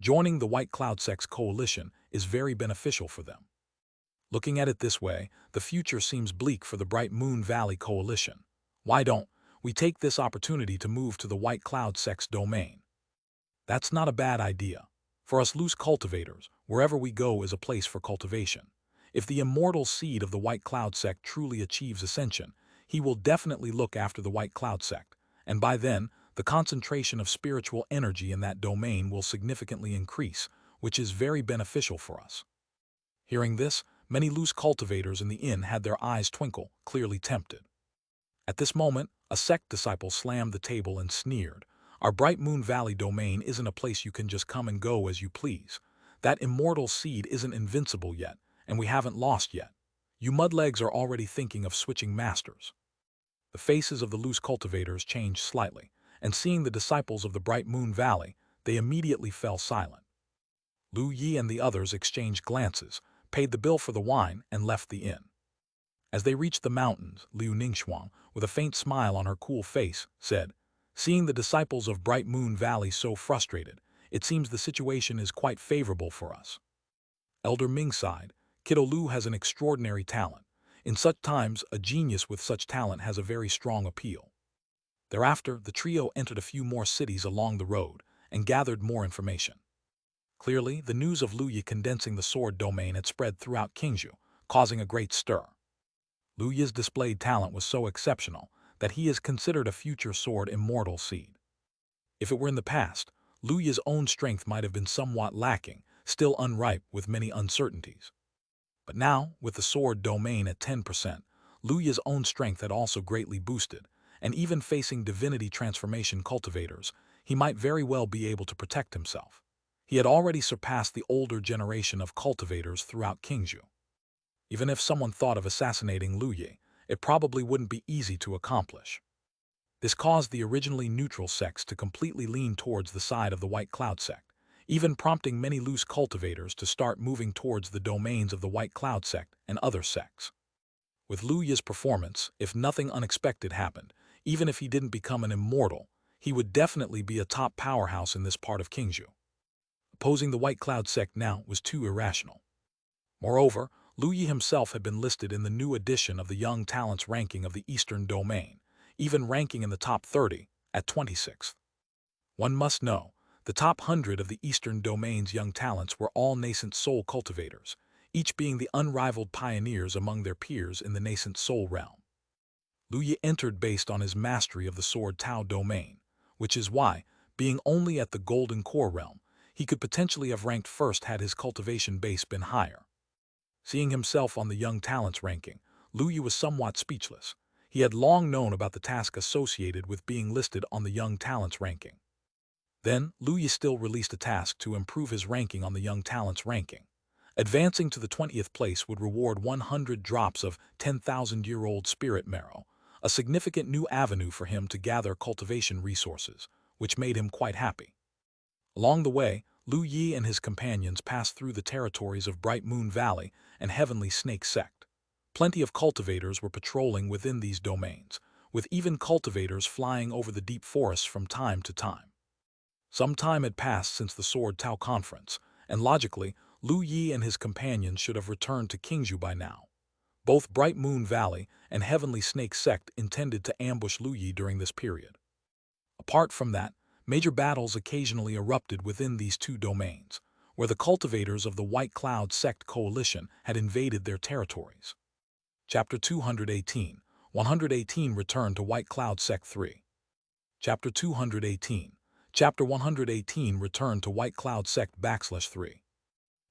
Joining the White Cloud sect's coalition is very beneficial for them. Looking at it this way, the future seems bleak for the Bright Moon Valley coalition. Why don't we take this opportunity to move to the White Cloud sect's domain? That's not a bad idea. For us loose cultivators, wherever we go is a place for cultivation. If the immortal seed of the White Cloud sect truly achieves ascension, he will definitely look after the White Cloud sect, and by then, the concentration of spiritual energy in that domain will significantly increase, which is very beneficial for us. Hearing this, many loose cultivators in the inn had their eyes twinkle, clearly tempted. At this moment, a sect disciple slammed the table and sneered. "Our Bright Moon Valley domain isn't a place you can just come and go as you please. That immortal seed isn't invincible yet, and we haven't lost yet. You mudlegs are already thinking of switching masters." The faces of the loose cultivators changed slightly, and seeing the disciples of the Bright Moon Valley, they immediately fell silent. Lu Yi and the others exchanged glances, paid the bill for the wine, and left the inn. As they reached the mountains, Liu Ningxuang, with a faint smile on her cool face, said, "Seeing the disciples of Bright Moon Valley so frustrated, it seems the situation is quite favorable for us." Elder Ming sighed. "Kiddo Lu has an extraordinary talent. In such times, a genius with such talent has a very strong appeal." Thereafter, the trio entered a few more cities along the road and gathered more information. Clearly, the news of Lu Yi condensing the sword domain had spread throughout Qingzhou, causing a great stir. Lu Yi's displayed talent was so exceptional that he is considered a future sword immortal seed. If it were in the past, Lu Yi's own strength might have been somewhat lacking, still unripe with many uncertainties. But now, with the sword domain at 10%, Lu Yi's own strength had also greatly boosted, and even facing divinity transformation cultivators, he might very well be able to protect himself. He had already surpassed the older generation of cultivators throughout Qingzhou. Even if someone thought of assassinating Lu Yi, it probably wouldn't be easy to accomplish. This caused the originally neutral sects to completely lean towards the side of the White Cloud sect, even prompting many loose cultivators to start moving towards the domains of the White Cloud sect and other sects. With Lu Yi's performance, if nothing unexpected happened, even if he didn't become an immortal, he would definitely be a top powerhouse in this part of Qingzhou. Opposing the White Cloud sect now was too irrational. Moreover, Lu Yi himself had been listed in the new edition of the Young Talents ranking of the Eastern Domain, even ranking in the top 30, at 26th. One must know, the top 100 of the Eastern Domain's young talents were all nascent soul cultivators, each being the unrivaled pioneers among their peers in the nascent soul realm. Lu Yi entered based on his mastery of the Sword Tao domain, which is why, being only at the Golden Core realm, he could potentially have ranked first had his cultivation base been higher. Seeing himself on the Young Talents ranking, Lu Yi was somewhat speechless. He had long known about the task associated with being listed on the Young Talents ranking. Then, Lu Yi still released a task to improve his ranking on the Young Talents ranking. Advancing to the 20th place would reward 100 drops of 10,000-year-old spirit marrow, a significant new avenue for him to gather cultivation resources, which made him quite happy. Along the way, Lu Yi and his companions passed through the territories of Bright Moon Valley and Heavenly Snake Sect. Plenty of cultivators were patrolling within these domains, with even cultivators flying over the deep forests from time to time. Some time had passed since the Sword Tao conference, and logically, Lu Yi and his companions should have returned to Qingzhou by now. Both Bright Moon Valley and Heavenly Snake Sect intended to ambush Lu Yi during this period. Apart from that, major battles occasionally erupted within these two domains, where the cultivators of the White Cloud Sect Coalition had invaded their territories. Chapter 218, 118 Return to White Cloud Sect 3. Chapter 218, Chapter 118 Return to White Cloud Sect /3.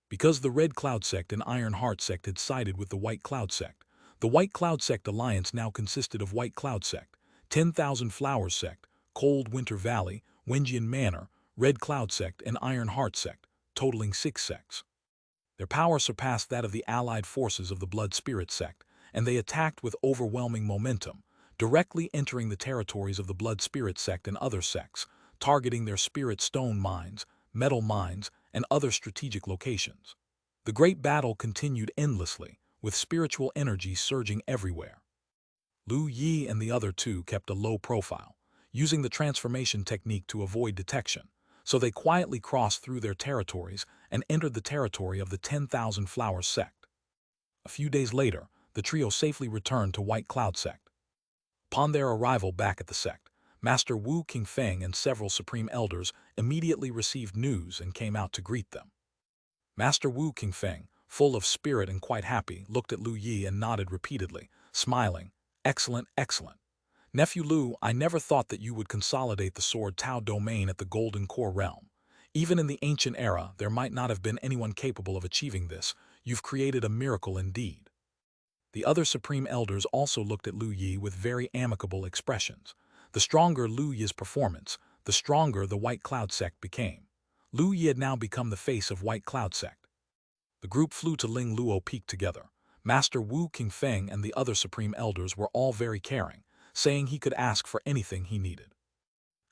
Because the Red Cloud Sect and Iron Heart Sect had sided with the White Cloud Sect, the White Cloud Sect alliance now consisted of White Cloud Sect, 10,000 Flowers Sect, Cold Winter Valley, Wenjian Manor, Red Cloud Sect, and Iron Heart Sect, totaling 6 sects. Their power surpassed that of the allied forces of the Blood Spirit Sect, and they attacked with overwhelming momentum, directly entering the territories of the Blood Spirit Sect and other sects, targeting their spirit stone mines, metal mines, and other strategic locations. The great battle continued endlessly, with spiritual energy surging everywhere. Lu Yi and the other two kept a low profile, using the transformation technique to avoid detection, so they quietly crossed through their territories and entered the territory of the 10,000 Flowers Sect. A few days later, the trio safely returned to White Cloud Sect. Upon their arrival back at the sect, Master Wu Qingfeng and several supreme elders immediately received news and came out to greet them. Master Wu Qingfeng, full of spirit and quite happy, looked at Lu Yi and nodded repeatedly, smiling, "Excellent, excellent. Nephew Lu, I never thought that you would consolidate the Sword Tao domain at the Golden Core realm. Even in the ancient era, there might not have been anyone capable of achieving this. You've created a miracle indeed." The other supreme elders also looked at Lu Yi with very amicable expressions. The stronger Lu Yi's performance, the stronger the White Cloud Sect became. Lu Yi had now become the face of White Cloud Sect. The group flew to Ling Luo Peak together. Master Wu Qingfeng and the other supreme elders were all very caring, saying he could ask for anything he needed.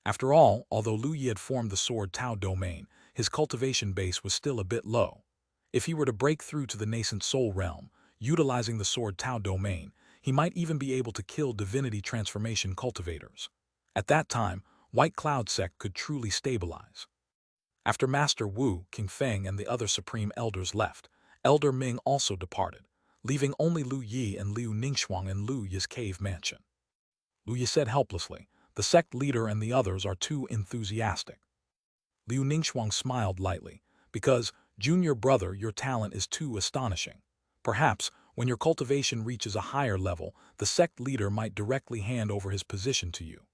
After all, although Lu Yi had formed the Sword Tao domain, his cultivation base was still a bit low. If he were to break through to the nascent soul realm, utilizing the Sword Tao domain, He might even be able to kill divinity transformation cultivators. At that time, White Cloud sect could truly stabilize. After Master Wu, King Feng, and the other supreme elders left, Elder Ming also departed, leaving only Lu Yi and Liu Ningxuang in Lu Yi's cave mansion. Lu Yi said helplessly, "The sect leader and the others are too enthusiastic." Liu Ningxuang smiled lightly, "Because, junior brother, your talent is too astonishing. Perhaps, when your cultivation reaches a higher level, the sect leader might directly hand over his position to you."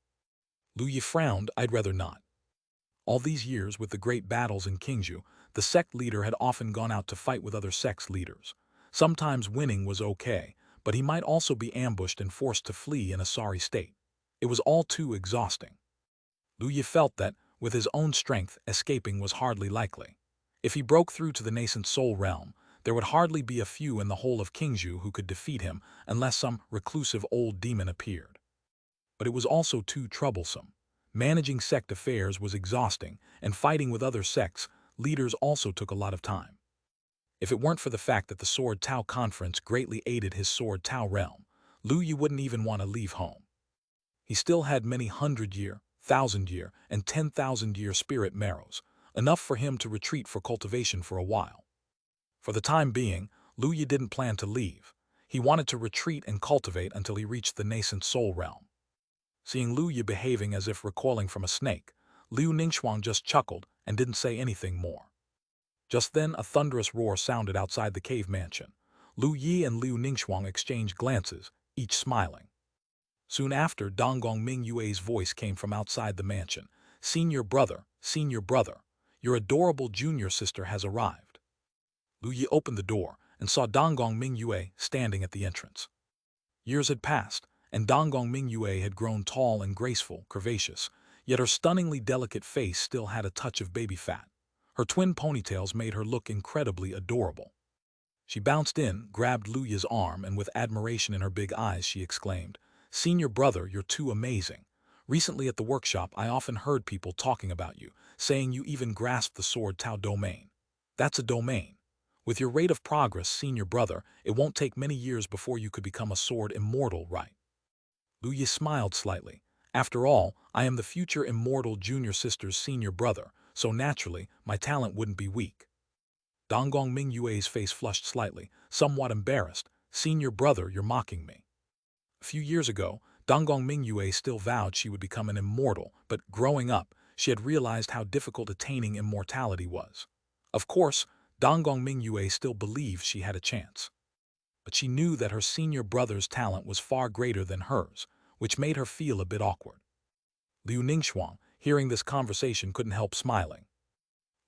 Lu Yi frowned, "I'd rather not." All these years with the great battles in Qingzhou, the sect leader had often gone out to fight with other sects leaders. Sometimes winning was okay, but he might also be ambushed and forced to flee in a sorry state. It was all too exhausting. Lu Yi felt that, with his own strength, escaping was hardly likely. If he broke through to the nascent soul realm, there would hardly be a few in the whole of Qingzhou who could defeat him unless some reclusive old demon appeared. But it was also too troublesome. Managing sect affairs was exhausting, and fighting with other sects leaders also took a lot of time. If it weren't for the fact that the Sword Tao Conference greatly aided his Sword Tao realm, Lu Yi wouldn't even want to leave home. He still had many 100-year, 1,000-year, and 10,000-year spirit marrows, enough for him to retreat for cultivation for a while. For the time being, Lu Yi didn't plan to leave. He wanted to retreat and cultivate until he reached the nascent soul realm. Seeing Lu Yi behaving as if recoiling from a snake, Liu Ningxuang just chuckled and didn't say anything more. Just then a thunderous roar sounded outside the cave mansion. Lu Yi and Liu Ningxuang exchanged glances, each smiling. Soon after, Donggong Mingyue's voice came from outside the mansion. Senior brother, your adorable junior sister has arrived." Lu Yi opened the door and saw Donggong Mingyue standing at the entrance. Years had passed, and Donggong Mingyue had grown tall and graceful, curvaceous, yet her stunningly delicate face still had a touch of baby fat. Her twin ponytails made her look incredibly adorable. She bounced in, grabbed Lu Yi's arm, and with admiration in her big eyes she exclaimed, "Senior brother, you're too amazing. Recently at the workshop I often heard people talking about you, saying you even grasped the Sword Tao domain. That's a domain. With your rate of progress, senior brother, it won't take many years before you could become a sword immortal, right?" Lu Yi smiled slightly. "After all, I am the future immortal junior sister's senior brother, so naturally, my talent wouldn't be weak." Donggong Mingyue's face flushed slightly, somewhat embarrassed. "Senior brother, you're mocking me." A few years ago, Donggong Mingyue still vowed she would become an immortal, but growing up, she had realized how difficult attaining immortality was. Of course, Donggong Mingyue still believed she had a chance. But she knew that her senior brother's talent was far greater than hers, which made her feel a bit awkward. Liu Ningxuang, hearing this conversation, couldn't help smiling.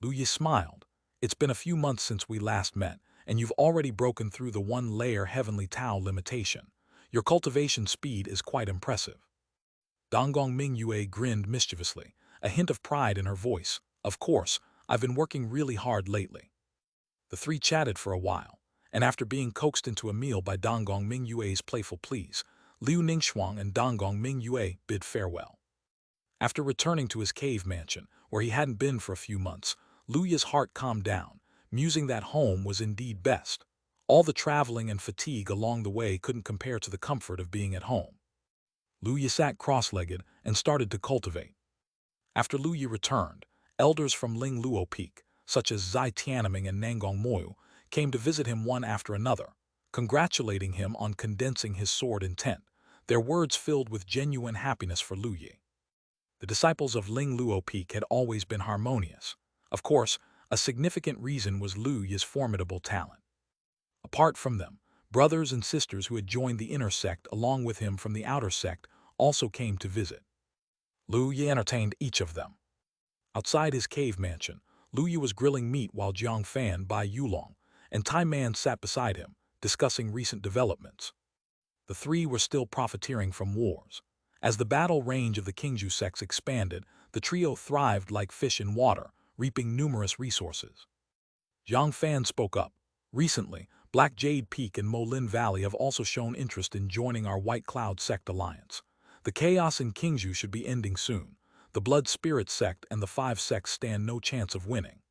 Lu Yi smiled. "It's been a few months since we last met, and you've already broken through the one-layer heavenly Tao limitation. Your cultivation speed is quite impressive." Donggong Mingyue grinned mischievously, a hint of pride in her voice. "Of course, I've been working really hard lately." The three chatted for a while, and after being coaxed into a meal by Donggong Mingyue's playful pleas, Liu Ningxuang and Donggong Mingyue bid farewell. After returning to his cave mansion, where he hadn't been for a few months, Lu Yi's heart calmed down, musing that home was indeed best. All the traveling and fatigue along the way couldn't compare to the comfort of being at home. Lu Yi sat cross-legged and started to cultivate. After Lu Yi returned, elders from Ling Luo Peak, such as Zai Tianming and Nangong Moyu, came to visit him one after another, congratulating him on condensing his sword intent, their words filled with genuine happiness for Lu Yi. The disciples of Ling Luo Peak had always been harmonious. Of course, a significant reason was Lu Yi's formidable talent. Apart from them, brothers and sisters who had joined the inner sect along with him from the outer sect also came to visit. Lu Yi entertained each of them. Outside his cave mansion, Lu Yi was grilling meat while Jiang Fan, Bai Yulong, and Tai Man sat beside him, discussing recent developments. The three were still profiteering from wars. As the battle range of the Qingzhou sects expanded, the trio thrived like fish in water, reaping numerous resources. Jiang Fan spoke up. "Recently, Black Jade Peak and Molin Valley have also shown interest in joining our White Cloud sect alliance. The chaos in Qingzhou should be ending soon. The Blood Spirit sect and the five sects stand no chance of winning."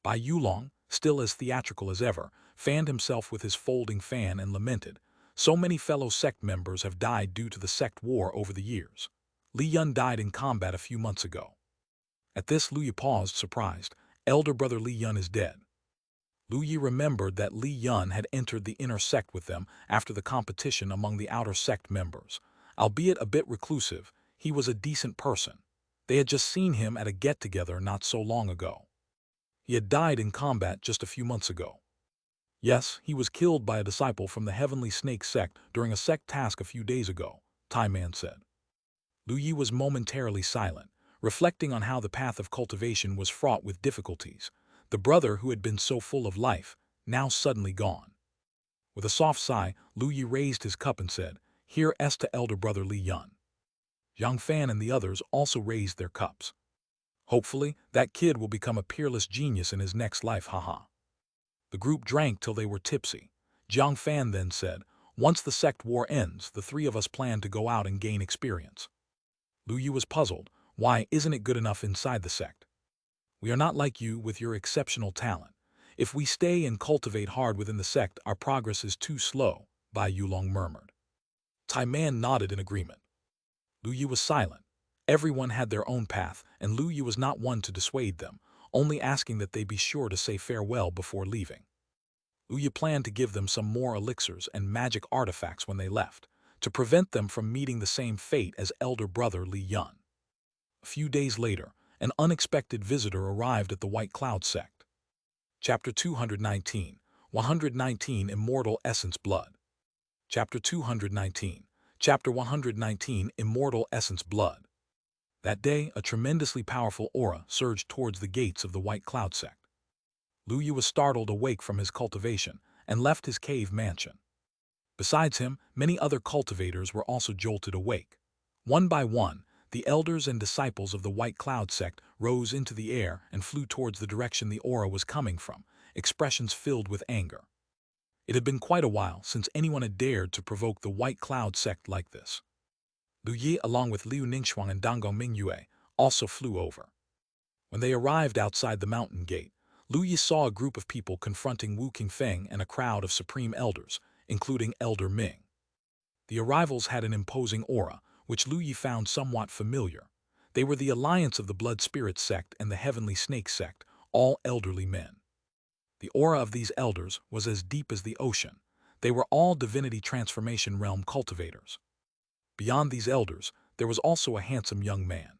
Bai Yulong, still as theatrical as ever, fanned himself with his folding fan and lamented, So many fellow sect members have died due to the sect war over the years. Li Yun died in combat a few months ago. At this, Lu Yi paused, surprised. Elder brother Li Yun is dead. Lu Yi remembered that Li Yun had entered the inner sect with them after the competition among the outer sect members. Albeit a bit reclusive, he was a decent person. They had just seen him at a get-together not so long ago. He had died in combat just a few months ago. Yes, he was killed by a disciple from the Heavenly Snake sect during a sect task a few days ago, Tai Man said. Lu Yi was momentarily silent, reflecting on how the path of cultivation was fraught with difficulties. The brother who had been so full of life, now suddenly gone. With a soft sigh, Lu Yi raised his cup and said, "Here est to elder brother Li Yun." Yang Fan and the others also raised their cups. Hopefully, that kid will become a peerless genius in his next life, haha. The group drank till they were tipsy. Jiang Fan then said, "Once the sect war ends, the three of us plan to go out and gain experience." Lu Yi was puzzled. Why isn't it good enough inside the sect? We are not like you with your exceptional talent. If we stay and cultivate hard within the sect, our progress is too slow, Bai Yulong murmured. Tai Man nodded in agreement. Lu Yi was silent. Everyone had their own path, and Lu Yi was not one to dissuade them, only asking that they be sure to say farewell before leaving. Lu Yi planned to give them some more elixirs and magic artifacts when they left, to prevent them from meeting the same fate as elder brother Li Yun. A few days later, an unexpected visitor arrived at the White Cloud sect. Chapter 219, 119 Immortal Essence Blood. Chapter 219, Chapter 119 Immortal Essence Blood. That day, a tremendously powerful aura surged towards the gates of the White Cloud sect. Lu Yi was startled awake from his cultivation and left his cave mansion. Besides him, many other cultivators were also jolted awake. One by one, the elders and disciples of the White Cloud sect rose into the air and flew towards the direction the aura was coming from, expressions filled with anger. It had been quite a while since anyone had dared to provoke the White Cloud sect like this. Lu Yi, along with Liu Ningxuang and Danggong Mingyue, also flew over. When they arrived outside the mountain gate, Lu Yi saw a group of people confronting Wu Qingfeng and a crowd of supreme elders, including Elder Ming. The arrivals had an imposing aura, which Lu Yi found somewhat familiar. They were the alliance of the Blood Spirit sect and the Heavenly Snake sect, all elderly men. The aura of these elders was as deep as the ocean. They were all divinity transformation realm cultivators. Beyond these elders, there was also a handsome young man.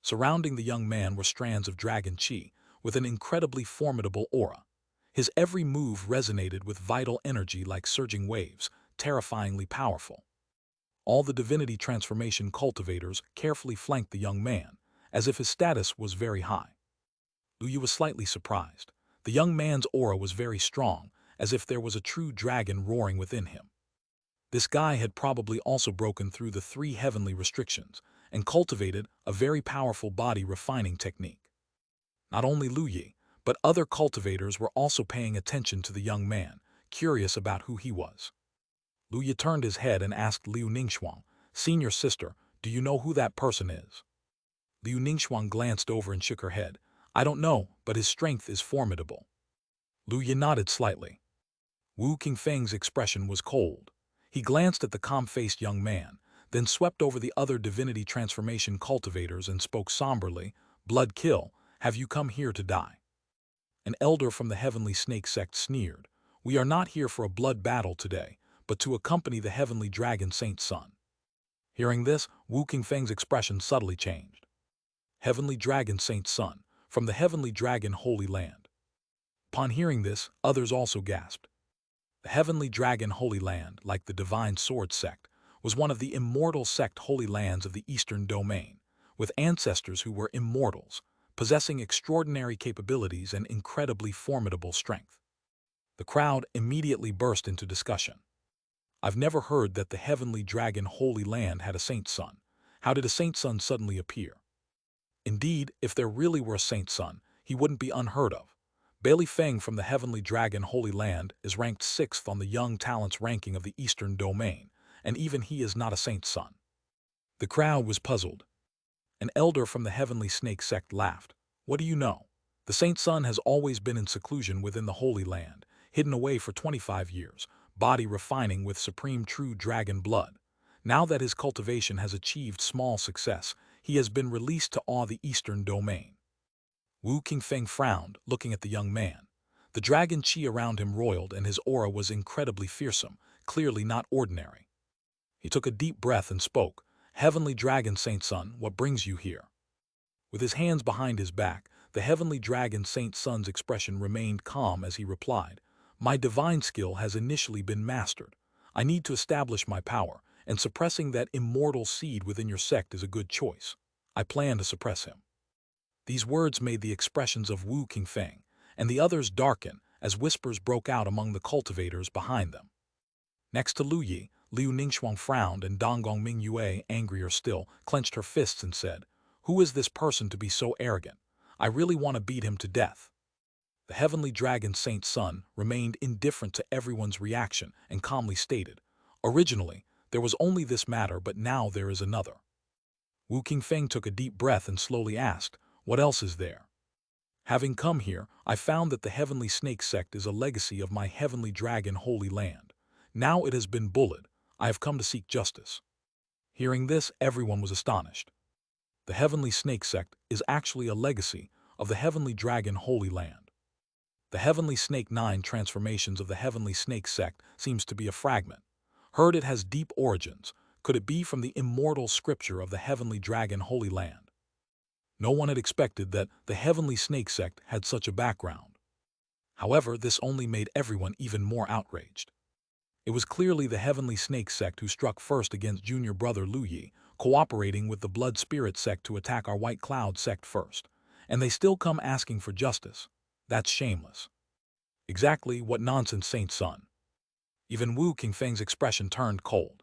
Surrounding the young man were strands of dragon qi, with an incredibly formidable aura. His every move resonated with vital energy like surging waves, terrifyingly powerful. All the divinity transformation cultivators carefully flanked the young man, as if his status was very high. Lu Yi was slightly surprised. The young man's aura was very strong, as if there was a true dragon roaring within him. This guy had probably also broken through the 3 heavenly restrictions and cultivated a very powerful body refining technique. Not only Lu Yi, but other cultivators were also paying attention to the young man, curious about who he was. Lu Yi turned his head and asked Liu Ningxuang, "Senior sister, do you know who that person is?" Liu Ningxuang glanced over and shook her head. "I don't know, but his strength is formidable." Lu Yi nodded slightly. Wu Qingfeng's expression was cold. He glanced at the calm-faced young man, then swept over the other divinity transformation cultivators and spoke somberly, "Blood Kill, have you come here to die?" An elder from the Heavenly Snake sect sneered, "We are not here for a blood battle today, but to accompany the Heavenly Dragon Saint's son." Hearing this, Wu Qingfeng's expression subtly changed. Heavenly Dragon Saint's son, from the Heavenly Dragon Holy Land. Upon hearing this, others also gasped. The Heavenly Dragon Holy Land, like the Divine Sword sect, was one of the immortal sect holy lands of the Eastern Domain, with ancestors who were immortals, possessing extraordinary capabilities and incredibly formidable strength. The crowd immediately burst into discussion. "I've never heard that the Heavenly Dragon Holy Land had a saint's son. How did a saint's son suddenly appear?" Indeed, if there really were a saint's son, he wouldn't be unheard of. Bailey Feng from the Heavenly Dragon Holy Land is ranked 6th on the Young Talents ranking of the Eastern Domain, and even he is not a saint's son. The crowd was puzzled. An elder from the Heavenly Snake sect laughed. "What do you know? The saint's son has always been in seclusion within the Holy Land, hidden away for 25 years, body refining with supreme true dragon blood. Now that his cultivation has achieved small success, he has been released to awe the eastern domain. Wu Qingfeng frowned, looking at the young man. The dragon qi around him roiled and his aura was incredibly fearsome, clearly not ordinary. He took a deep breath and spoke, "Heavenly Dragon Saint Son, what brings you here?" With his hands behind his back, the Heavenly Dragon Saint Son's expression remained calm as he replied, "My divine skill has initially been mastered. I need to establish my power, and suppressing that immortal seed within your sect is a good choice. I plan to suppress him." These words made the expressions of Wu Qingfeng and the others darken as whispers broke out among the cultivators behind them. Next to Lu Yi, Liu Ningxuang frowned and Donggong Mingyue, angrier still, clenched her fists and said, "Who is this person to be so arrogant? I really want to beat him to death." The Heavenly Dragon Saint Son remained indifferent to everyone's reaction and calmly stated, "Originally, there was only this matter, but now there is another." Wu Qingfeng took a deep breath and slowly asked, "What else is there?" "Having come here, I found that the Heavenly Snake Sect is a legacy of my Heavenly Dragon Holy Land. Now it has been bullied. I have come to seek justice." Hearing this, everyone was astonished. The Heavenly Snake Sect is actually a legacy of the Heavenly Dragon Holy Land. The Heavenly Snake 9 transformations of the Heavenly Snake Sect seems to be a fragment. Heard it has deep origins. Could it be from the immortal scripture of the Heavenly Dragon Holy Land? No one had expected that the Heavenly Snake Sect had such a background. However, this only made everyone even more outraged. It was clearly the Heavenly Snake Sect who struck first against junior brother Lu Yi, cooperating with the Blood Spirit Sect to attack our White Cloud Sect first. And they still come asking for justice. That's shameless. Exactly what nonsense, Saint Son. Even Wu Qingfeng's expression turned cold.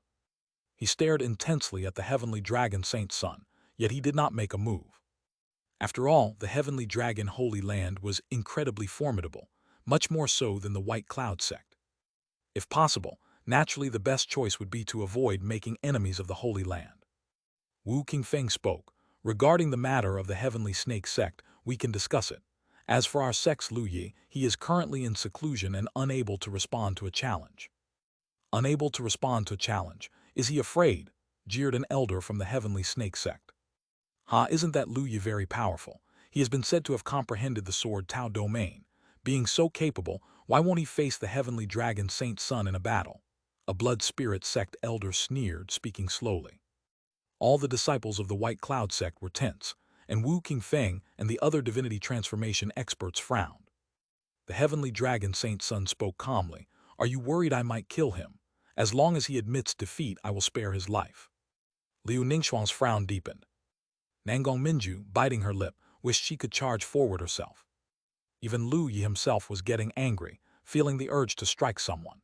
He stared intensely at the Heavenly Dragon Saint Son, yet he did not make a move. After all, the Heavenly Dragon Holy Land was incredibly formidable, much more so than the White Cloud Sect. If possible, naturally the best choice would be to avoid making enemies of the Holy Land. Wu Qingfeng spoke, "Regarding the matter of the Heavenly Snake Sect, we can discuss it. As for our sect's Lu Yi, he is currently in seclusion and unable to respond to a challenge." "Unable to respond to a challenge? Is he afraid?" jeered an elder from the Heavenly Snake Sect. "Ha, isn't that Lu Yi very powerful? He has been said to have comprehended the Sword Tao domain. Being so capable, why won't he face the Heavenly Dragon Saint Son in a battle?" A Blood Spirit Sect elder sneered, speaking slowly. All the disciples of the White Cloud Sect were tense, and Wu Qingfeng and the other divinity transformation experts frowned. The Heavenly Dragon Saint Son spoke calmly, "Are you worried I might kill him? As long as he admits defeat, I will spare his life." Liu Ningxuang's frown deepened. Nanggong Minju, biting her lip, wished she could charge forward herself. Even Lu Yi himself was getting angry, feeling the urge to strike someone.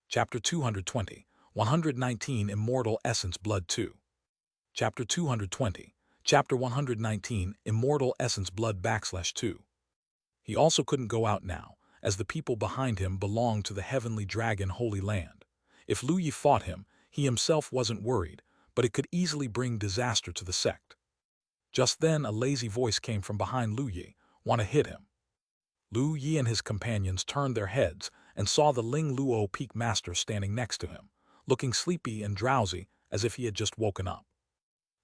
Chapter 220, 119 Immortal Essence Blood 2. Chapter 220, Chapter 119 Immortal Essence Blood /2. He also couldn't go out now, as the people behind him belonged to the Heavenly Dragon Holy Land. If Lu Yi fought him, he himself wasn't worried, but it could easily bring disaster to the sect. Just then a lazy voice came from behind Lu Yi, "Want to hit him?" Lu Yi and his companions turned their heads and saw the Ling Luo Peak Master standing next to him, looking sleepy and drowsy as if he had just woken up.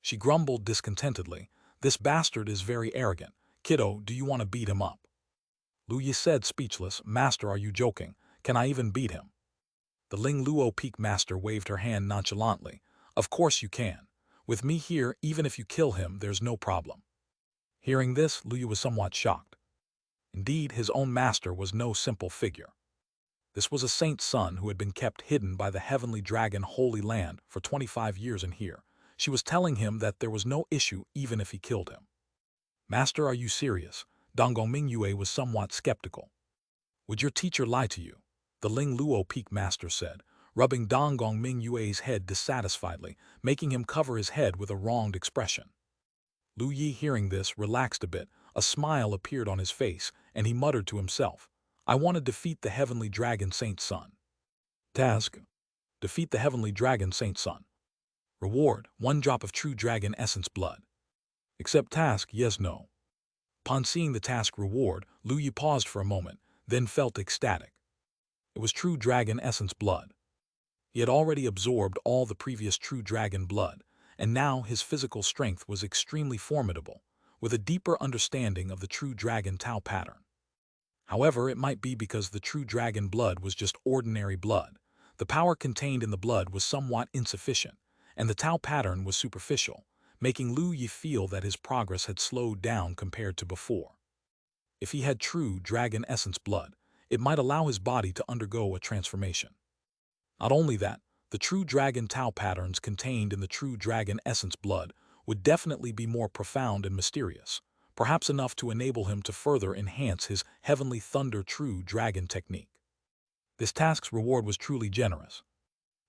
She grumbled discontentedly, "This bastard is very arrogant. Kiddo, do you want to beat him up?" Lu Yi said, speechless, "Master, are you joking? Can I even beat him?" The Ling Luo Peak Master waved her hand nonchalantly, "Of course you can. With me here, even if you kill him, there's no problem." Hearing this, Lu Yi was somewhat shocked. Indeed, his own master was no simple figure. This was a saint's son who had been kept hidden by the Heavenly Dragon Holy Land for 25 years, and here she was telling him that there was no issue even if he killed him. "Master, are you serious?" Donggong Mingyue was somewhat skeptical. "Would your teacher lie to you?" the Ling Luo Peak Master said, rubbing Donggong Mingyue's head dissatisfiedly, making him cover his head with a wronged expression. Lu Yi, hearing this, relaxed a bit. A smile appeared on his face, and he muttered to himself, "I want to defeat the Heavenly Dragon Saint Son." Task: defeat the Heavenly Dragon Saint Son. Reward: 1 drop of true dragon essence blood. Accept task: yes, no. Upon seeing the task reward, Lu Yi paused for a moment, then felt ecstatic. It was true dragon essence blood. He had already absorbed all the previous true dragon blood, and now his physical strength was extremely formidable, with a deeper understanding of the true dragon Tao pattern. However, it might be because the true dragon blood was just ordinary blood. The power contained in the blood was somewhat insufficient, and the Tao pattern was superficial, making Lu Yi feel that his progress had slowed down compared to before. If he had true dragon essence blood, it might allow his body to undergo a transformation. Not only that, the true dragon Tao patterns contained in the true dragon essence blood would definitely be more profound and mysterious, perhaps enough to enable him to further enhance his heavenly thunder true dragon technique. This task's reward was truly generous.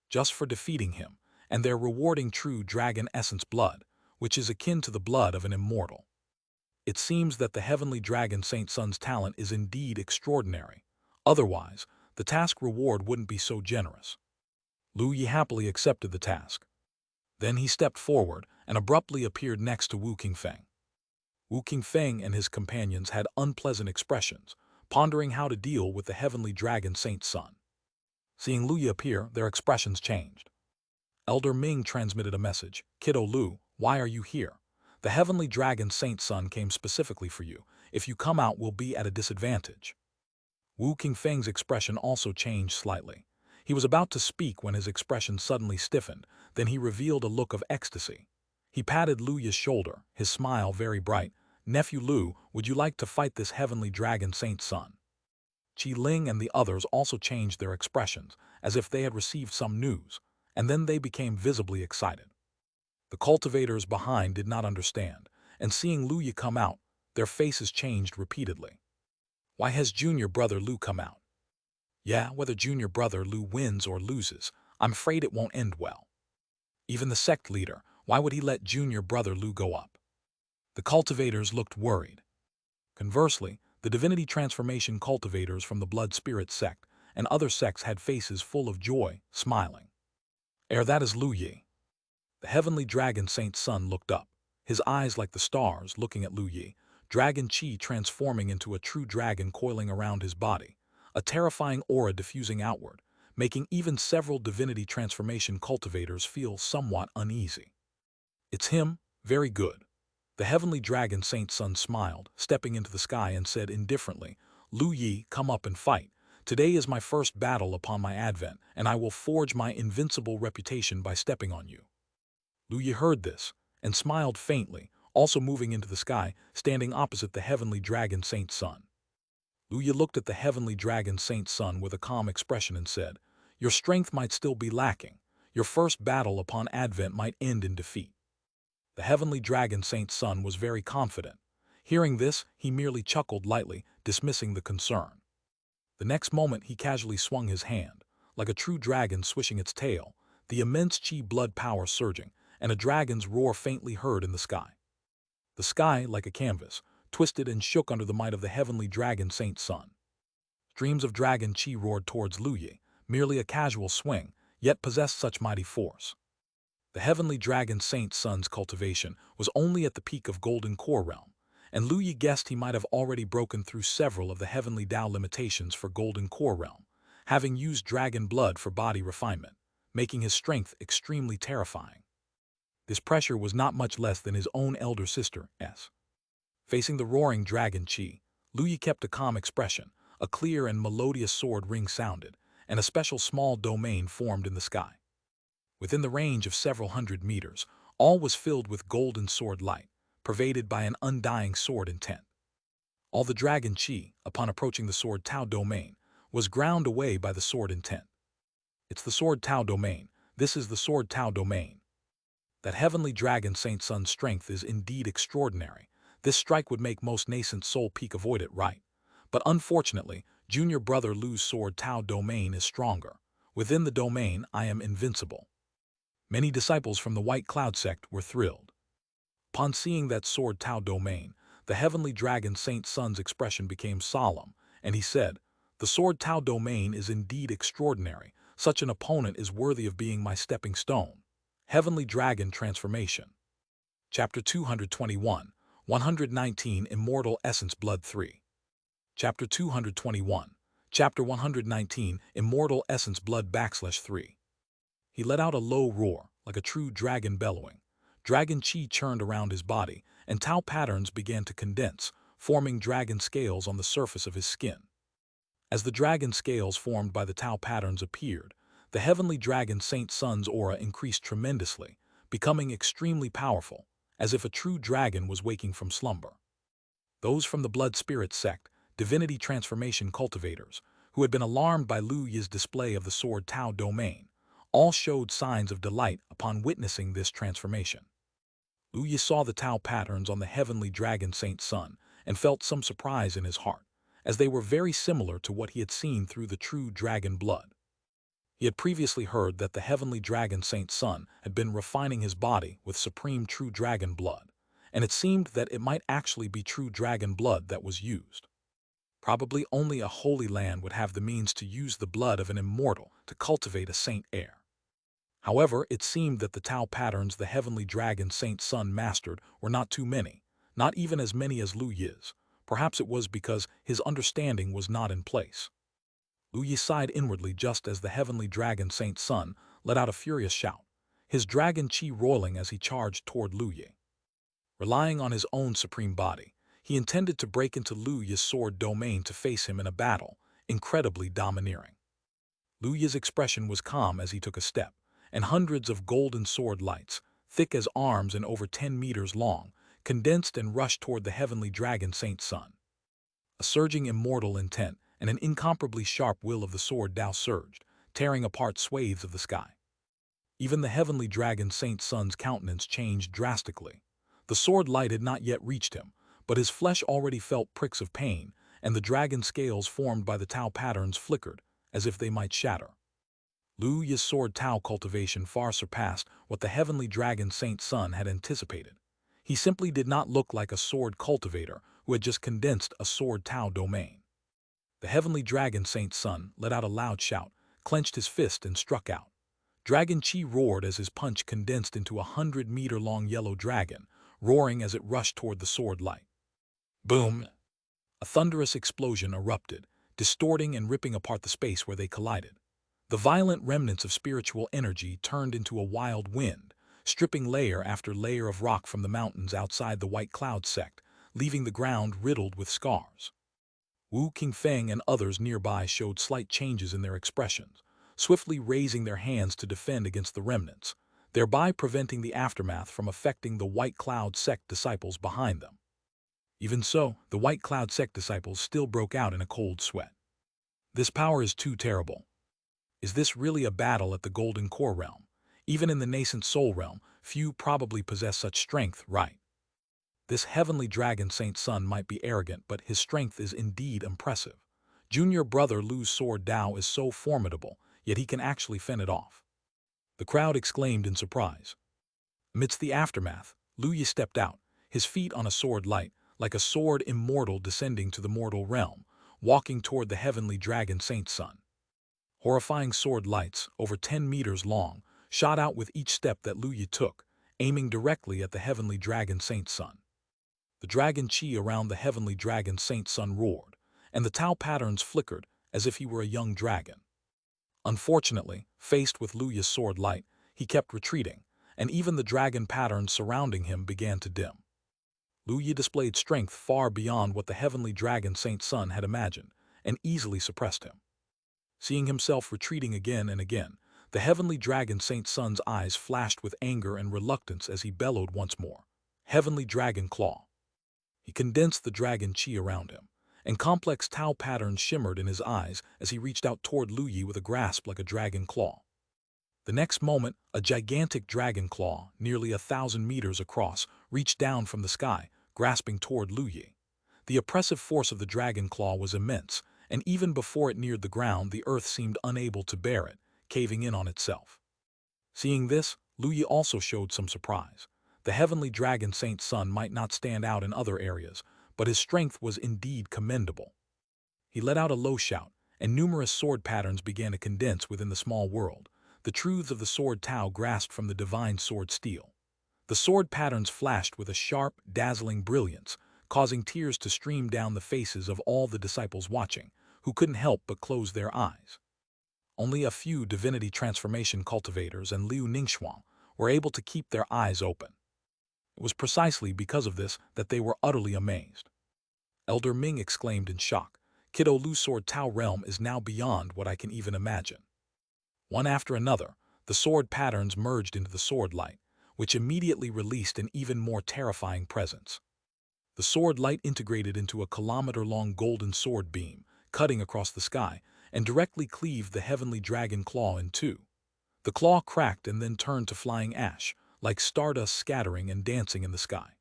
Just for defeating him, and their rewarding true dragon essence blood, which is akin to the blood of an immortal. It seems that the heavenly dragon Saint Sun's talent is indeed extraordinary. Otherwise, the task reward wouldn't be so generous. Lu Yi happily accepted the task. Then he stepped forward and abruptly appeared next to Wu Qingfeng. Wu Qingfeng and his companions had unpleasant expressions, pondering how to deal with the heavenly dragon Saint Sun. Seeing Lu Yi appear, their expressions changed. Elder Ming transmitted a message. "Kiddo Lu, why are you here? The heavenly dragon Saint Sun came specifically for you. If you come out, we'll be at a disadvantage." Wu Qingfeng's expression also changed slightly. He was about to speak when his expression suddenly stiffened, then he revealed a look of ecstasy. He patted Lu Yi's shoulder, his smile very bright. "Nephew Lu, would you like to fight this heavenly dragon Saint Sun?" Qi Ling and the others also changed their expressions, as if they had received some news, and then they became visibly excited. The cultivators behind did not understand, and seeing Lu Yi come out, their faces changed repeatedly. Why has junior brother Lu come out? Yeah, whether junior brother Lu wins or loses, I'm afraid it won't end well. Even the sect leader, why would he let junior brother Lu go up? The cultivators looked worried. Conversely, the divinity transformation cultivators from the blood spirit sect and other sects had faces full of joy, smiling. That is Lu Yi. The heavenly dragon Saint Sun looked up, his eyes like the stars looking at Lu Yi, dragon Qi transforming into a true dragon coiling around his body, a terrifying aura diffusing outward, making even several divinity transformation cultivators feel somewhat uneasy. "It's him, very good." The heavenly dragon Saint Sun smiled, stepping into the sky and said indifferently, "Lu Yi, come up and fight. Today is my first battle upon my advent, and I will forge my invincible reputation by stepping on you." Lu Yi heard this, and smiled faintly, also moving into the sky, standing opposite the heavenly dragon Saint Sun. Lu Yi looked at the heavenly dragon Saint Sun with a calm expression and said, "Your strength might still be lacking. Your first battle upon advent might end in defeat." The heavenly dragon Saint Sun was very confident. Hearing this, he merely chuckled lightly, dismissing the concern. The next moment he casually swung his hand, like a true dragon swishing its tail, the immense Qi blood power surging, and a dragon's roar faintly heard in the sky. The sky, like a canvas, twisted and shook under the might of the heavenly dragon Saint Sun. Streams of dragon Qi roared towards Lu Yi, merely a casual swing, yet possessed such mighty force. The heavenly dragon Saint Sun's cultivation was only at the peak of Golden Core Realm, and Lu Yi guessed he might have already broken through several of the heavenly Tao limitations for Golden Core Realm, having used dragon blood for body refinement, making his strength extremely terrifying. This pressure was not much less than his own elder sister's. Facing the roaring dragon Qi, Lu Yi kept a calm expression, a clear and melodious sword ring sounded, and a special small domain formed in the sky. Within the range of several hundred meters, all was filled with golden sword light, pervaded by an undying sword intent. All the dragon Qi, upon approaching the sword Tao domain, was ground away by the sword intent. "It's the sword Tao domain. This is the sword Tao domain." That heavenly dragon Saint Sun's strength is indeed extraordinary. This strike would make most nascent soul peak avoid it right. But unfortunately, junior brother Lu's sword Tao domain is stronger. Within the domain, I am invincible. Many disciples from the White Cloud sect were thrilled. Upon seeing that sword Tao domain, the heavenly dragon Saint Sun's expression became solemn, and he said, "The sword Tao domain is indeed extraordinary. Such an opponent is worthy of being my stepping stone." Heavenly Dragon Transformation. Chapter 221, 119 Immortal Essence Blood 3. Chapter 221, Chapter 119, Immortal Essence Blood /3. He let out a low roar, like a true dragon bellowing. Dragon Qi churned around his body, and Tao patterns began to condense, forming dragon scales on the surface of his skin. As the dragon scales formed by the Tao patterns appeared, the heavenly dragon Saint Sun's aura increased tremendously, becoming extremely powerful, as if a true dragon was waking from slumber. Those from the Blood Spirit sect, divinity transformation cultivators, who had been alarmed by Lu Yi's display of the sword Tao domain, all showed signs of delight upon witnessing this transformation. Lu Yi saw the Tao patterns on the heavenly dragon Saint Sun and felt some surprise in his heart, as they were very similar to what he had seen through the true dragon blood. He had previously heard that the heavenly dragon Saint Sun had been refining his body with supreme true dragon blood, and it seemed that it might actually be true dragon blood that was used. Probably only a holy land would have the means to use the blood of an immortal to cultivate a saint heir. However, it seemed that the Tao patterns the heavenly dragon Saint Sun mastered were not too many, not even as many as Lu Yi's. Perhaps it was because his understanding was not in place. Lu Yi sighed inwardly just as the heavenly dragon Saint Sun let out a furious shout, his dragon Qi roiling as he charged toward Lu Yi. Relying on his own supreme body, he intended to break into Lu Yi's sword domain to face him in a battle, incredibly domineering. Lu Yi's expression was calm as he took a step, and hundreds of golden sword lights, thick as arms and over 10 meters long, condensed and rushed toward the heavenly dragon Saint Sun. A surging immortal intent and an incomparably sharp will of the sword Tao surged, tearing apart swathes of the sky. Even the heavenly dragon Saint Sun's countenance changed drastically. The sword light had not yet reached him, but his flesh already felt pricks of pain, and the dragon scales formed by the Tao patterns flickered, as if they might shatter. Lu Yi's sword Tao cultivation far surpassed what the heavenly dragon Saint Sun had anticipated. He simply did not look like a sword cultivator who had just condensed a sword Tao domain. The heavenly dragon Saint Sun let out a loud shout, clenched his fist and struck out. Dragon Qi roared as his punch condensed into a 100-meter-long yellow dragon, roaring as it rushed toward the sword light. Boom! A thunderous explosion erupted, distorting and ripping apart the space where they collided. The violent remnants of spiritual energy turned into a wild wind, stripping layer after layer of rock from the mountains outside the White Cloud sect, leaving the ground riddled with scars. Wu Qingfeng and others nearby showed slight changes in their expressions, swiftly raising their hands to defend against the remnants, thereby preventing the aftermath from affecting the White Cloud sect disciples behind them. Even so, the White Cloud sect disciples still broke out in a cold sweat. This power is too terrible. Is this really a battle at the Golden Core realm? Even in the nascent Soul realm, few probably possess such strength, right? This heavenly dragon Saint Sun might be arrogant, but his strength is indeed impressive. Junior brother Lu's sword Tao is so formidable, yet he can actually fend it off. The crowd exclaimed in surprise. Amidst the aftermath, Lu Yi stepped out, his feet on a sword light, like a sword immortal descending to the mortal realm, walking toward the heavenly dragon Saint Sun. Horrifying sword lights, over 10 meters long, shot out with each step that Lu Yi took, aiming directly at the heavenly dragon Saint Sun. The dragon Qi around the heavenly dragon Saint Sun roared, and the Tao patterns flickered as if he were a young dragon. Unfortunately, faced with Lu Yi's sword light, he kept retreating, and even the dragon patterns surrounding him began to dim. Lu Yi displayed strength far beyond what the heavenly dragon Saint Sun had imagined, and easily suppressed him. Seeing himself retreating again and again, the heavenly dragon Saint Sun's eyes flashed with anger and reluctance as he bellowed once more, "Heavenly Dragon Claw." He condensed the dragon Qi around him, and complex Tao patterns shimmered in his eyes as he reached out toward Lu Yi with a grasp like a dragon claw. The next moment, a gigantic dragon claw, nearly 1,000 meters across, reached down from the sky, grasping toward Lu Yi. The oppressive force of the dragon claw was immense, and even before it neared the ground, the earth seemed unable to bear it, caving in on itself. Seeing this, Lu Yi also showed some surprise. The heavenly dragon Saint Sun might not stand out in other areas, but his strength was indeed commendable. He let out a low shout, and numerous sword patterns began to condense within the small world, the truths of the sword Tao grasped from the divine sword steel. The sword patterns flashed with a sharp, dazzling brilliance, causing tears to stream down the faces of all the disciples watching, who couldn't help but close their eyes. Only a few divinity transformation cultivators and Liu Ningxuang were able to keep their eyes open. It was precisely because of this that they were utterly amazed. Elder Ming exclaimed in shock, "Kiddo Lu's sword Tao realm is now beyond what I can even imagine." One after another, the sword patterns merged into the sword light, which immediately released an even more terrifying presence. The sword light integrated into a kilometer-long golden sword beam, cutting across the sky, and directly cleaved the heavenly dragon claw in two. The claw cracked and then turned to flying ash, like stardust scattering and dancing in the sky.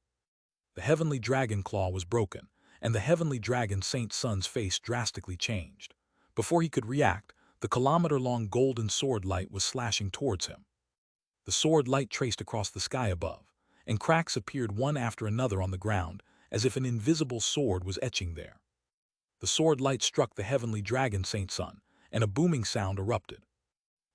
The heavenly dragon claw was broken, and the heavenly dragon Saint Sun's face drastically changed. Before he could react, the kilometer-long golden sword light was slashing towards him. The sword light traced across the sky above, and cracks appeared one after another on the ground, as if an invisible sword was etching there. The sword light struck the heavenly dragon Saint Sun, and a booming sound erupted.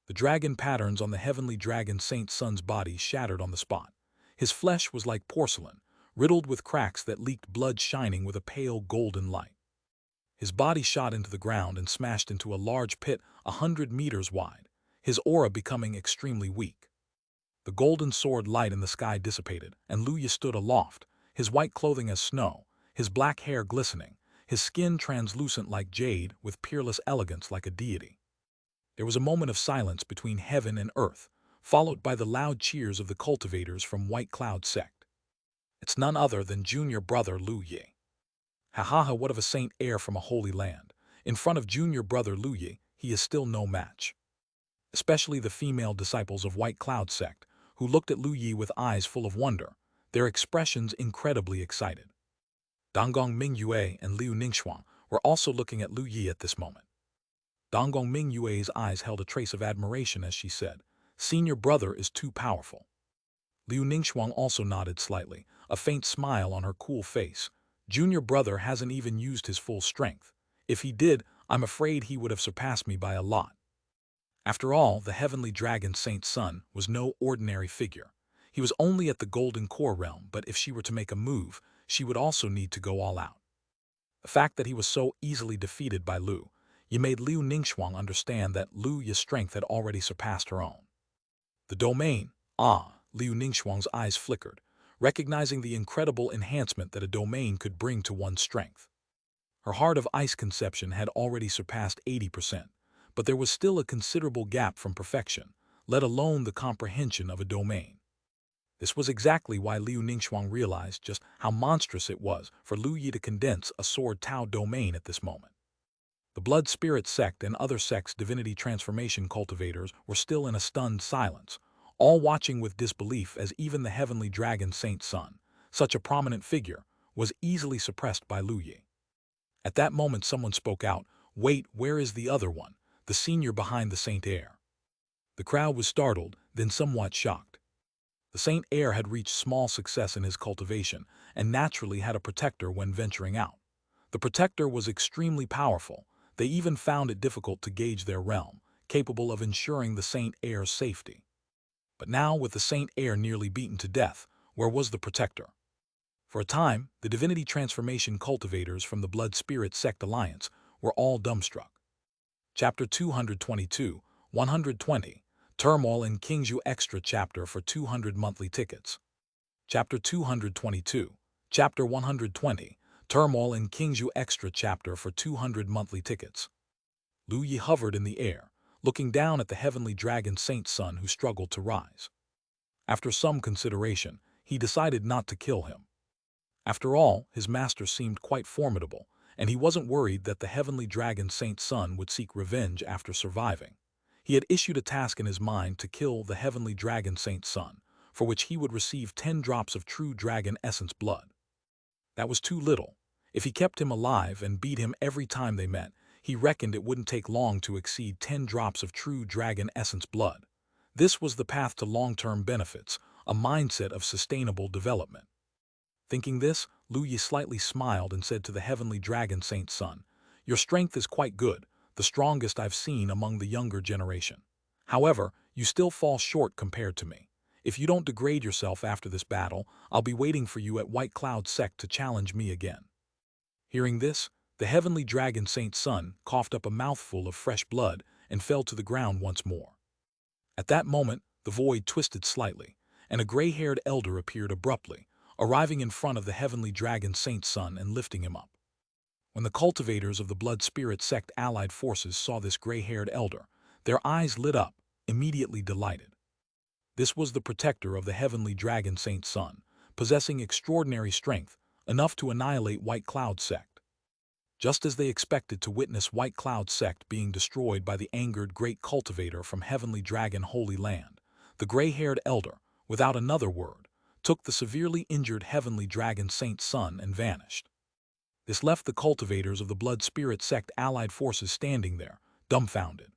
The dragon patterns on the heavenly dragon Saint Sun's body shattered on the spot. His flesh was like porcelain, riddled with cracks that leaked blood shining with a pale golden light. His body shot into the ground and smashed into a large pit 100 meters wide, his aura becoming extremely weak. The golden sword light in the sky dissipated, and Luya stood aloft, his white clothing as snow, his black hair glistening, his skin translucent like jade with peerless elegance like a deity. There was a moment of silence between heaven and earth, followed by the loud cheers of the cultivators from White Cloud sect. "It's none other than junior brother Lu Yi. Ha ha ha, what of a saint heir from a holy land? In front of junior brother Lu Yi, he is still no match." Especially the female disciples of White Cloud sect, who looked at Lu Yi with eyes full of wonder, their expressions incredibly excited. Donggong Mingyue and Liu Ningxuang were also looking at Lu Yi at this moment. Donggong Mingyue's eyes held a trace of admiration as she said, "Senior brother is too powerful." Liu Ningxuang also nodded slightly, a faint smile on her cool face. "Junior brother hasn't even used his full strength. If he did, I'm afraid he would have surpassed me by a lot." After all, the heavenly dragon Saint Sun was no ordinary figure. He was only at the golden core realm, but if she were to make a move, she would also need to go all out. The fact that he was so easily defeated by Lu Yi made Liu Ningxuang understand that Lu Yi's strength had already surpassed her own. The domain, Liu Ningxuang's eyes flickered, recognizing the incredible enhancement that a domain could bring to one's strength. Her heart of ice conception had already surpassed 80%, but there was still a considerable gap from perfection, let alone the comprehension of a domain. This was exactly why Liu Ningxuang realized just how monstrous it was for Lu Yi to condense a sword Tao domain at this moment. The Blood Spirit sect and other sects' divinity transformation cultivators were still in a stunned silence, all watching with disbelief as even the heavenly dragon Saint Sun, such a prominent figure, was easily suppressed by Lu Yi. At that moment someone spoke out, "Wait, where is the other one, the senior behind the Saint Heir?" The crowd was startled, then somewhat shocked. The Saint Heir had reached small success in his cultivation and naturally had a protector when venturing out. The protector was extremely powerful. They even found it difficult to gauge their realm, capable of ensuring the Saint Heir's safety. But now, with the Saint Heir nearly beaten to death, where was the protector? For a time, the divinity transformation cultivators from the Blood Spirit Sect Alliance were all dumbstruck. Chapter 222, 120, Turmoil in Qingzhou Extra Chapter for 200 monthly tickets. Chapter 222, Chapter 120, Turmoil in Qingzhou Extra Chapter for 200 monthly tickets. Lu Yi hovered in the air, looking down at the heavenly dragon Saint Sun who struggled to rise. After some consideration, he decided not to kill him. After all, his master seemed quite formidable, and he wasn't worried that the heavenly dragon Saint Sun would seek revenge after surviving. He had issued a task in his mind to kill the heavenly dragon Saint Sun, for which he would receive 10 drops of true dragon essence blood. That was too little. If he kept him alive and beat him every time they met, he reckoned it wouldn't take long to exceed 10 drops of true dragon essence blood. This was the path to long-term benefits, a mindset of sustainable development. Thinking this, Lu Yi slightly smiled and said to the heavenly dragon Saint Sun, "Your strength is quite good, the strongest I've seen among the younger generation. However, you still fall short compared to me. If you don't degrade yourself after this battle, I'll be waiting for you at White Cloud Sect to challenge me again." Hearing this, The heavenly dragon Saint Sun coughed up a mouthful of fresh blood and fell to the ground once more. At that moment, the void twisted slightly, and a gray-haired elder appeared abruptly, arriving in front of the heavenly dragon Saint Sun and lifting him up. When the cultivators of the Blood Spirit Sect allied forces saw this gray-haired elder, their eyes lit up, immediately delighted. This was the protector of the heavenly dragon Saint Sun, possessing extraordinary strength, enough to annihilate White Cloud Sect. Just as they expected to witness White Cloud Sect being destroyed by the angered great cultivator from Heavenly Dragon Holy Land, the gray-haired elder, without another word, took the severely injured Heavenly Dragon Saint Sun and vanished. This left the cultivators of the Blood Spirit Sect allied forces standing there, dumbfounded.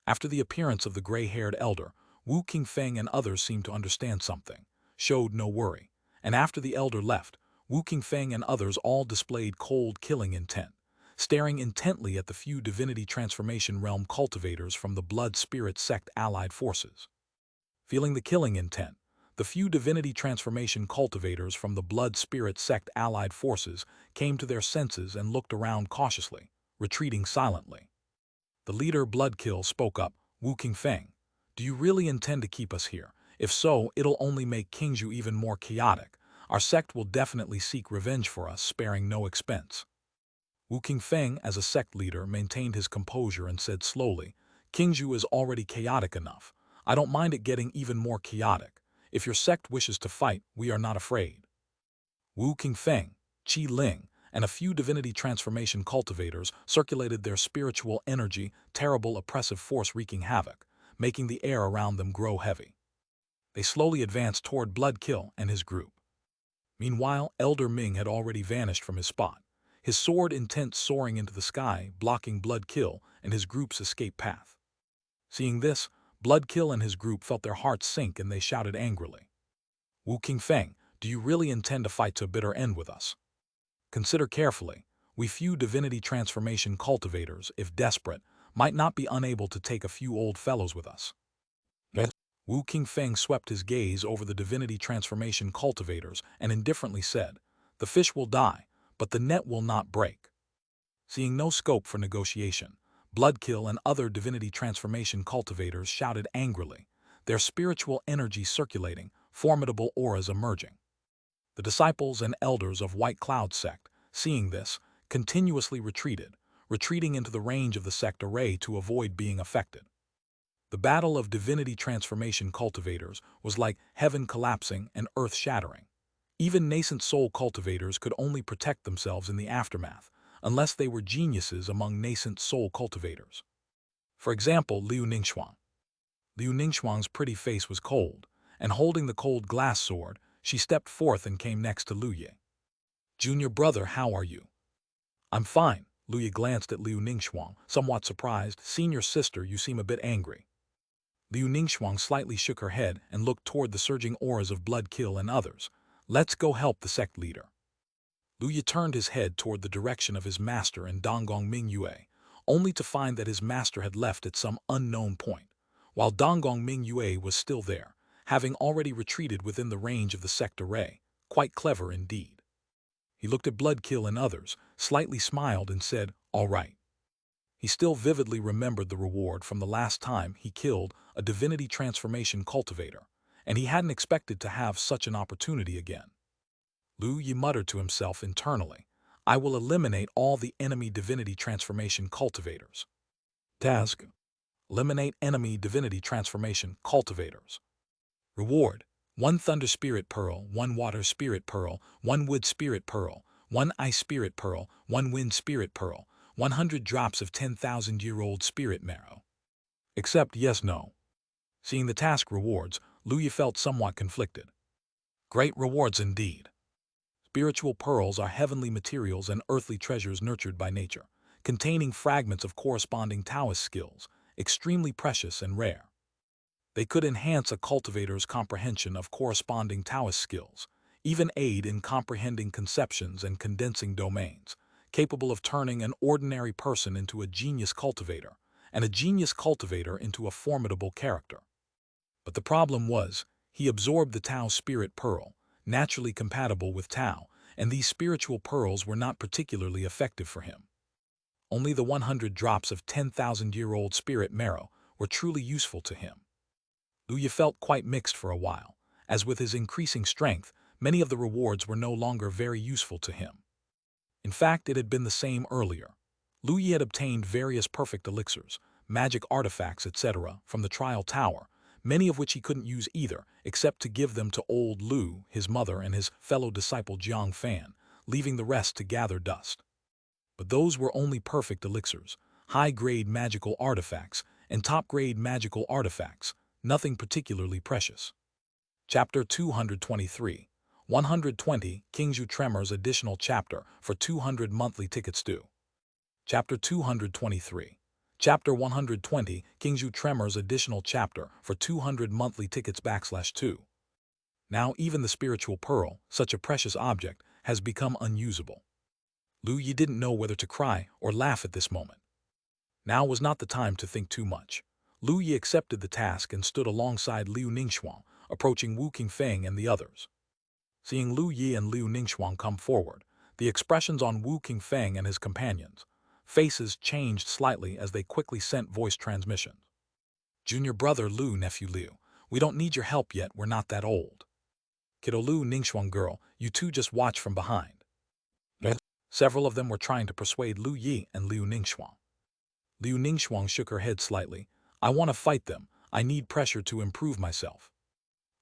After the appearance of the gray-haired elder, Wu Qingfeng and others seemed to understand something, showed no worry, and after the elder left, Wu Qingfeng and others all displayed cold killing intent, staring intently at the few divinity transformation realm cultivators from the Blood Spirit Sect allied forces. Feeling the killing intent, the few divinity transformation cultivators from the Blood Spirit Sect allied forces came to their senses and looked around cautiously, retreating silently. The leader Bloodkill spoke up, Wu Qingfeng, do you really intend to keep us here? If so, it'll only make Qingzhou even more chaotic. Our sect will definitely seek revenge for us, sparing no expense. Wu Qingfeng, as a sect leader, maintained his composure and said slowly, Qingzhou is already chaotic enough. I don't mind it getting even more chaotic. If your sect wishes to fight, we are not afraid. Wu Qingfeng, Qi Ling, and a few divinity transformation cultivators circulated their spiritual energy, terrible oppressive force wreaking havoc, making the air around them grow heavy. They slowly advanced toward Bloodkill and his group. Meanwhile, Elder Ming had already vanished from his spot, his sword intent soaring into the sky, blocking Bloodkill and his group's escape path. Seeing this, Bloodkill and his group felt their hearts sink and they shouted angrily. Wu Qingfeng, do you really intend to fight to a bitter end with us? Consider carefully, we few divinity transformation cultivators, if desperate, might not be unable to take a few old fellows with us. Yes. Wu Qingfeng swept his gaze over the divinity transformation cultivators and indifferently said, the fish will die, but the net will not break. Seeing no scope for negotiation, Bloodkill and other divinity transformation cultivators shouted angrily, their spiritual energy circulating, formidable auras emerging. The disciples and elders of White Cloud Sect, seeing this, continuously retreating into the range of the sect array to avoid being affected. The battle of divinity transformation cultivators was like heaven collapsing and earth shattering. Even nascent soul cultivators could only protect themselves in the aftermath, unless they were geniuses among nascent soul cultivators. For example, Liu Ningxuang. Liu Ningxuang's pretty face was cold, and holding the cold glass sword, she stepped forth and came next to Liu Ye. Junior brother, how are you? I'm fine. Liu Ye glanced at Liu Ningxuang, somewhat surprised. Senior sister, you seem a bit angry. Liu Ningxuang slightly shook her head and looked toward the surging auras of Bloodkill and others. Let's go help the sect leader. Liu Ye turned his head toward the direction of his master and Donggong Mingyue, only to find that his master had left at some unknown point, while Donggong Mingyue was still there, having already retreated within the range of the sect array. Quite clever indeed. He looked at Bloodkill and others, slightly smiled and said, all right. He still vividly remembered the reward from the last time he killed a divinity transformation cultivator, and he hadn't expected to have such an opportunity again. Liu Ye muttered to himself internally, I will eliminate all the enemy divinity transformation cultivators. Task: eliminate enemy divinity transformation cultivators. Reward: 1 Thunder Spirit Pearl, 1 Water Spirit Pearl, 1 Wood Spirit Pearl, 1 Ice Spirit Pearl, 1 Wind Spirit Pearl, 100 drops of 10,000-year-old spirit marrow. Accept yes, no. Seeing the task rewards, Liu Ye felt somewhat conflicted. Great rewards indeed. Spiritual pearls are heavenly materials and earthly treasures nurtured by nature, containing fragments of corresponding Taoist skills, extremely precious and rare. They could enhance a cultivator's comprehension of corresponding Taoist skills, even aid in comprehending conceptions and condensing domains, capable of turning an ordinary person into a genius cultivator, and a genius cultivator into a formidable character. But the problem was, he absorbed the Tao Spirit Pearl, naturally compatible with Tao, and these spiritual pearls were not particularly effective for him. Only the 100 drops of 10,000-year-old spirit marrow were truly useful to him. Lu Yi felt quite mixed for a while, as with his increasing strength, many of the rewards were no longer very useful to him. In fact, it had been the same earlier. Lu Yi had obtained various perfect elixirs, magic artifacts, etc. from the trial tower, many of which he couldn't use either, except to give them to old Lu, his mother, and his fellow disciple Jiang Fan, leaving the rest to gather dust. But those were only perfect elixirs, high-grade magical artifacts, and top-grade magical artifacts, nothing particularly precious. Chapter 223, 120 Kingzhu Tremors Additional Chapter for 200 monthly tickets due. Chapter 223. Chapter 120 Kingzhu Tremors Additional Chapter for 200 monthly tickets /2. Now even the spiritual pearl, such a precious object, has become unusable. Lu Yi didn't know whether to cry or laugh at this moment. Now was not the time to think too much. Lu Yi accepted the task and stood alongside Liu Ningxuang, approaching Wu Qingfeng and the others. Seeing Lu Yi and Liu Ningxuang come forward, the expressions on Wu Qingfeng and his companions' faces changed slightly as they quickly sent voice transmissions. Junior brother Lu, nephew Liu, we don't need your help yet, we're not that old. Kiddo Lu, Ningxuang girl, you two just watch from behind. Several of them were trying to persuade Lu Yi and Liu Ningxuang. Liu Ningxuang shook her head slightly. I want to fight them, I need pressure to improve myself.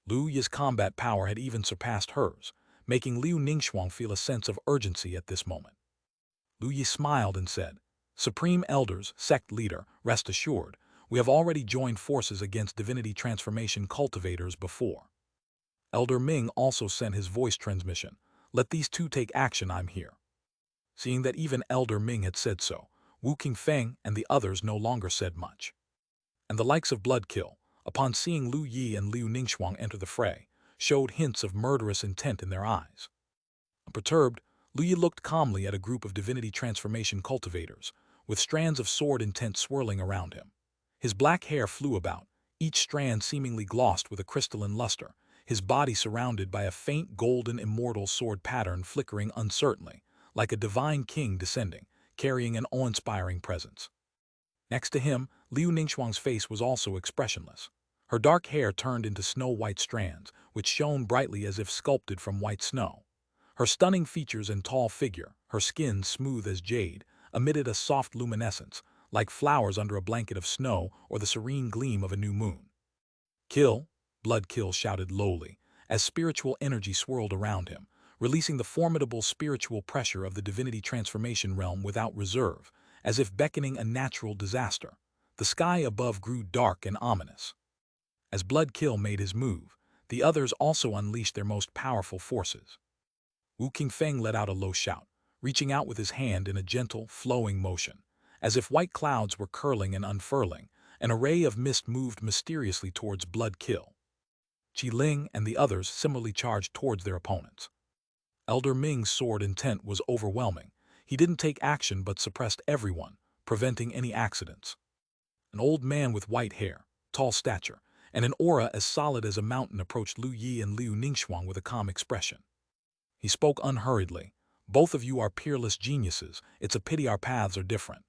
Lu Yi's combat power had even surpassed hers, making Liu Ningxuang feel a sense of urgency at this moment. Lu Yi smiled and said, Supreme Elders, Sect Leader, rest assured, we have already joined forces against divinity transformation cultivators before. Elder Ming also sent his voice transmission. Let these two take action, I'm here. Seeing that even Elder Ming had said so, Wu Qingfeng and the others no longer said much. And the likes of Bloodkill, upon seeing Lu Yi and Liu Ningxuang enter the fray, showed hints of murderous intent in their eyes. Unperturbed, Lu Yi looked calmly at a group of divinity transformation cultivators, with strands of sword intent swirling around him. His black hair flew about, each strand seemingly glossed with a crystalline luster, his body surrounded by a faint golden immortal sword pattern flickering uncertainly, like a divine king descending, carrying an awe-inspiring presence. Next to him, Liu Ningxuang's face was also expressionless. Her dark hair turned into snow-white strands, which shone brightly as if sculpted from white snow. Her stunning features and tall figure, her skin smooth as jade, emitted a soft luminescence, like flowers under a blanket of snow or the serene gleam of a new moon. Kill, Bloodkill shouted lowly, as spiritual energy swirled around him, releasing the formidable spiritual pressure of the divinity transformation realm without reserve, as if beckoning a natural disaster. The sky above grew dark and ominous. As Bloodkill made his move, the others also unleashed their most powerful forces. Wu Qingfeng let out a low shout, reaching out with his hand in a gentle, flowing motion. As if white clouds were curling and unfurling, an array of mist moved mysteriously towards Bloodkill. Qi Ling and the others similarly charged towards their opponents. Elder Ming's sword intent was overwhelming. He didn't take action but suppressed everyone, preventing any accidents. An old man with white hair, tall stature, and an aura as solid as a mountain approached Lu Yi and Liu Ningxuang with a calm expression. He spoke unhurriedly. Both of you are peerless geniuses. It's a pity our paths are different.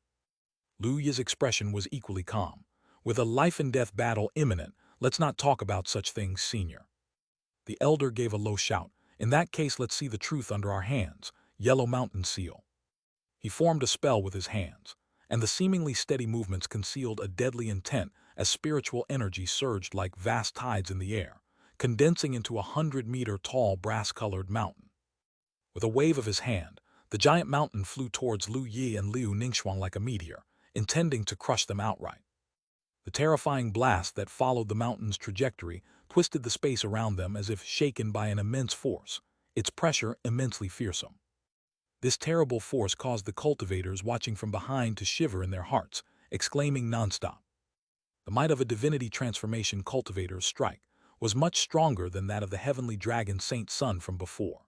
Lu Yi's expression was equally calm. With a life-and-death battle imminent, let's not talk about such things, senior. The elder gave a low shout. In that case, let's see the truth under our hands. Yellow Mountain Seal. He formed a spell with his hands, and the seemingly steady movements concealed a deadly intent as spiritual energy surged like vast tides in the air, condensing into a 100-meter-tall brass-colored mountain. With a wave of his hand, the giant mountain flew towards Lu Yi and Liu Ningxuang like a meteor, intending to crush them outright. The terrifying blast that followed the mountain's trajectory twisted the space around them as if shaken by an immense force, its pressure immensely fearsome. This terrible force caused the cultivators watching from behind to shiver in their hearts, exclaiming nonstop. The might of a divinity transformation cultivator's strike was much stronger than that of the heavenly dragon Saint Sun from before.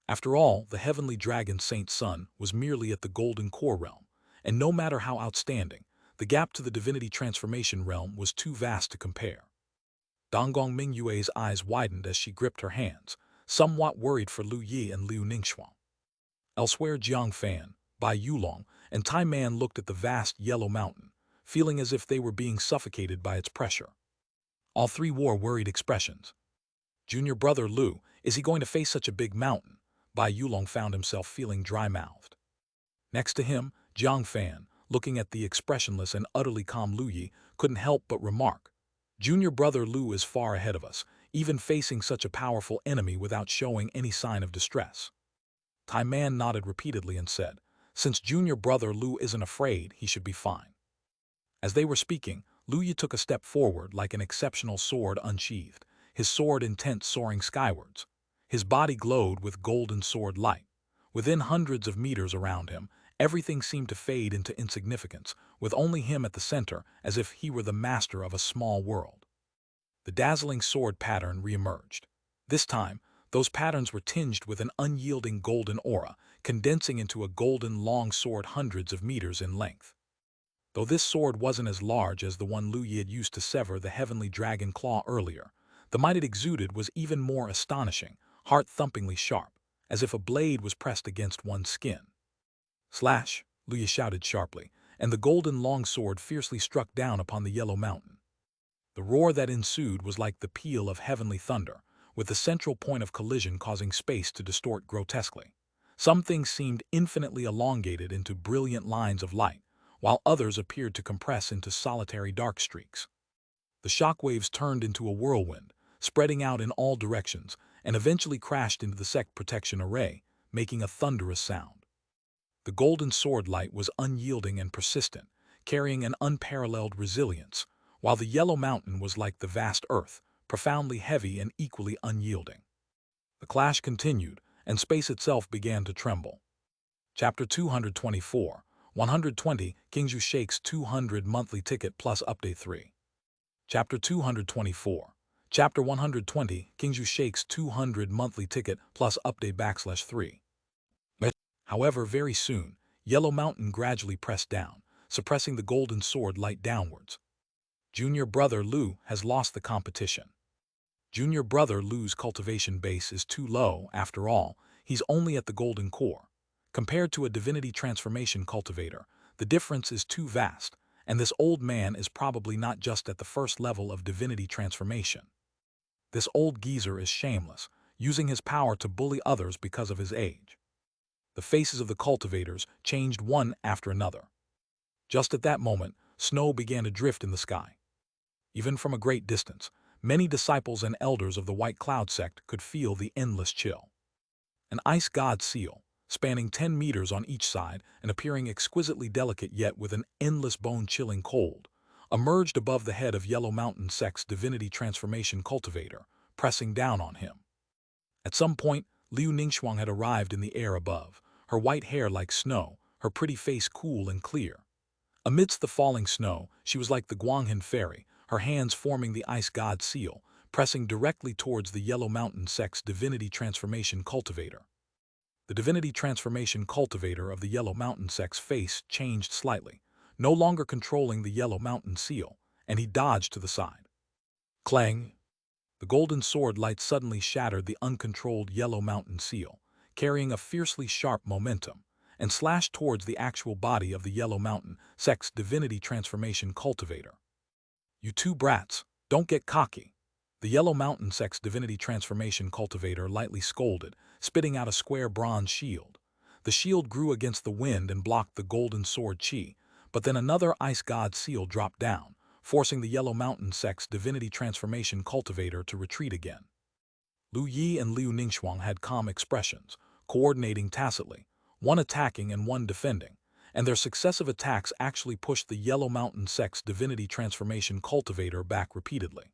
After all, the heavenly dragon Saint Sun was merely at the golden core realm, and no matter how outstanding, the gap to the divinity transformation realm was too vast to compare. Donggong Mingyue's eyes widened as she gripped her hands, somewhat worried for Lu Yi and Liu Ningxuang. Elsewhere, Jiang Fan, Bai Yulong, and Tai Man looked at the vast yellow mountain, feeling as if they were being suffocated by its pressure. All three wore worried expressions. Junior brother Lu, is he going to face such a big mountain? Bai Yulong found himself feeling dry-mouthed. Next to him, Jiang Fan, looking at the expressionless and utterly calm Lu Yi, couldn't help but remark, "Junior brother Lu is far ahead of us, even facing such a powerful enemy without showing any sign of distress." Tai Man nodded repeatedly and said, "Since junior brother Lu isn't afraid, he should be fine." As they were speaking, Lu Yi took a step forward like an exceptional sword unsheathed, his sword intent soaring skywards. His body glowed with golden sword light. Within hundreds of meters around him, everything seemed to fade into insignificance, with only him at the center, as if he were the master of a small world. The dazzling sword pattern reemerged. This time, those patterns were tinged with an unyielding golden aura, condensing into a golden long sword hundreds of meters in length. Though this sword wasn't as large as the one Lu Yi had used to sever the heavenly dragon claw earlier, the might it exuded was even more astonishing, heart-thumpingly sharp, as if a blade was pressed against one's skin. "Slash!" Lu Yi shouted sharply, and the golden longsword fiercely struck down upon the yellow mountain. The roar that ensued was like the peal of heavenly thunder, with the central point of collision causing space to distort grotesquely. Some things seemed infinitely elongated into brilliant lines of light, while others appeared to compress into solitary dark streaks. The shockwaves turned into a whirlwind, spreading out in all directions, and eventually crashed into the sect protection array, making a thunderous sound. The golden sword light was unyielding and persistent, carrying an unparalleled resilience, while the yellow mountain was like the vast earth, profoundly heavy and equally unyielding. The clash continued, and space itself began to tremble. Chapter 224, 120, Kingzhu Shakes 200 Monthly Ticket Plus Update 3. Chapter 224, Chapter 120, Kingzhu Shakes 200 Monthly Ticket Plus Update /3. However, very soon, Yellow Mountain gradually pressed down, suppressing the golden sword light downwards. Junior brother Lu has lost the competition. Junior brother Lu's cultivation base is too low, after all, he's only at the golden core. Compared to a divinity transformation cultivator, the difference is too vast, and this old man is probably not just at the first level of divinity transformation. This old geezer is shameless, using his power to bully others because of his age. The faces of the cultivators changed one after another. Just at that moment, snow began to drift in the sky. Even from a great distance, many disciples and elders of the White Cloud sect could feel the endless chill. An ice god seal, spanning 10 meters on each side and appearing exquisitely delicate yet with an endless bone-chilling cold, emerged above the head of Yellow Mountain sect's divinity transformation cultivator, pressing down on him. At some point, Liu Ningxuang had arrived in the air above, her white hair like snow, her pretty face cool and clear. Amidst the falling snow, she was like the Guanghan fairy, her hands forming the ice god seal, pressing directly towards the Yellow Mountain sect's divinity transformation cultivator. The divinity transformation cultivator of the Yellow Mountain sect's face changed slightly, no longer controlling the Yellow Mountain seal, and he dodged to the side. Clang! The golden sword light suddenly shattered the uncontrolled Yellow Mountain seal, carrying a fiercely sharp momentum, and slashed towards the actual body of the Yellow Mountain sect's divinity transformation cultivator. "You two brats, don't get cocky," the Yellow Mountain sect's divinity transformation cultivator lightly scolded, spitting out a square bronze shield. The shield grew against the wind and blocked the golden sword chi, but then another ice god seal dropped down, forcing the Yellow Mountain sect's divinity transformation cultivator to retreat again. Lu Yi and Liu Ningxuang had calm expressions, coordinating tacitly, one attacking and one defending, and their successive attacks actually pushed the Yellow Mountain sect's divinity transformation cultivator back repeatedly.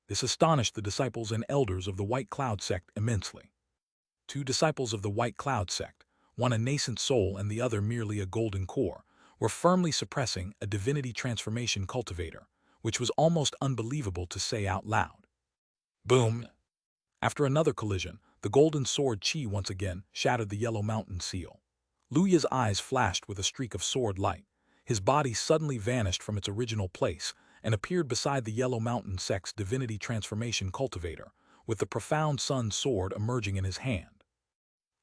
This astonished the disciples and elders of the White Cloud sect immensely. Two disciples of the White Cloud sect, one a nascent soul and the other merely a golden core, were firmly suppressing a divinity transformation cultivator, which was almost unbelievable to say out loud. Boom! After another collision, the golden sword chi once again shattered the Yellow Mountain seal. Lu Yi's eyes flashed with a streak of sword light. His body suddenly vanished from its original place and appeared beside the Yellow Mountain sect's divinity transformation cultivator, with the profound sun sword emerging in his hand.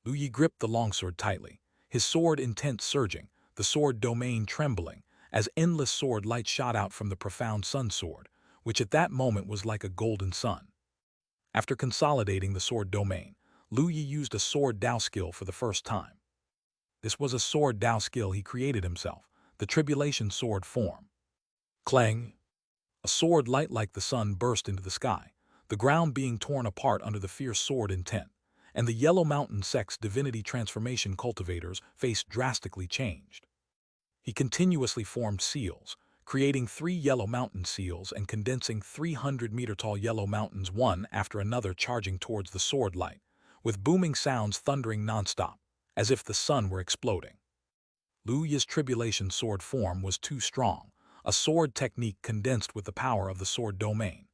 Lu Yi gripped the longsword tightly, his sword intent surging, the sword domain trembling, as endless sword light shot out from the profound sun sword, which at that moment was like a golden sun. After consolidating the sword domain, Lu Yi used a sword Dao skill for the first time. This was a sword Dao skill he created himself, the tribulation sword form. Clang! A sword light like the sun burst into the sky, the ground being torn apart under the fierce sword intent, and the Yellow Mountain sect's divinity transformation cultivator's face drastically changed. He continuously formed seals, creating 3 Yellow Mountain seals and condensing 300-meter-tall Yellow Mountains one after another charging towards the sword light, with booming sounds thundering nonstop, as if the sun were exploding. Lu Yi's tribulation sword form was too strong, a sword technique condensed with the power of the sword domain.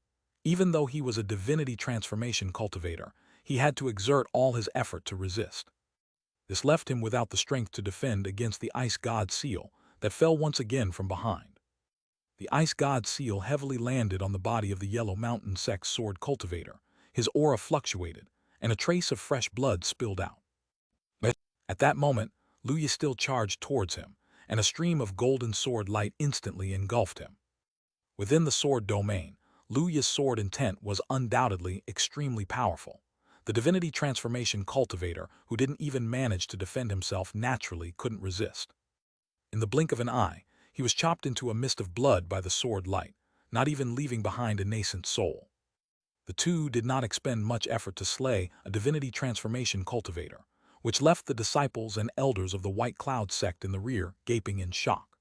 Even though he was a divinity transformation cultivator, he had to exert all his effort to resist. This left him without the strength to defend against the Ice God seal that fell once again from behind. The Ice God seal heavily landed on the body of the Yellow Mountain sect's sword cultivator, his aura fluctuated, and a trace of fresh blood spilled out. But at that moment, Lu Yi still charged towards him, and a stream of golden sword light instantly engulfed him. Within the sword domain, Lu Yi's sword intent was undoubtedly extremely powerful. The divinity transformation cultivator, who didn't even manage to defend himself naturally, couldn't resist. In the blink of an eye, he was chopped into a mist of blood by the sword light, not even leaving behind a nascent soul. The two did not expend much effort to slay a divinity transformation cultivator, which left the disciples and elders of the White Cloud sect in the rear gaping in shock.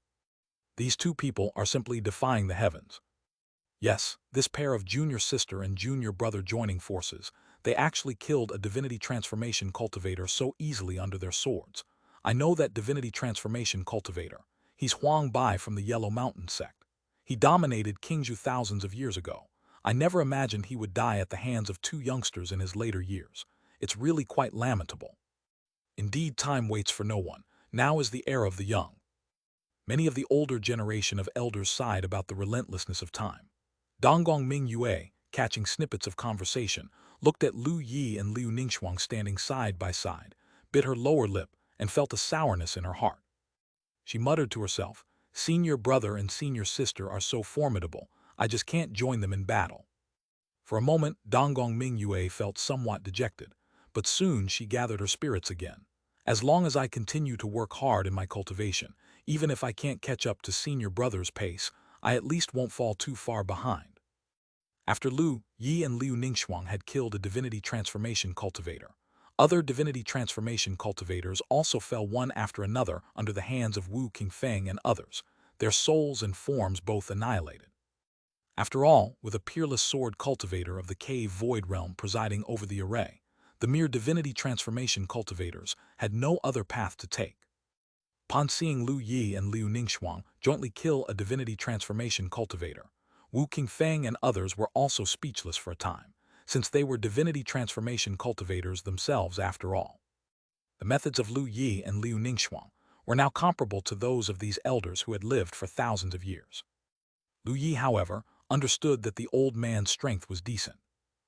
These two people are simply defying the heavens. Yes, this pair of junior sister and junior brother joining forces, they actually killed a divinity transformation cultivator so easily under their swords. I know that divinity transformation cultivator. He's Huang Bai from the Yellow Mountain sect. He dominated Qingzhou thousands of years ago. I never imagined he would die at the hands of 2 youngsters in his later years. It's really quite lamentable. Indeed, time waits for no one. Now is the era of the young. Many of the older generation of elders sighed about the relentlessness of time. Donggong Mingyue, catching snippets of conversation, looked at Lu Yi and Liu Ningxuang standing side by side, bit her lower lip, and felt a sourness in her heart. She muttered to herself, "Senior brother and senior sister are so formidable, I just can't join them in battle." For a moment, Donggong Mingyue felt somewhat dejected, but soon she gathered her spirits again. As long as I continue to work hard in my cultivation, even if I can't catch up to senior brother's pace, I at least won't fall too far behind. After Lu Yi and Liu Ningxuang had killed a divinity transformation cultivator, other divinity transformation cultivators also fell one after another under the hands of Wu Qingfeng and others, their souls and forms both annihilated. After all, with a peerless sword cultivator of the cave void realm presiding over the array, the mere divinity transformation cultivators had no other path to take. Upon seeing Lu Yi and Liu Ningxuang jointly kill a divinity transformation cultivator, Wu Qingfeng and others were also speechless for a time, since they were divinity transformation cultivators themselves after all. The methods of Lu Yi and Liu Ningxuang were now comparable to those of these elders who had lived for thousands of years. Lu Yi, however, understood that the old man's strength was decent.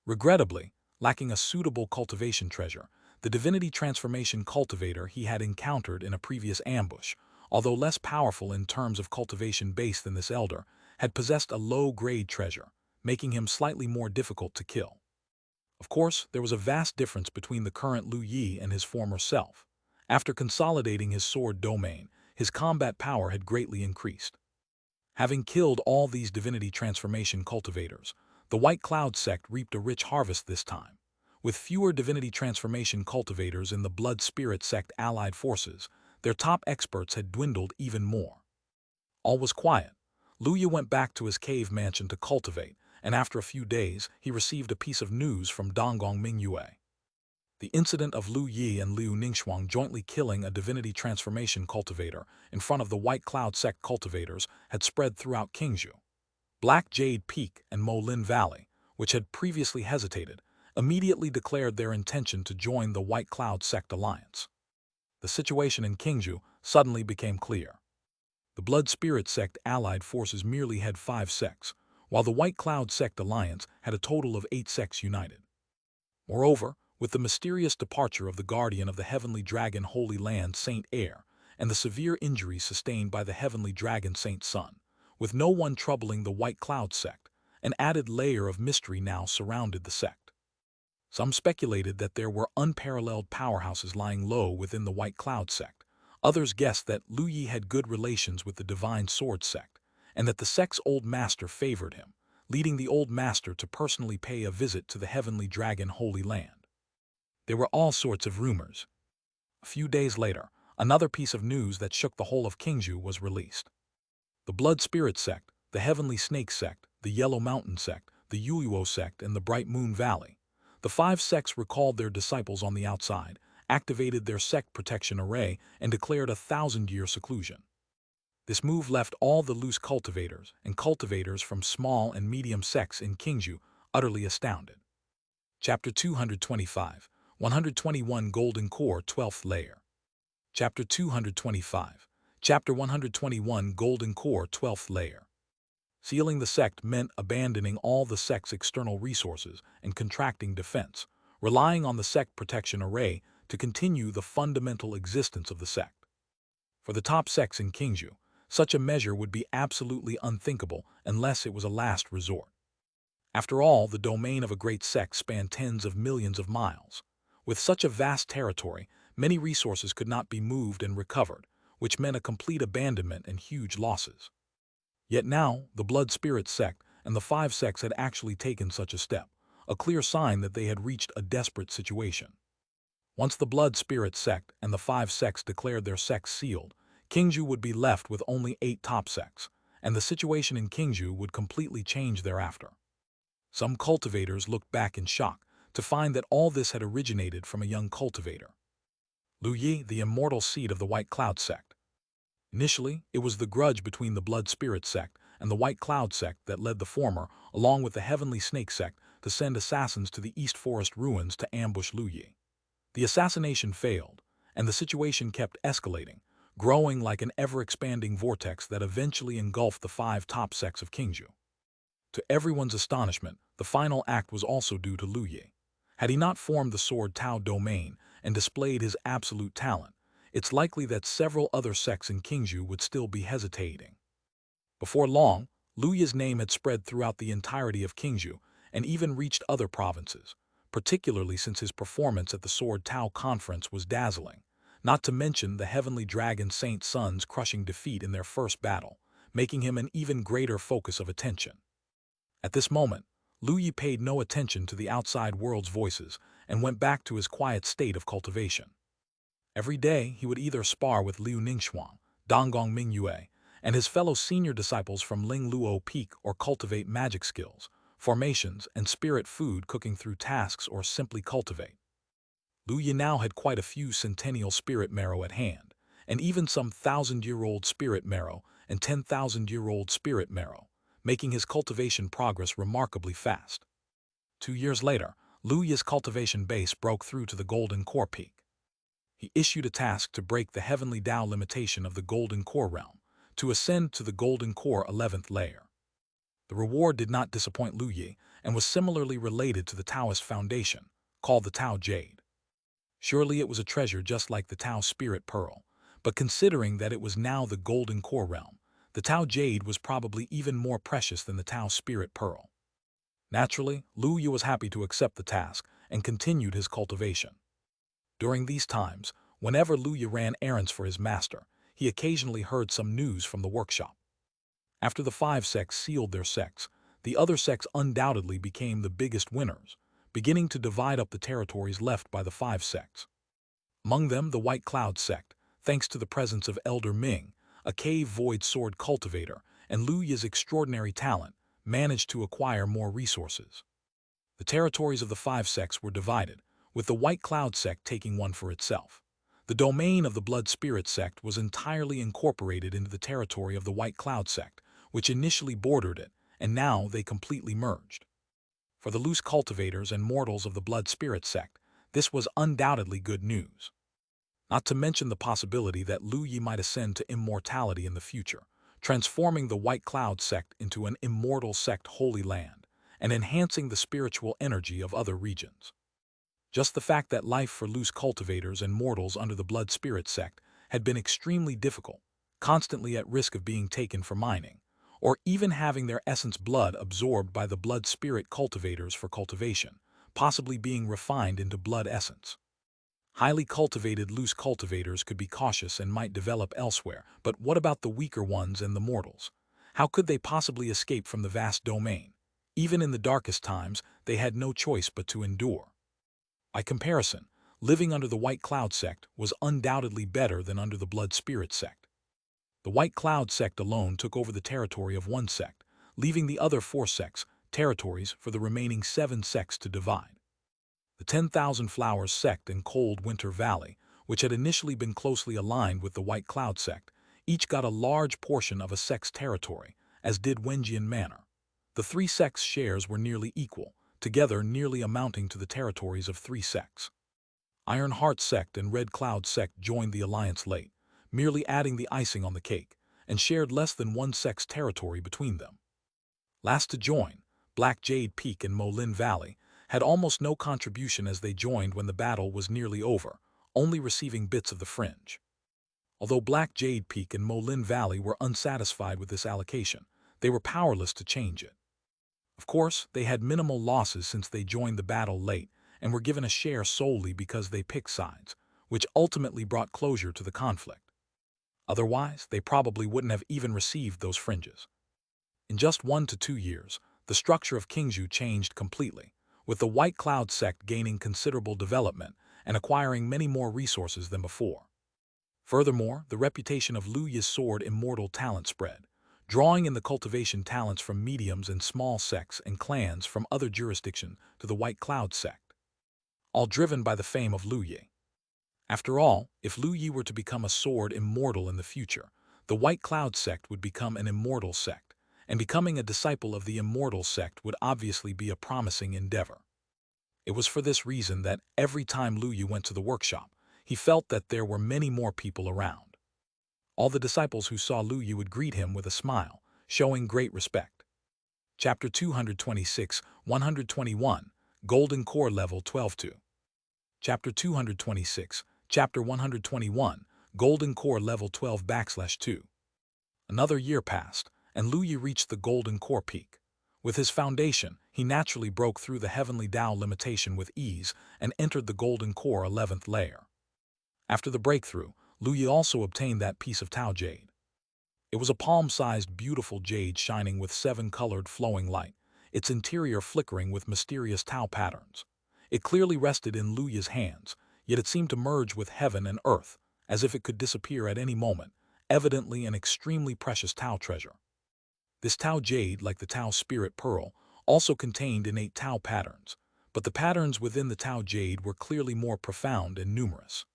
Regrettably, lacking a suitable cultivation treasure, the divinity transformation cultivator he had encountered in a previous ambush, although less powerful in terms of cultivation base than this elder, had possessed a low-grade treasure, making him slightly more difficult to kill. Of course, there was a vast difference between the current Lu Yi and his former self. After consolidating his sword domain, his combat power had greatly increased. Having killed all these divinity transformation cultivators, the White Cloud sect reaped a rich harvest this time. With fewer divinity transformation cultivators in the Blood Spirit sect allied forces, their top experts had dwindled even more. All was quiet. Lu Yi went back to his cave mansion to cultivate, and after a few days, he received a piece of news from Donggong Mingyue. The incident of Lu Yi and Liu Ningxuang jointly killing a divinity transformation cultivator in front of the White Cloud sect cultivators had spread throughout Qingzhou. Black Jade Peak and Molin Valley, which had previously hesitated, immediately declared their intention to join the White Cloud sect alliance. The situation in Qingzhou suddenly became clear. The Blood Spirit sect allied forces merely had 5 sects, while the White Cloud sect alliance had a total of 8 sects united. Moreover, with the mysterious departure of the guardian of the heavenly dragon Holy Land Saint Air, and the severe injuries sustained by the heavenly dragon Saint Sun, with no one troubling the White Cloud sect, an added layer of mystery now surrounded the sect. Some speculated that there were unparalleled powerhouses lying low within the White Cloud sect. Others guessed that Lu Yi had good relations with the Divine Sword sect, and that the sect's old master favored him, leading the old master to personally pay a visit to the heavenly dragon Holy Land. There were all sorts of rumors. A few days later, another piece of news that shook the whole of Qingzhou was released. The Blood Spirit sect, the Heavenly Snake sect, the Yellow Mountain sect, the Yuyuo sect, and the Bright Moon Valley. The 5 sects recalled their disciples on the outside, activated their sect protection array, and declared a 1,000-year seclusion. This move left all the loose cultivators and cultivators from small and medium sects in Qingzhou utterly astounded. Chapter 225, 121 Golden Core 12th Layer. Chapter 225, Chapter 121 Golden Core 12th Layer. Sealing the sect meant abandoning all the sect's external resources and contracting defense, relying on the sect protection array to continue the fundamental existence of the sect. For the top sects in Qingzhou, such a measure would be absolutely unthinkable unless it was a last resort. After all, the domain of a great sect spanned tens of millions of miles. With such a vast territory, many resources could not be moved and recovered, which meant a complete abandonment and huge losses. Yet now, the Blood Spirit sect and the 5 sects had actually taken such a step, a clear sign that they had reached a desperate situation. Once the Blood Spirit sect and the 5 sects declared their sects sealed, Qingzhou would be left with only 8 top sects, and the situation in Qingzhou would completely change thereafter. Some cultivators looked back in shock to find that all this had originated from a young cultivator, Lu Yi, the immortal seed of the White Cloud sect. Initially, it was the grudge between the Blood Spirit sect and the White Cloud sect that led the former, along with the Heavenly Snake sect, to send assassins to the East Forest ruins to ambush Lu Yi. The assassination failed, and the situation kept escalating, growing like an ever-expanding vortex that eventually engulfed the 5 top sects of Qingzhou. To everyone's astonishment, the final act was also due to Lu Yi. Had he not formed the Sword Tao domain and displayed his absolute talent, it's likely that several other sects in Qingzhou would still be hesitating. Before long, Lu Yi's name had spread throughout the entirety of Qingzhou and even reached other provinces, particularly since his performance at the Sword Tao conference was dazzling, not to mention the heavenly dragon Saint Sun's crushing defeat in their first battle, making him an even greater focus of attention. At this moment, Lu Yi paid no attention to the outside world's voices and went back to his quiet state of cultivation. Every day, he would either spar with Liu Ningxuang, Donggong Mingyue, and his fellow senior disciples from Ling Luo Peak or cultivate magic skills, formations, and spirit food cooking through tasks or simply cultivate. Lu Yi now had quite a few centennial spirit marrow at hand, and even some 1,000-year-old spirit marrow and 10,000-year-old spirit marrow, making his cultivation progress remarkably fast. 2 years later, Lu Yi's cultivation base broke through to the Golden Core Peak. He issued a task to break the heavenly Tao limitation of the Golden Core realm, to ascend to the Golden Core 11th layer. The reward did not disappoint Lu Yi and was similarly related to the Taoist foundation, called the Tao Jade. Surely it was a treasure just like the Tao Spirit Pearl, but considering that it was now the Golden Core realm, the Tao Jade was probably even more precious than the Tao Spirit Pearl. Naturally, Lu Yi was happy to accept the task and continued his cultivation. During these times, whenever Lu Yi ran errands for his master, he occasionally heard some news from the workshop. After the 5 sects sealed their sects, the other sects undoubtedly became the biggest winners, beginning to divide up the territories left by the 5 sects. Among them, the White Cloud sect, thanks to the presence of Elder Ming, a cave void sword cultivator, and Lu Yi's extraordinary talent, managed to acquire more resources. The territories of the 5 sects were divided, with the White Cloud sect taking one for itself. The domain of the Blood Spirit sect was entirely incorporated into the territory of the White Cloud sect, which initially bordered it, and now they completely merged. For the loose cultivators and mortals of the Blood Spirit sect, this was undoubtedly good news. Not to mention the possibility that Lu Yi might ascend to immortality in the future, transforming the White Cloud sect into an immortal sect Holy Land, and enhancing the spiritual energy of other regions. Just the fact that life for loose cultivators and mortals under the blood spirit sect had been extremely difficult, constantly at risk of being taken for mining, or even having their essence blood absorbed by the blood spirit cultivators for cultivation, possibly being refined into blood essence. Highly cultivated loose cultivators could be cautious and might develop elsewhere, but what about the weaker ones and the mortals? How could they possibly escape from the vast domain? Even in the darkest times, they had no choice but to endure. By comparison, living under the White Cloud sect was undoubtedly better than under the Blood Spirit sect. The White Cloud sect alone took over the territory of one sect, leaving the other 4 sects, territories for the remaining 7 sects to divide. The 10,000 Flowers sect in Cold Winter Valley, which had initially been closely aligned with the White Cloud sect, each got a large portion of a sect's territory, as did Wenjian Manor. The 3 sects' shares were nearly equal, together nearly amounting to the territories of 3 sects. Iron Heart sect and Red Cloud sect joined the alliance late, merely adding the icing on the cake, and shared less than 1 sect's territory between them. Last to join, Black Jade Peak and Molin Valley had almost no contribution as they joined when the battle was nearly over, only receiving bits of the fringe. Although Black Jade Peak and Molin Valley were unsatisfied with this allocation, they were powerless to change it. Of course, they had minimal losses since they joined the battle late and were given a share solely because they picked sides, which ultimately brought closure to the conflict. Otherwise, they probably wouldn't have even received those fringes. In just 1 to 2 years, the structure of Qingzhou changed completely, with the White Cloud sect gaining considerable development and acquiring many more resources than before. Furthermore, the reputation of Lu Yi's sword Immortal talent spread, drawing in the cultivation talents from mediums and small sects and clans from other jurisdictions to the White Cloud sect, all driven by the fame of Lu Yi. After all, if Lu Yi were to become a sword immortal in the future, the White Cloud sect would become an immortal sect, and becoming a disciple of the Immortal sect would obviously be a promising endeavor. It was for this reason that every time Lu Yi went to the workshop, he felt that there were many more people around. All the disciples who saw Lu Yi would greet him with a smile, showing great respect. Chapter 226, 121, Golden Core Level 12-2. Chapter 226, Chapter 121, Golden Core Level 12/2. Another year passed, and Lu Yi reached the Golden Core Peak. With his foundation, he naturally broke through the Heavenly Tao limitation with ease and entered the Golden Core 11th layer. After the breakthrough, Lu Yi also obtained that piece of Tao Jade. It was a palm-sized beautiful jade shining with 7-colored flowing light, its interior flickering with mysterious Tao patterns. It clearly rested in Lu Yi's hands, yet it seemed to merge with heaven and earth, as if it could disappear at any moment, evidently an extremely precious Tao treasure. This Tao Jade, like the Tao Spirit Pearl, also contained innate Tao patterns, but the patterns within the Tao Jade were clearly more profound and numerous.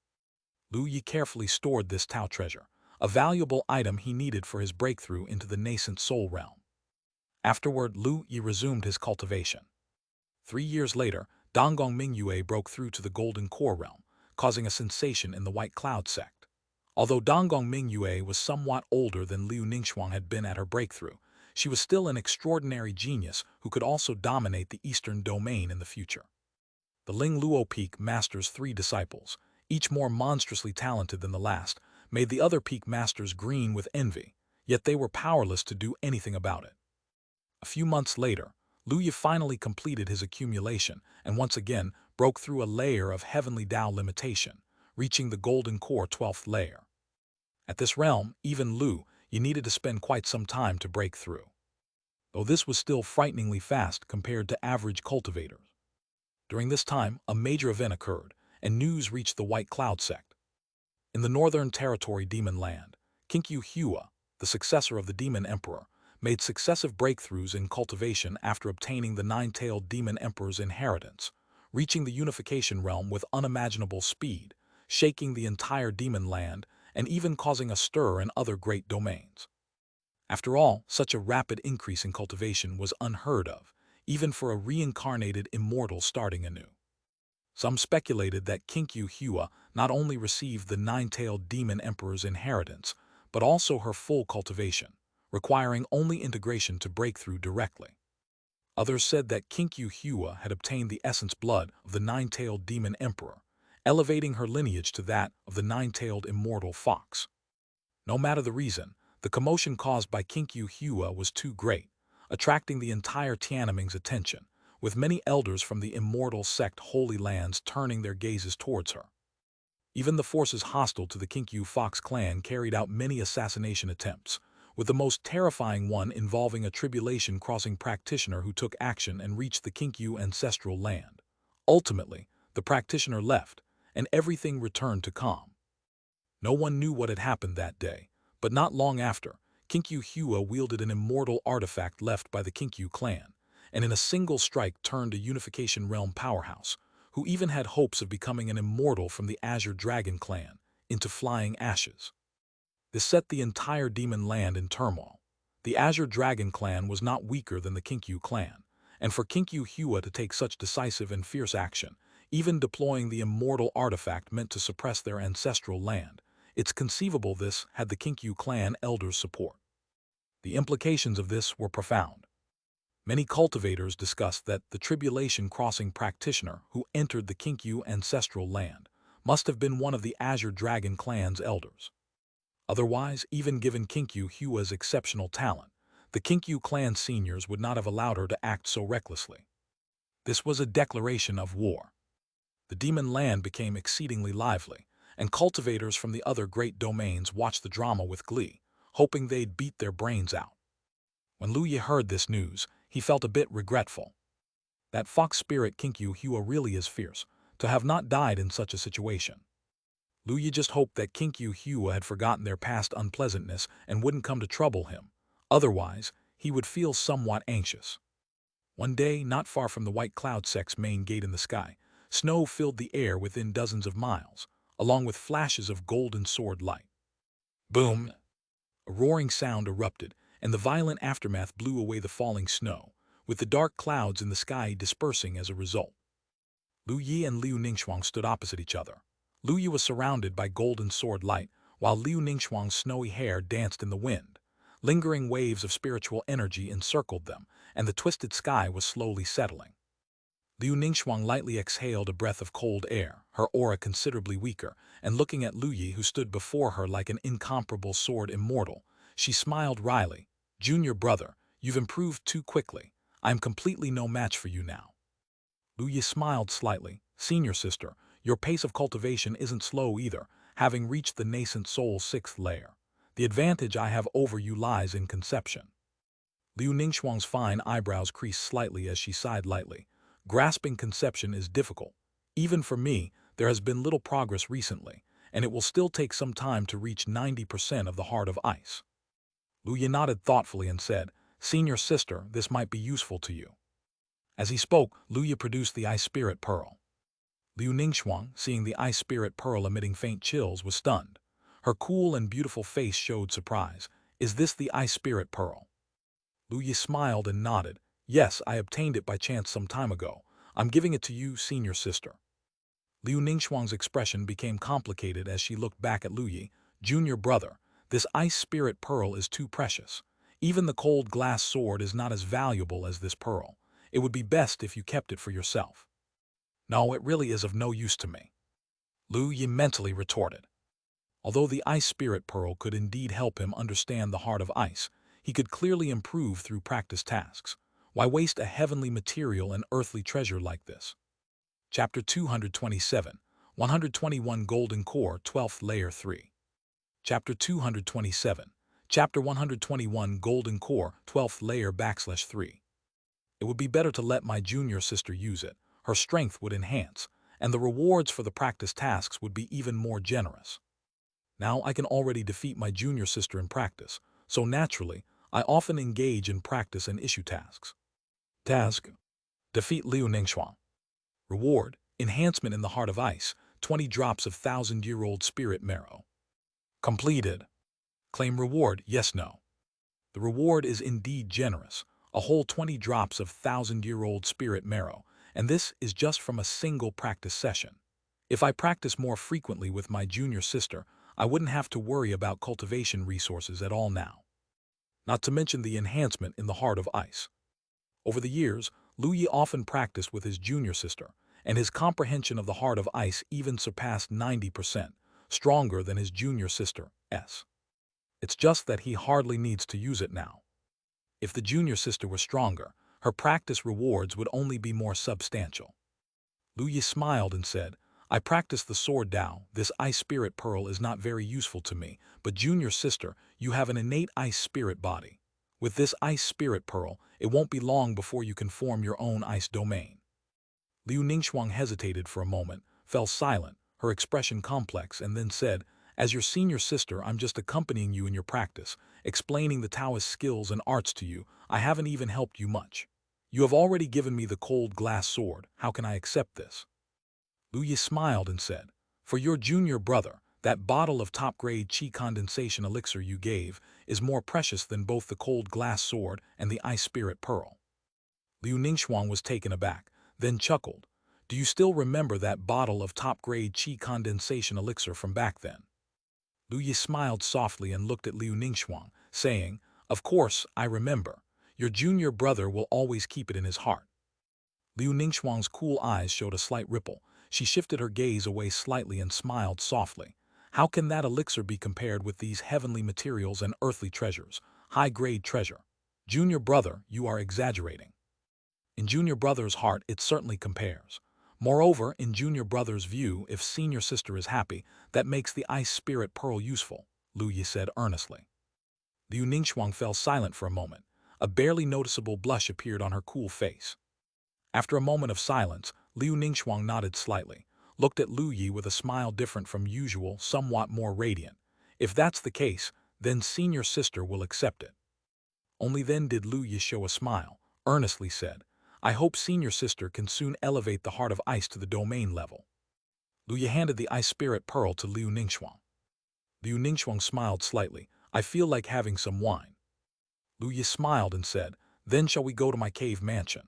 Lu Yi carefully stored this Tao treasure, a valuable item he needed for his breakthrough into the nascent soul realm. Afterward, Lu Yi resumed his cultivation. 3 years later, Donggong Mingyue broke through to the Golden Core realm, causing a sensation in the White Cloud sect. Although Donggong Mingyue was somewhat older than Liu Ningxuang had been at her breakthrough, she was still an extraordinary genius who could also dominate the Eastern domain in the future. The Ling Luo Peak Master's 3 disciples, each more monstrously talented than the last, made the other peak masters green with envy, yet they were powerless to do anything about it. A few months later, Lu Yi finally completed his accumulation and once again broke through a layer of Heavenly Tao limitation, reaching the Golden Core 12th layer. At this realm, even Lu Yi needed to spend quite some time to break through, though this was still frighteningly fast compared to average cultivators. During this time, a major event occurred, and news reached the White Cloud sect. In the Northern Territory Demon Land, Kinkyu Hua, the successor of the Demon Emperor, made successive breakthroughs in cultivation after obtaining the 9-tailed Demon Emperor's inheritance, reaching the unification realm with unimaginable speed, shaking the entire Demon Land, and even causing a stir in other great domains. After all, such a rapid increase in cultivation was unheard of, even for a reincarnated immortal starting anew. Some speculated that Kinkyu Hua not only received the 9-tailed Demon Emperor's inheritance, but also her full cultivation, requiring only integration to break through directly. Others said that Xianxia had obtained the essence blood of the nine-tailed demon emperor, elevating her lineage to that of the nine-tailed immortal fox. No matter the reason, the commotion caused by Xianxia was too great, attracting the entire Tiananmen's attention, with many elders from the immortal sect Holy Lands turning their gazes towards her. Even the forces hostile to the Xianxia Fox clan carried out many assassination attempts, with the most terrifying one involving a tribulation-crossing practitioner who took action and reached the Xianxia ancestral land. Ultimately, the practitioner left, and everything returned to calm. No one knew what had happened that day, but not long after, Xianxia wielded an immortal artifact left by the Xianxia clan, and in a single strike turned a Unification Realm powerhouse, who even had hopes of becoming an immortal from the Azure Dragon clan, into flying ashes. This set the entire demon land in turmoil. The Azure Dragon clan was not weaker than the Xianxia clan, and for Xianxia to take such decisive and fierce action, even deploying the immortal artifact meant to suppress their ancestral land, it's conceivable this had the Xianxia clan elders' support. The implications of this were profound. Many cultivators discussed that the tribulation-crossing practitioner who entered the Xianxia ancestral land must have been one of the Azure Dragon clan's elders. Otherwise, even given Xianxia's exceptional talent, the Xianxia clan seniors would not have allowed her to act so recklessly. This was a declaration of war. The demon land became exceedingly lively, and cultivators from the other great domains watched the drama with glee, hoping they'd beat their brains out. When Lu Yi heard this news, he felt a bit regretful. That fox spirit Xianxia really is fierce, to have not died in such a situation. Lu Yi just hoped that Xianxia had forgotten their past unpleasantness and wouldn't come to trouble him. Otherwise, he would feel somewhat anxious. One day, not far from the White Cloud sect's main gate in the sky, snow filled the air within dozens of miles, along with flashes of golden sword light. Boom! A roaring sound erupted, and the violent aftermath blew away the falling snow, with the dark clouds in the sky dispersing as a result. Lu Yi and Liu Ningxuang stood opposite each other. Lu Yi was surrounded by golden sword light, while Liu Ningxuang's snowy hair danced in the wind. Lingering waves of spiritual energy encircled them, and the twisted sky was slowly settling. Liu Ningxuang lightly exhaled a breath of cold air, her aura considerably weaker, and looking at Lu Yi who stood before her like an incomparable sword immortal, she smiled wryly. "Junior brother, you've improved too quickly. I'm completely no match for you now." Lu Yi smiled slightly. "Senior sister, your pace of cultivation isn't slow either, having reached the nascent soul's 6th layer. The advantage I have over you lies in conception." Liu Ningxuang's fine eyebrows creased slightly as she sighed lightly. "Grasping conception is difficult. Even for me, there has been little progress recently, and it will still take some time to reach 90% of the heart of ice." Lu Yi nodded thoughtfully and said, "Senior sister, this might be useful to you." As he spoke, Lu Yi produced the Ice Spirit Pearl. Liu Ningxuang, seeing the Ice Spirit Pearl emitting faint chills, was stunned. Her cool and beautiful face showed surprise. "Is this the Ice Spirit Pearl?" Lu Yi smiled and nodded. "Yes, I obtained it by chance some time ago. I'm giving it to you, senior sister." Liu Ningxuang's expression became complicated as she looked back at Lu Yi. "Junior brother, this Ice Spirit Pearl is too precious. Even the cold glass sword is not as valuable as this pearl. It would be best if you kept it for yourself." "No, it really is of no use to me," Lu Yi mentally retorted. Although the Ice Spirit Pearl could indeed help him understand the heart of ice, he could clearly improve through practice tasks. Why waste a heavenly material and earthly treasure like this? Chapter 227, 121 Golden Core 12th Layer 3. Chapter 227, Chapter 121 Golden Core 12th Layer /3. It would be better to let my junior sister use it. Her strength would enhance, and the rewards for the practice tasks would be even more generous. Now I can already defeat my junior sister in practice, so naturally, I often engage in practice and issue tasks. Task: defeat Liu Ningxuang. Reward: enhancement in the heart of ice, 20 drops of 1,000-year-old spirit marrow. Completed. Claim reward: yes, no. The reward is indeed generous, a whole 20 drops of 1,000-year-old spirit marrow, and this is just from a single practice session. If I practice more frequently with my junior sister, I wouldn't have to worry about cultivation resources at all now. Not to mention the enhancement in the heart of ice. Over the years, Lu Yi often practiced with his junior sister, and his comprehension of the heart of ice even surpassed 90%, stronger than his junior sister's. It's just that he hardly needs to use it now. If the junior sister were stronger, her practice rewards would only be more substantial. Lu Yi smiled and said, I practice the sword Tao. This ice spirit pearl is not very useful to me, but junior sister, you have an innate ice spirit body. With this ice spirit pearl, it won't be long before you can form your own ice domain. Liu Ningxuang hesitated for a moment, fell silent, her expression complex, and then said, as your senior sister, I'm just accompanying you in your practice, explaining the Taoist skills and arts to you. I haven't even helped you much. You have already given me the cold glass sword. How can I accept this? Lu Yi smiled and said, for your junior brother, that bottle of top-grade Qi condensation elixir you gave is more precious than both the cold glass sword and the ice spirit pearl. Liu Ningxuang was taken aback, then chuckled. Do you still remember that bottle of top-grade Qi condensation elixir from back then? Lu Yi smiled softly and looked at Liu Ningxuang, saying, of course, I remember. Your junior brother will always keep it in his heart. Liu Ningxuang's cool eyes showed a slight ripple. She shifted her gaze away slightly and smiled softly. How can that elixir be compared with these heavenly materials and earthly treasures? High-grade treasure. Junior brother, you are exaggerating. In junior brother's heart, it certainly compares. Moreover, in junior brother's view, if senior sister is happy, that makes the ice spirit pearl useful, Lu Yi said earnestly. Liu Ningxuang fell silent for a moment. A barely noticeable blush appeared on her cool face. After a moment of silence, Liu Ningxuang nodded slightly, looked at Lu Yi with a smile different from usual, somewhat more radiant. If that's the case, then senior sister will accept it. Only then did Lu Yi show a smile, earnestly said, I hope senior sister can soon elevate the heart of ice to the domain level. Lu Yi handed the ice spirit pearl to Liu Ningxuang. Liu Ningxuang smiled slightly. I feel like having some wine. Lu Yi smiled and said, then shall we go to my cave mansion?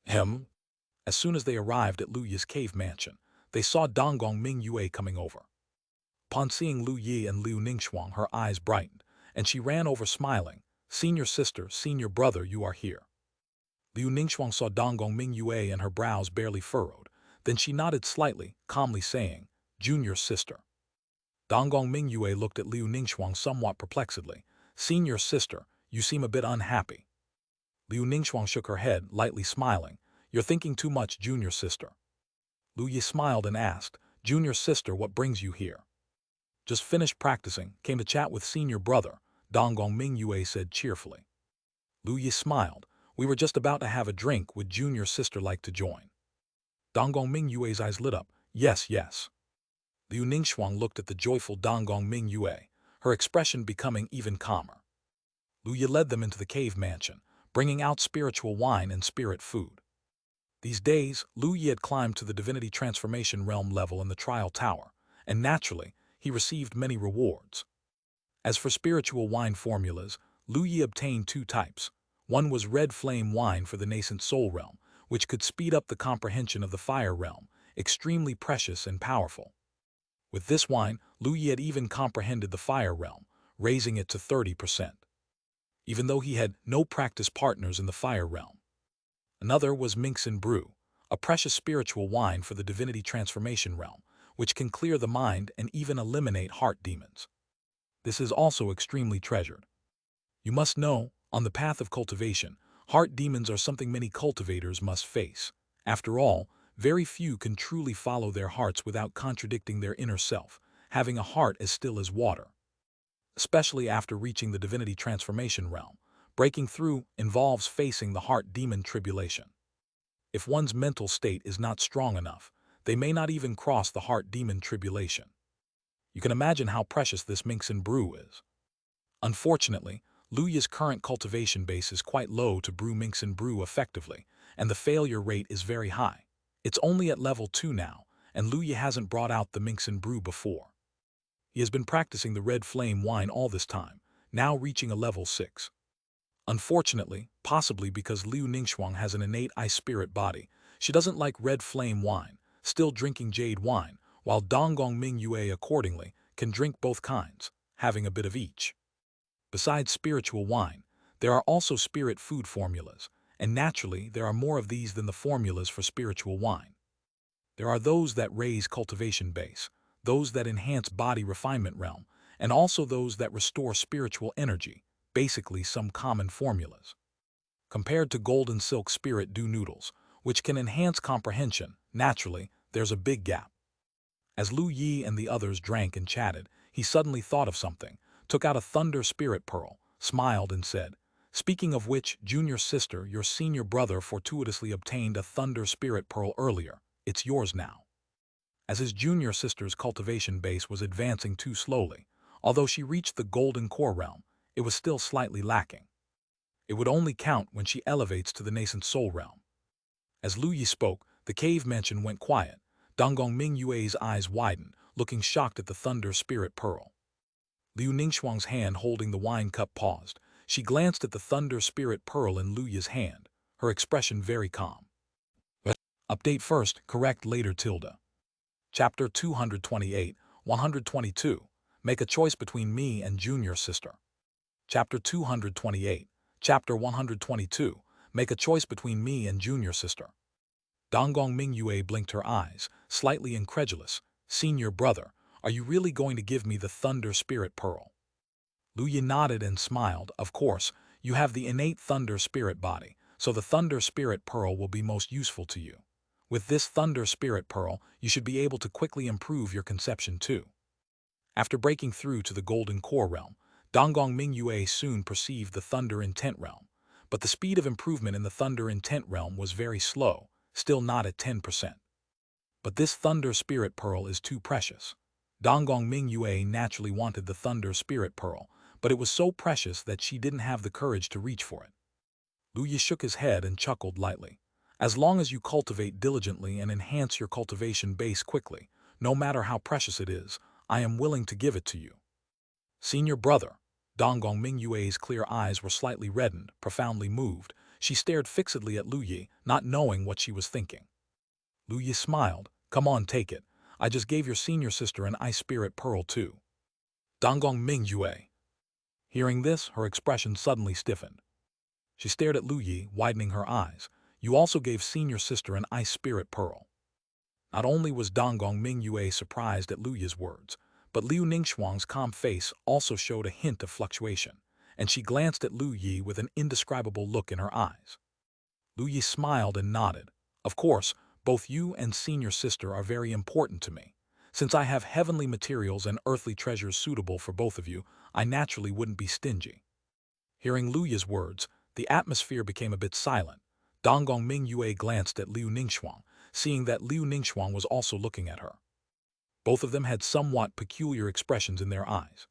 As soon as they arrived at Lu Yi's cave mansion, they saw Donggong Mingyue coming over. Upon seeing Lu Yi and Liu Ningxuang, her eyes brightened, and she ran over smiling. Senior sister, senior brother, you are here. Liu Ningxuang saw Donggong Mingyue and her brows barely furrowed. Then she nodded slightly, calmly saying, junior sister. Donggong Mingyue looked at Liu Ningxuang somewhat perplexedly. Senior sister, you seem a bit unhappy. Liu Ningxuang shook her head, lightly smiling. You're thinking too much, junior sister. Lu Yi smiled and asked, junior sister, what brings you here? Just finished practicing, came to chat with senior brother, Donggong Mingyue said cheerfully. Lu Yi smiled. We were just about to have a drink. Would junior sister like to join? Donggong Mingyue's eyes lit up. Yes, yes. Liu Ningxuang looked at the joyful Donggong Mingyue, her expression becoming even calmer. Lu Yi led them into the cave mansion, bringing out spiritual wine and spirit food. These days, Lu Yi had climbed to the divinity transformation realm level in the trial tower, and naturally, he received many rewards. As for spiritual wine formulas, Lu Yi obtained two types. One was red flame wine for the nascent soul realm, which could speed up the comprehension of the fire realm, extremely precious and powerful. With this wine, Lu Yi had even comprehended the fire realm, raising it to 30%. Even though he had no practice partners in the fire realm. Another was Minxin Brew, a precious spiritual wine for the divinity transformation realm, which can clear the mind and even eliminate heart demons. This is also extremely treasured. You must know, on the path of cultivation, heart demons are something many cultivators must face. After all, very few can truly follow their hearts without contradicting their inner self, having a heart as still as water. Especially after reaching the divinity transformation realm, breaking through involves facing the heart demon tribulation. If one's mental state is not strong enough, they may not even cross the heart demon tribulation. You can imagine how precious this Minxin Brew is. Unfortunately, Lu Yi's current cultivation base is quite low to brew Minxin Brew effectively, and the failure rate is very high. It's only at level 2 now, and Lu Yi hasn't brought out the Minxin Brew before. He has been practicing the red flame wine all this time, now reaching a level 6. Unfortunately, possibly because Liu Ningxuang has an innate ice spirit body, she doesn't like red flame wine, still drinking jade wine, while Donggong Mingyue accordingly can drink both kinds, having a bit of each. Besides spiritual wine, there are also spirit food formulas, and naturally there are more of these than the formulas for spiritual wine. There are those that raise cultivation base, those that enhance body refinement realm, and also those that restore spiritual energy, basically some common formulas. Compared to golden silk spirit dew noodles, which can enhance comprehension, naturally, there's a big gap. As Lu Yi and the others drank and chatted, he suddenly thought of something, took out a thunder spirit pearl, smiled and said, "Speaking of which, junior sister, your senior brother fortuitously obtained a thunder spirit pearl earlier. It's yours now." As his junior sister's cultivation base was advancing too slowly, although she reached the golden core realm, it was still slightly lacking. It would only count when she elevates to the nascent soul realm. As Lu Yi spoke, the cave mansion went quiet. Donggong Mingyue's eyes widened, looking shocked at the thunder spirit pearl. Liu Ningxuang's hand holding the wine cup paused. She glanced at the thunder spirit pearl in Lu Yi's hand, her expression very calm. Update first, correct later tilde. Chapter 228, 122. Make a choice between me and junior sister. Chapter 228. Chapter 122. Make a choice between me and junior sister. Donggong Mingyue blinked her eyes, slightly incredulous. "Senior brother, are you really going to give me the thunder spirit pearl?" Lu Yi nodded and smiled. "Of course, you have the innate thunder spirit body, so the thunder spirit pearl will be most useful to you. With this thunder spirit pearl, you should be able to quickly improve your conception too." After breaking through to the golden core realm, Donggong Mingyue soon perceived the thunder intent realm, but the speed of improvement in the thunder intent realm was very slow, still not at 10%. But this thunder spirit pearl is too precious. Donggong Mingyue naturally wanted the thunder spirit pearl, but it was so precious that she didn't have the courage to reach for it. Lu Yi shook his head and chuckled lightly. "As long as you cultivate diligently and enhance your cultivation base quickly, no matter how precious it is, I am willing to give it to you." "Senior brother." Donggong Mingyue's clear eyes were slightly reddened, profoundly moved. She stared fixedly at Lu Yi, not knowing what she was thinking. Lu Yi smiled. "Come on, take it. I just gave your senior sister an ice spirit pearl too." Donggong Mingyue. Hearing this, her expression suddenly stiffened. She stared at Lu Yi, widening her eyes. "You also gave senior sister an ice spirit pearl." Not only was Donggong Mingyue surprised at Lu Yi's words, but Liu Ningxuang's calm face also showed a hint of fluctuation, and she glanced at Lu Yi with an indescribable look in her eyes. Lu Yi smiled and nodded. "Of course, both you and senior sister are very important to me. Since I have heavenly materials and earthly treasures suitable for both of you, I naturally wouldn't be stingy." Hearing Lu Yi's words, the atmosphere became a bit silent. Donggong Mingyue glanced at Liu Ningxuang, seeing that Liu Ningxuang was also looking at her. Both of them had somewhat peculiar expressions in their eyes.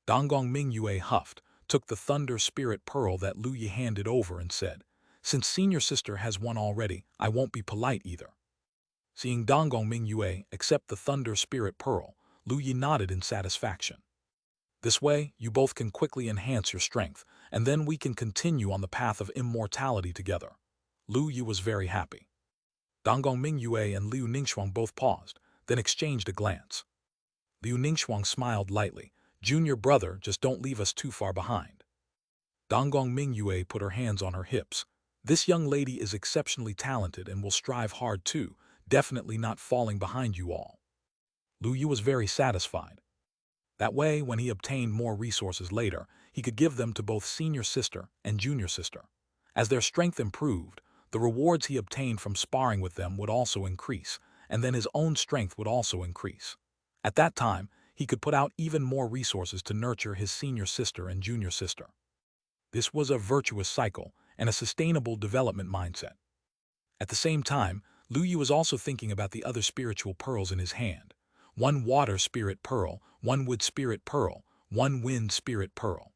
Donggong Mingyue huffed, took the thunder spirit pearl that Lu Yi handed over and said, "Since senior sister has one already, I won't be polite either." Seeing Donggong Mingyue accept the thunder spirit pearl, Lu Yi nodded in satisfaction. "This way, you both can quickly enhance your strength, and then we can continue on the path of immortality together." Lu Yi was very happy. Donggong Mingyue and Liu Ningxuang both paused, then exchanged a glance. Liu Ningxuang smiled lightly. "Junior brother, just don't leave us too far behind." Donggong Mingyue put her hands on her hips. "This young lady is exceptionally talented and will strive hard too, definitely not falling behind you all." Lu Yi was very satisfied. That way, when he obtained more resources later, he could give them to both senior sister and junior sister. As their strength improved, the rewards he obtained from sparring with them would also increase, and then his own strength would also increase. At that time, he could put out even more resources to nurture his senior sister and junior sister. This was a virtuous cycle and a sustainable development mindset. At the same time, Lu Yi was also thinking about the other spiritual pearls in his hand. One water spirit pearl, one wood spirit pearl, one wind spirit pearl.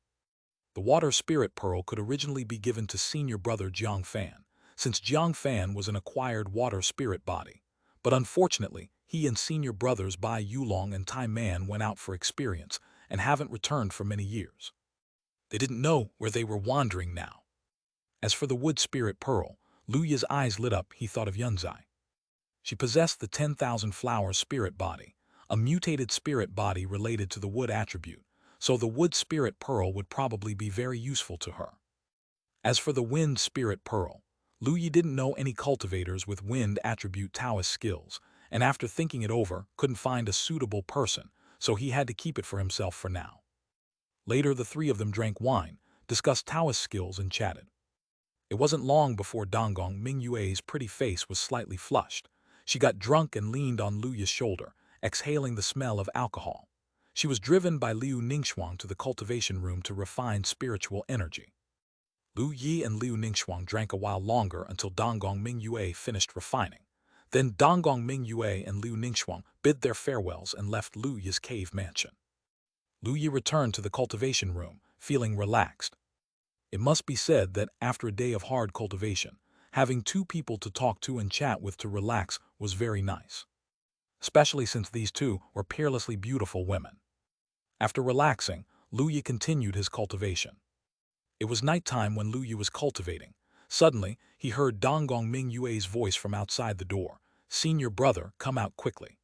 The water spirit pearl could originally be given to senior brother Jiang Fan, since Jiang Fan was an acquired water spirit body. But unfortunately, he and senior brothers Bai Yulong and Tai Man went out for experience and haven't returned for many years. They didn't know where they were wandering now. As for the wood spirit pearl, Lu Yi's eyes lit up. He thought of Yunzai. She possessed the 10,000 flower spirit body, a mutated spirit body related to the wood attribute, so the wood spirit pearl would probably be very useful to her. As for the Wind Spirit Pearl, Lu Yi didn't know any cultivators with wind attribute Taoist skills, and after thinking it over, couldn't find a suitable person, so he had to keep it for himself for now. Later, the three of them drank wine, discussed Taoist skills, and chatted. It wasn't long before Donggong Mingyue's pretty face was slightly flushed. She got drunk and leaned on Lu Yi's shoulder, exhaling the smell of alcohol. She was driven by Liu Ningxuang to the cultivation room to refine spiritual energy. Lu Yi and Liu Ningxuang drank a while longer until Donggong Mingyue finished refining. Then Donggong Mingyue and Liu Ningxuang bid their farewells and left Lu Yi's cave mansion. Lu Yi returned to the cultivation room, feeling relaxed. It must be said that after a day of hard cultivation, having two people to talk to and chat with to relax was very nice. Especially since these two were peerlessly beautiful women. After relaxing, Lu Yi continued his cultivation. It was nighttime when Lu Yi was cultivating. Suddenly, he heard Donggong Mingyue's voice from outside the door. "Senior brother, come out quickly."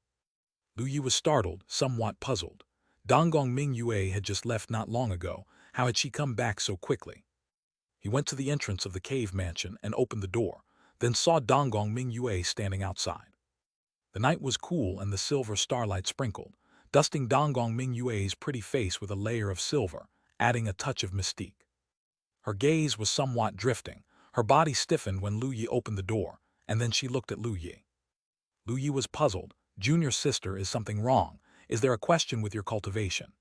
Lu Yi was startled, somewhat puzzled. Donggong Mingyue had just left not long ago. How had she come back so quickly? He went to the entrance of the cave mansion and opened the door, then saw Donggong Mingyue standing outside. The night was cool and the silver starlight sprinkled, dusting Donggong Mingyue's pretty face with a layer of silver, adding a touch of mystique. Her gaze was somewhat drifting. Her body stiffened when Lu Yi opened the door, and then she looked at Lu Yi. Lu Yi was puzzled. "Junior sister, is something wrong? Is there a question with your cultivation?"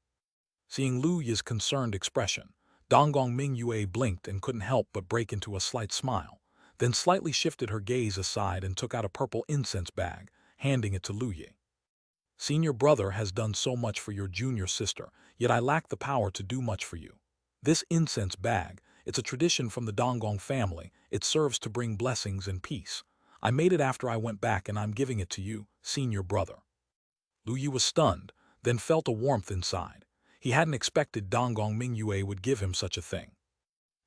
Seeing Lu Yi's concerned expression, Donggong Mingyue blinked and couldn't help but break into a slight smile, then slightly shifted her gaze aside and took out a purple incense bag, handing it to Lu Yi. "Senior brother has done so much for your junior sister, yet I lack the power to do much for you. This incense bag, it's a tradition from the Donggong family. It serves to bring blessings and peace. I made it after I went back and I'm giving it to you, senior brother." Lu Yi was stunned, then felt a warmth inside. He hadn't expected Donggong Mingyue would give him such a thing.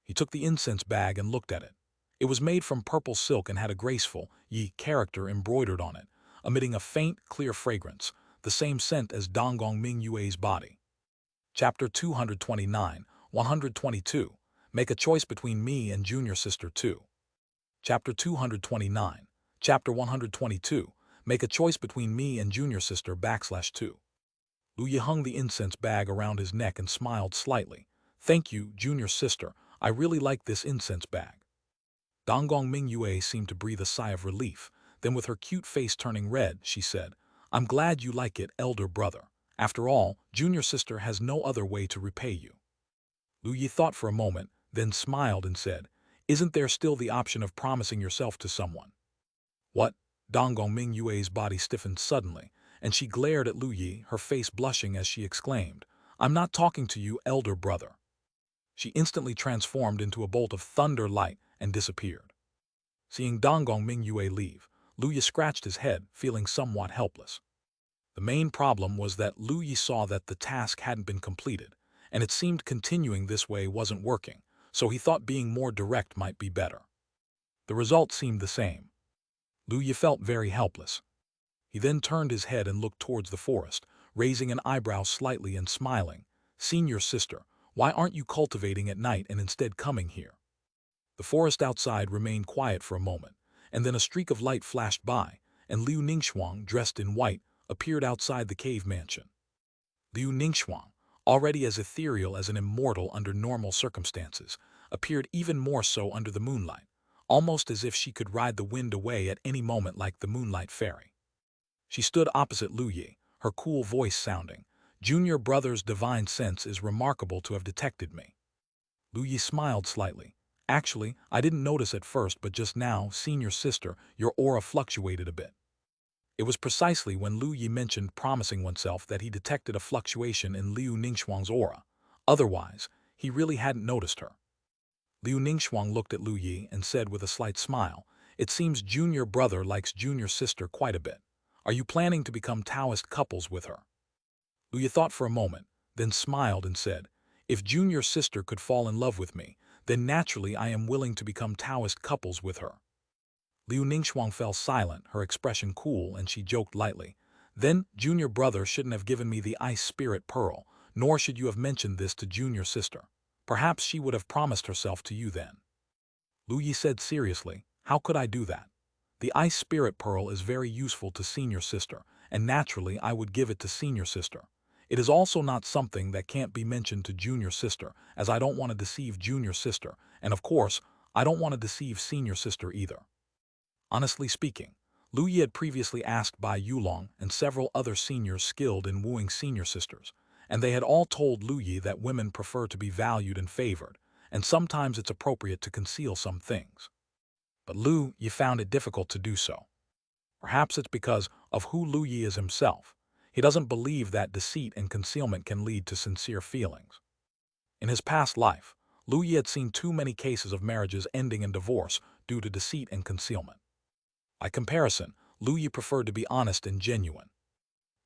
He took the incense bag and looked at it. It was made from purple silk and had a graceful Yi character embroidered on it, emitting a faint, clear fragrance, the same scent as Donggong Mingyue's body. Chapter 229, 122. Make a choice between me and junior sister 2. Chapter 229. Chapter 122. Make a choice between me and junior sister /2. Lu Yi hung the incense bag around his neck and smiled slightly. "Thank you, junior sister. I really like this incense bag." Donggong Mingyue seemed to breathe a sigh of relief. Then with her cute face turning red, she said, "I'm glad you like it, elder brother. After all, junior sister has no other way to repay you." Lu Yi thought for a moment, then smiled and said, "Isn't there still the option of promising yourself to someone?" "What?" Donggong Mingyue's body stiffened suddenly, and she glared at Lu Yi, her face blushing as she exclaimed, "I'm not talking to you, elder brother." She instantly transformed into a bolt of thunder light and disappeared. Seeing Donggong Mingyue leave, Lu Yi scratched his head, feeling somewhat helpless. The main problem was that Lu Yi saw that the task hadn't been completed, and it seemed continuing this way wasn't working, so he thought being more direct might be better. The result seemed the same. Lu Yi felt very helpless. He then turned his head and looked towards the forest, raising an eyebrow slightly and smiling. "Senior sister, why aren't you cultivating at night and instead coming here?" The forest outside remained quiet for a moment, and then a streak of light flashed by, and Liu Ningxuang, dressed in white, appeared outside the cave mansion. Liu Ningxuang, already as ethereal as an immortal under normal circumstances, appeared even more so under the moonlight, almost as if she could ride the wind away at any moment like the moonlight fairy. She stood opposite Lu Yi, her cool voice sounding, "Junior brother's divine sense is remarkable to have detected me." Lu Yi smiled slightly. "Actually, I didn't notice at first, but just now, senior sister, your aura fluctuated a bit." It was precisely when Lu Yi mentioned promising oneself that he detected a fluctuation in Liu Ningxuang's aura. Otherwise, he really hadn't noticed her. Liu Ningxuang looked at Lu Yi and said with a slight smile, "It seems junior brother likes junior sister quite a bit. Are you planning to become Taoist couples with her?" Lu Yi thought for a moment, then smiled and said, "If junior sister could fall in love with me, then naturally I am willing to become Taoist couples with her." Liu Ningxuang fell silent, her expression cool, and she joked lightly, "Then junior brother shouldn't have given me the ice spirit pearl, nor should you have mentioned this to junior sister. Perhaps she would have promised herself to you then." Lu Yi said seriously, how could I do that? The ice spirit pearl is very useful to senior sister, and naturally I would give it to senior sister. It is also not something that can't be mentioned to junior sister, as I don't want to deceive junior sister, and of course, I don't want to deceive senior sister either. Honestly speaking, Lu Yi had previously asked Bai Yulong and several other seniors skilled in wooing senior sisters, and they had all told Lu Yi that women prefer to be valued and favored, and sometimes it's appropriate to conceal some things. But Lu Yi found it difficult to do so. Perhaps it's because of who Lu Yi is himself. He doesn't believe that deceit and concealment can lead to sincere feelings. In his past life, Lu Yi had seen too many cases of marriages ending in divorce due to deceit and concealment. By comparison, Lu Yi preferred to be honest and genuine.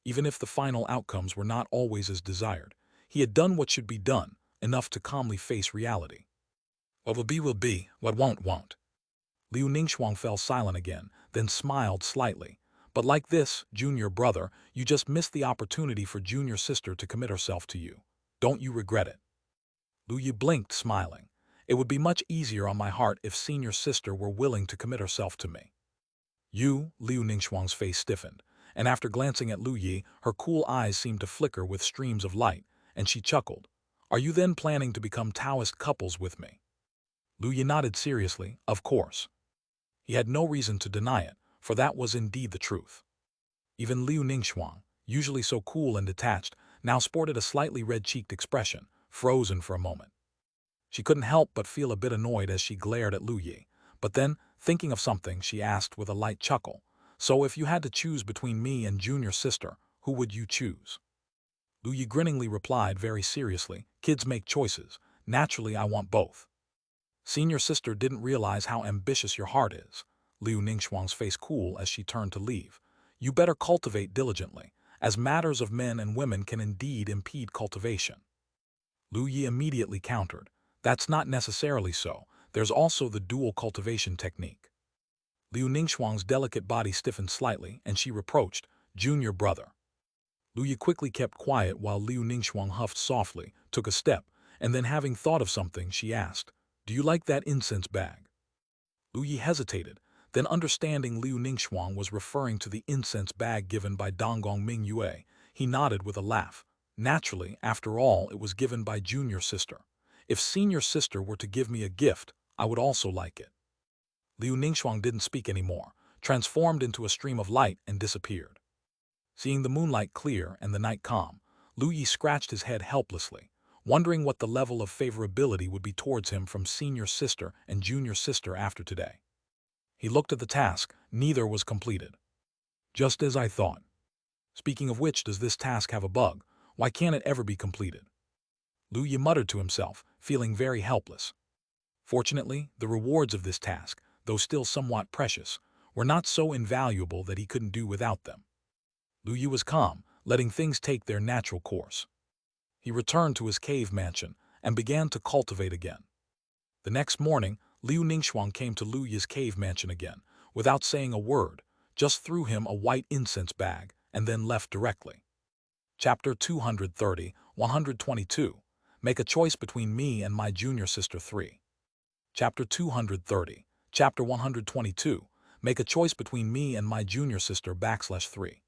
Even if the final outcomes were not always as desired, he had done what should be done, enough to calmly face reality. What will be, what won't. Liu Ningxuang fell silent again, then smiled slightly. But like this, junior brother, you just missed the opportunity for junior sister to commit herself to you. Don't you regret it? Lu Yi blinked, smiling. It would be much easier on my heart if senior sister were willing to commit herself to me. Liu Ningxuang's face stiffened, and after glancing at Lu Yi, her cool eyes seemed to flicker with streams of light, and she chuckled. Are you then planning to become Taoist couples with me? Lu Yi nodded seriously, of course. He had no reason to deny it, for that was indeed the truth. Even Liu Ningxuang, usually so cool and detached, now sported a slightly red-cheeked expression, frozen for a moment. She couldn't help but feel a bit annoyed as she glared at Lu Yi, but then, thinking of something, she asked with a light chuckle, so if you had to choose between me and junior sister, who would you choose? Lu Yi grinningly replied very seriously, kids make choices. Naturally, I want both. Senior sister didn't realize how ambitious your heart is. Liu Ningxuang's face cool as she turned to leave. You better cultivate diligently, as matters of men and women can indeed impede cultivation. Lu Yi immediately countered. That's not necessarily so. There's also the dual cultivation technique. Liu Ningxuang's delicate body stiffened slightly, and she reproached, junior brother. Lu Yi quickly kept quiet while Liu Ningxuang huffed softly, took a step, and then having thought of something, she asked, do you like that incense bag? Lu Yi hesitated, then understanding Liu Ningxuang was referring to the incense bag given by Donggong Mingyue, he nodded with a laugh. Naturally, after all, it was given by junior sister. If senior sister were to give me a gift, I would also like it. Liu Ningxuang didn't speak anymore, transformed into a stream of light and disappeared. Seeing the moonlight clear and the night calm, Lu Yi scratched his head helplessly, wondering what the level of favorability would be towards him from senior sister and junior sister after today. He looked at the task, neither was completed. Just as I thought. Speaking of which, does this task have a bug? Why can't it ever be completed? Lu Yi muttered to himself, feeling very helpless. Fortunately, the rewards of this task, though still somewhat precious, were not so invaluable that he couldn't do without them. Lu Yi was calm, letting things take their natural course. He returned to his cave mansion and began to cultivate again. The next morning, Liu Ningxuang came to Lu Yi's cave mansion again, without saying a word, just threw him a white incense bag, and then left directly. Chapter 230, 122. Make a choice between me and my junior sister 3. Chapter 230, Chapter 122. Make a choice between me and my junior sister /3.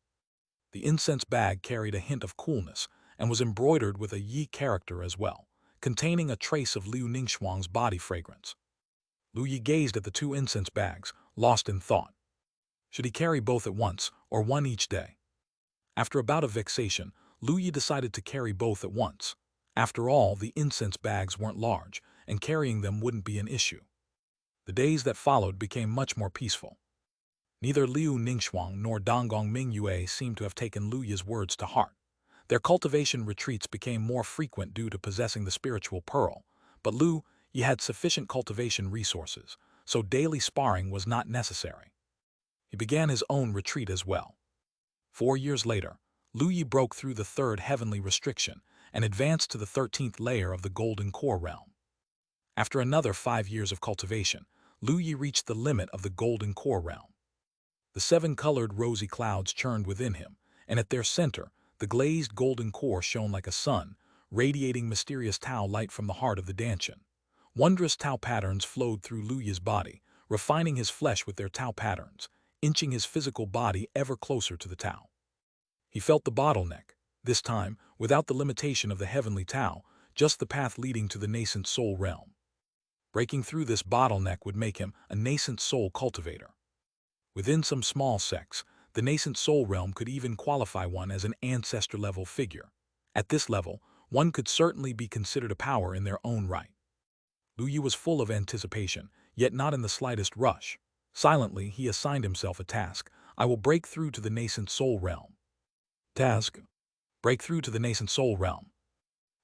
The incense bag carried a hint of coolness and was embroidered with a Yi character as well, containing a trace of Liu Ningxuang's body fragrance. Lu Yi gazed at the two incense bags, lost in thought. Should he carry both at once, or one each day? After a bout of vexation, Lu Yi decided to carry both at once. After all, the incense bags weren't large, and carrying them wouldn't be an issue. The days that followed became much more peaceful. Neither Liu Ningxuang nor Donggong Mingyue seemed to have taken Lu Yi's words to heart. Their cultivation retreats became more frequent due to possessing the spiritual pearl, but Lu Yi had sufficient cultivation resources, so daily sparring was not necessary. He began his own retreat as well. 4 years later, Lu Yi broke through the third heavenly restriction and advanced to the 13th layer of the Golden Core realm. After another 5 years of cultivation, Lu Yi reached the limit of the Golden Core realm. The 7-colored rosy clouds churned within him, and at their center, the glazed golden core shone like a sun, radiating mysterious Tao light from the heart of the Danshan. Wondrous Tao patterns flowed through Lu Yi's body, refining his flesh with their Tao patterns, inching his physical body ever closer to the Tao. He felt the bottleneck, this time without the limitation of the heavenly Tao, just the path leading to the nascent soul realm. Breaking through this bottleneck would make him a nascent soul cultivator. Within some small sects, the nascent soul realm could even qualify one as an ancestor-level figure. At this level, one could certainly be considered a power in their own right. Lu Yi was full of anticipation, yet not in the slightest rush. Silently, he assigned himself a task. I will break through to the nascent soul realm. Task: break through to the nascent soul realm.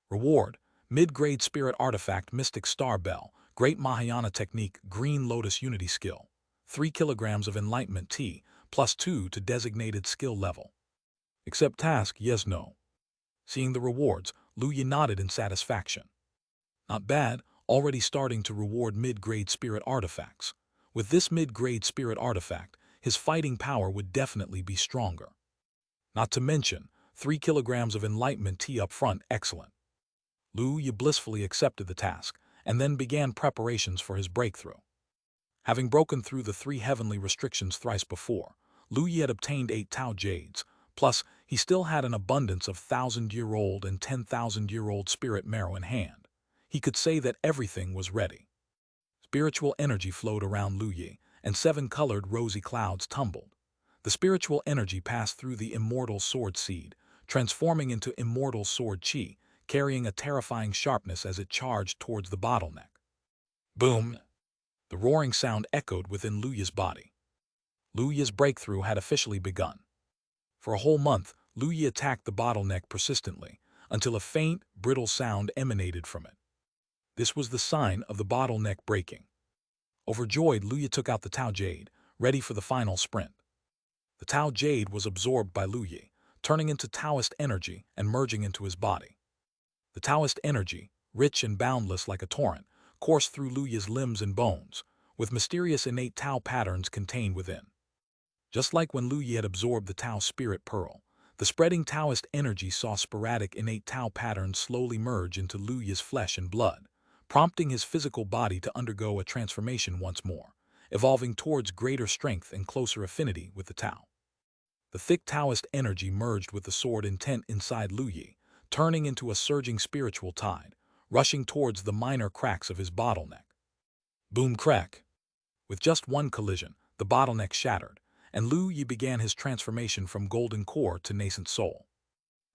Reward: mid-grade spirit artifact Mystic Star Bell, Great Mahayana Technique Green Lotus Unity Skill. 3 kilograms of Enlightenment Tea, +2 to designated skill level. Accept task, yes, no. Seeing the rewards, Lu Yi nodded in satisfaction. Not bad, already starting to reward mid-grade spirit artifacts. With this mid-grade spirit artifact, his fighting power would definitely be stronger. Not to mention, 3 kilograms of Enlightenment Tea up front, excellent. Lu Yi blissfully accepted the task, and then began preparations for his breakthrough. Having broken through the 3 heavenly restrictions thrice before, Lu Yi had obtained 8 Tao Jades, plus he still had an abundance of 1,000-year-old and 10,000-year-old spirit marrow in hand. He could say that everything was ready. Spiritual energy flowed around Lu Yi, and 7-colored rosy clouds tumbled. The spiritual energy passed through the immortal sword seed, transforming into immortal sword Qi, carrying a terrifying sharpness as it charged towards the bottleneck. Boom! The roaring sound echoed within Lu Yi's body. Lu Yi's breakthrough had officially begun. For a whole month, Lu Yi attacked the bottleneck persistently, until a faint, brittle sound emanated from it. This was the sign of the bottleneck breaking. Overjoyed, Lu Yi took out the Tao Jade, ready for the final sprint. The Tao Jade was absorbed by Lu Yi, turning into Taoist energy and merging into his body. The Taoist energy, rich and boundless like a torrent, coursed through Lu Yi's limbs and bones, with mysterious innate Tao patterns contained within. Just like when Lu Yi had absorbed the Tao Spirit Pearl, the spreading Taoist energy saw sporadic innate Tao patterns slowly merge into Lu Yi's flesh and blood, prompting his physical body to undergo a transformation once more, evolving towards greater strength and closer affinity with the Tao. The thick Taoist energy merged with the sword intent inside Lu Yi, turning into a surging spiritual tide, rushing towards the minor cracks of his bottleneck. Boom crack! With just one collision, the bottleneck shattered, and Lu Yi began his transformation from golden core to nascent soul.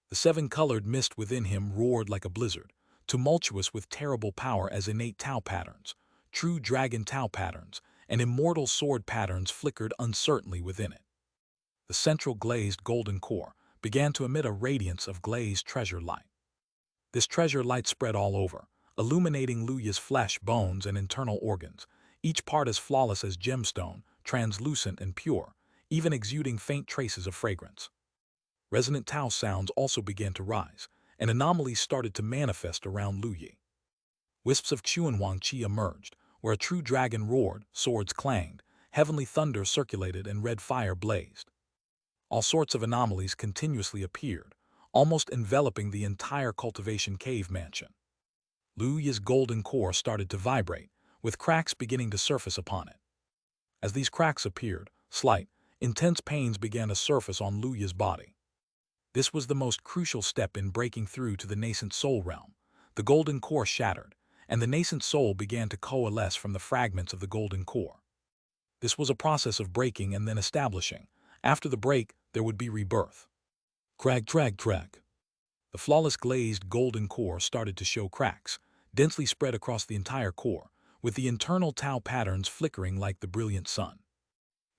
The 7-colored mist within him roared like a blizzard, tumultuous with terrible power as innate Tao patterns, true dragon Tao patterns, and immortal sword patterns flickered uncertainly within it. The central glazed golden core began to emit a radiance of glazed treasure light. This treasure light spread all over, illuminating Lu Yi's flesh, bones, and internal organs, each part as flawless as gemstone, translucent and pure, even exuding faint traces of fragrance. Resonant Tao sounds also began to rise, and anomalies started to manifest around Lu Yi. Wisps of Xuanhuang Qi emerged, where a true dragon roared, swords clanged, heavenly thunder circulated, and red fire blazed. All sorts of anomalies continuously appeared, almost enveloping the entire cultivation cave mansion. Lu Yi's golden core started to vibrate, with cracks beginning to surface upon it. As these cracks appeared, slight, intense pains began to surface on Lu Yi's body. This was the most crucial step in breaking through to the nascent soul realm. The golden core shattered, and the nascent soul began to coalesce from the fragments of the golden core. This was a process of breaking and then establishing. After the break, there would be rebirth. Crack, crack, crack. The flawless glazed golden core started to show cracks, densely spread across the entire core, with the internal Tao patterns flickering like the brilliant sun.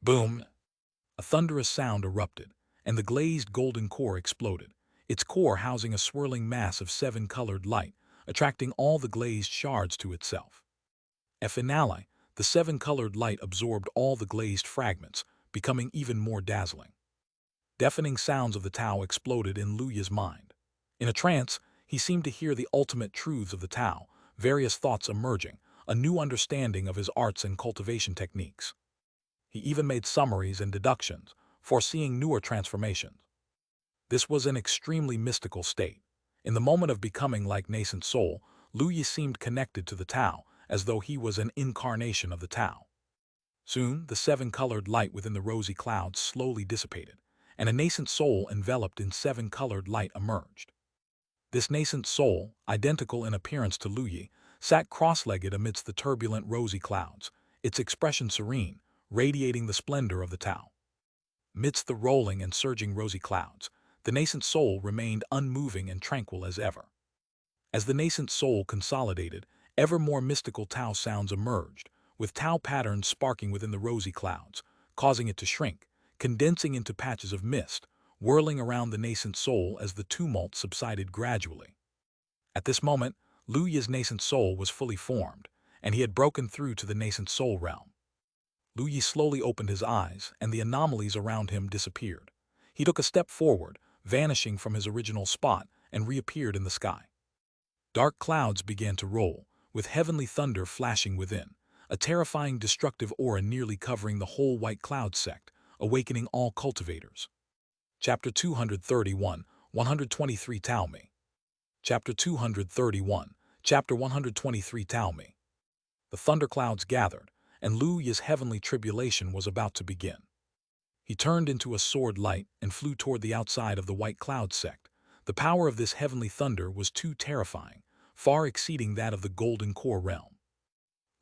Boom! A thunderous sound erupted, and the glazed golden core exploded, its core housing a swirling mass of 7-colored light, attracting all the glazed shards to itself. At finale, the 7-colored light absorbed all the glazed fragments, becoming even more dazzling. Deafening sounds of the Tao exploded in Lu Yi's mind. In a trance, he seemed to hear the ultimate truths of the Tao, various thoughts emerging, a new understanding of his arts and cultivation techniques. He even made summaries and deductions, foreseeing newer transformations. This was an extremely mystical state. In the moment of becoming like nascent soul, Lu Yi seemed connected to the Tao, as though he was an incarnation of the Tao. Soon, the seven-colored light within the rosy clouds slowly dissipated, and a nascent soul enveloped in seven-colored light emerged. This nascent soul, identical in appearance to Lu Yi, sat cross-legged amidst the turbulent rosy clouds, its expression serene, radiating the splendor of the Tao. Midst the rolling and surging rosy clouds, the nascent soul remained unmoving and tranquil as ever. As the nascent soul consolidated, ever more mystical Tao sounds emerged, with Tao patterns sparking within the rosy clouds, causing it to shrink, condensing into patches of mist, whirling around the nascent soul as the tumult subsided gradually. At this moment, Lu Yi's nascent soul was fully formed, and he had broken through to the nascent soul realm. Lu Yi slowly opened his eyes, and the anomalies around him disappeared. He took a step forward, vanishing from his original spot, and reappeared in the sky. Dark clouds began to roll, with heavenly thunder flashing within, a terrifying destructive aura nearly covering the whole white cloud sect, awakening all cultivators. Chapter 231, 123 Taomi. Chapter 231, Chapter 123 Taomi. The thunderclouds gathered, and Lu Yi's heavenly tribulation was about to begin. He turned into a sword light and flew toward the outside of the white cloud sect. The power of this heavenly thunder was too terrifying, far exceeding that of the golden core realm.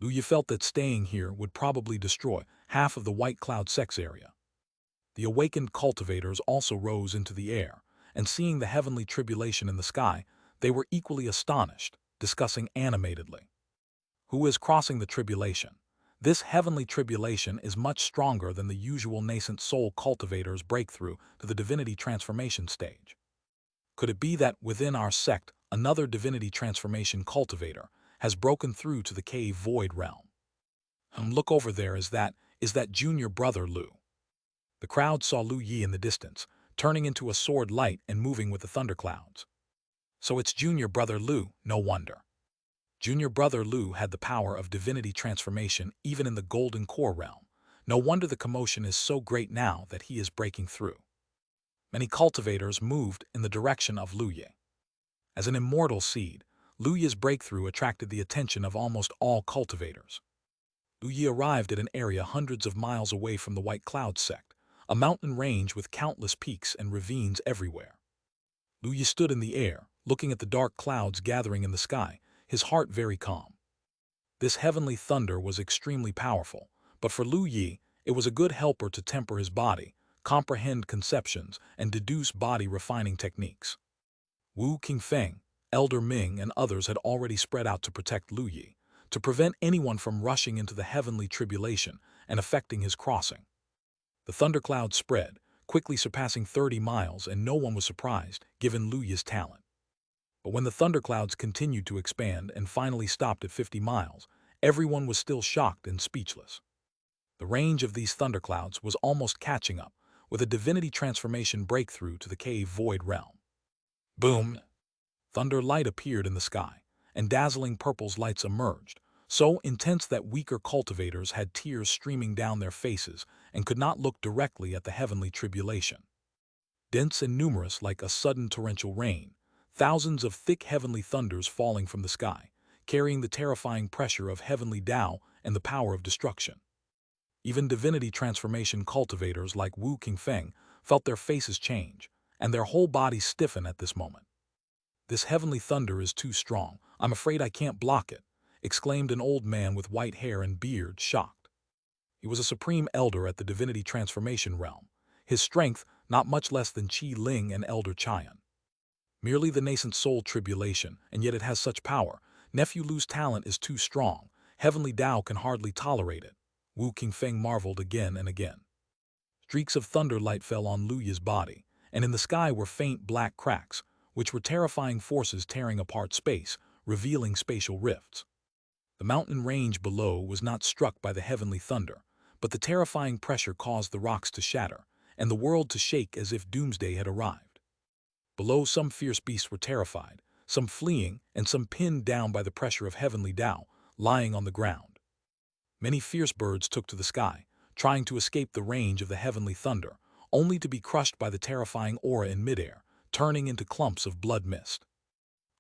Lu Yi felt that staying here would probably destroy half of the white cloud sect's area. The awakened cultivators also rose into the air, and seeing the heavenly tribulation in the sky, they were equally astonished, discussing animatedly. Who is crossing the tribulation? This heavenly tribulation is much stronger than the usual nascent soul cultivator's breakthrough to the divinity transformation stage. Could it be that within our sect, another divinity transformation cultivator has broken through to the cave void realm? Look over there, is that junior brother Lu? The crowd saw Lu Yi in the distance, turning into a sword light and moving with the thunderclouds. So it's junior brother Lu, no wonder. Junior brother Lu had the power of divinity transformation even in the golden core realm. No wonder the commotion is so great now that he is breaking through. Many cultivators moved in the direction of Lu Yi. As an immortal seed, Lu Yi's breakthrough attracted the attention of almost all cultivators. Lu Yi arrived at an area hundreds of miles away from the White Cloud sect, a mountain range with countless peaks and ravines everywhere. Lu Yi stood in the air, looking at the dark clouds gathering in the sky, his heart very calm. This heavenly thunder was extremely powerful, but for Lu Yi, it was a good helper to temper his body, comprehend conceptions, and deduce body-refining techniques. Wu Qingfeng, Elder Ming, and others had already spread out to protect Lu Yi, to prevent anyone from rushing into the heavenly tribulation and affecting his crossing. The thundercloud spread, quickly surpassing 30 miles, and no one was surprised, given Lu Yi's talent. But when the thunderclouds continued to expand and finally stopped at 50 miles, everyone was still shocked and speechless. The range of these thunderclouds was almost catching up, with a divinity transformation breakthrough to the cave void realm. Boom! Thunder light appeared in the sky, and dazzling purple's lights emerged, so intense that weaker cultivators had tears streaming down their faces and could not look directly at the heavenly tribulation. Dense and numerous like a sudden torrential rain, thousands of thick heavenly thunders falling from the sky, carrying the terrifying pressure of heavenly Tao and the power of destruction. Even divinity transformation cultivators like Wu Qingfeng felt their faces change, and their whole bodies stiffen at this moment. "This heavenly thunder is too strong. I'm afraid I can't block it," exclaimed an old man with white hair and beard, shocked. He was a supreme elder at the divinity transformation realm, his strength not much less than Qi Ling and Elder Qian. Merely the nascent soul tribulation, and yet it has such power. Nephew Lu's talent is too strong. Heavenly Tao can hardly tolerate it. Wu Qingfeng marveled again and again. Streaks of thunder light fell on Lu Yi's body, and in the sky were faint black cracks, which were terrifying forces tearing apart space, revealing spatial rifts. The mountain range below was not struck by the heavenly thunder, but the terrifying pressure caused the rocks to shatter, and the world to shake as if doomsday had arrived. Below, some fierce beasts were terrified, some fleeing, and some pinned down by the pressure of heavenly Tao, lying on the ground. Many fierce birds took to the sky, trying to escape the range of the heavenly thunder, only to be crushed by the terrifying aura in midair, turning into clumps of blood mist.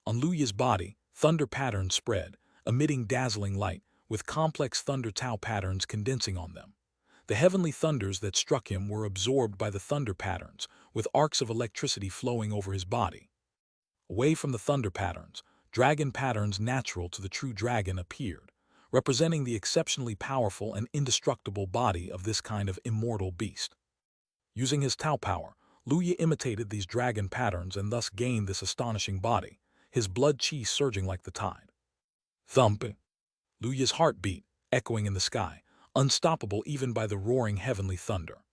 On Lu Yi's body, thunder patterns spread, emitting dazzling light, with complex thunder Tao patterns condensing on them. The heavenly thunders that struck him were absorbed by the thunder patterns, with arcs of electricity flowing over his body. Away from the thunder patterns, dragon patterns natural to the true dragon appeared, representing the exceptionally powerful and indestructible body of this kind of immortal beast. Using his Tao power, Lu Yi imitated these dragon patterns and thus gained this astonishing body, his blood qi surging like the tide. Thump! Lu Yi's heart beat, echoing in the sky, unstoppable even by the roaring heavenly thunder.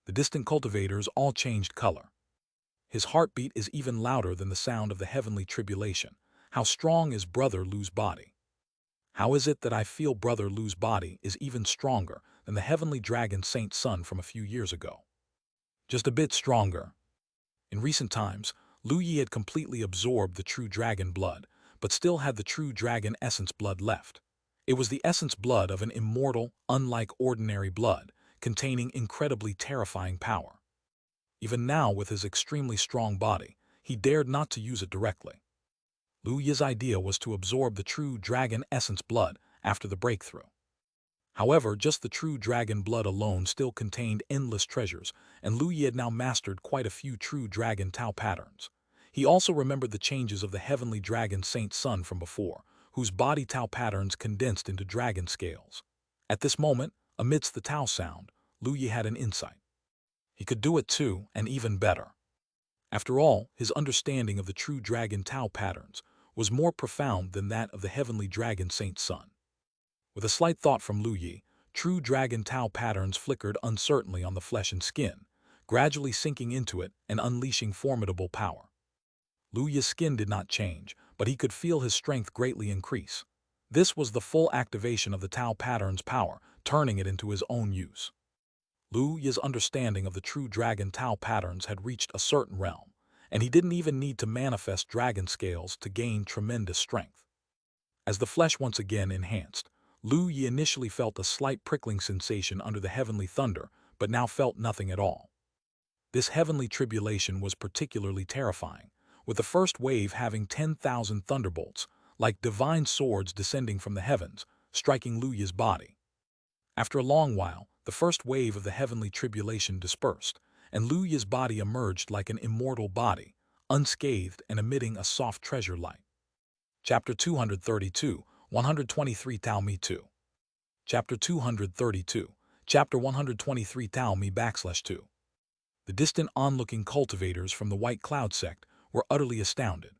The distant cultivators all changed color. His heartbeat is even louder than the sound of the heavenly tribulation. How strong is Brother Lu's body? How is it that I feel Brother Lu's body is even stronger than the heavenly dragon Saint Sun from a few years ago? Just a bit stronger. In recent times, Lu Yi had completely absorbed the true dragon blood, but still had the true dragon essence blood left. It was the essence blood of an immortal, unlike ordinary blood, containing incredibly terrifying power. Even now, with his extremely strong body, he dared not to use it directly. Lu Yi's idea was to absorb the true dragon essence blood after the breakthrough. However, just the true dragon blood alone still contained endless treasures, and Lu Yi had now mastered quite a few true dragon Tao patterns. He also remembered the changes of the heavenly dragon Saint Sun from before, whose body Tao patterns condensed into dragon scales. At this moment, amidst the Tao sound, Lu Yi had an insight. He could do it too, and even better. After all, his understanding of the true dragon Tao patterns was more profound than that of the heavenly dragon Saint Sun. With a slight thought from Lu Yi, true dragon Tao patterns flickered uncertainly on the flesh and skin, gradually sinking into it and unleashing formidable power. Lu Yi's skin did not change, but he could feel his strength greatly increase. This was the full activation of the Tao pattern's power, turning it into his own use. Lu Yi's understanding of the true dragon Tao patterns had reached a certain realm, and he didn't even need to manifest dragon scales to gain tremendous strength. As the flesh once again enhanced, Lu Yi initially felt a slight prickling sensation under the heavenly thunder, but now felt nothing at all. This heavenly tribulation was particularly terrifying, with the first wave having 10,000 thunderbolts, like divine swords descending from the heavens, striking Lu Yi's body. After a long while, the first wave of the heavenly tribulation dispersed, and Lu Yi's body emerged like an immortal body, unscathed and emitting a soft treasure light. Chapter 232, 123 Tao Me 2. Chapter 232, Chapter 123 Tao Me /2. The distant onlooking cultivators from the White Cloud sect were utterly astounded.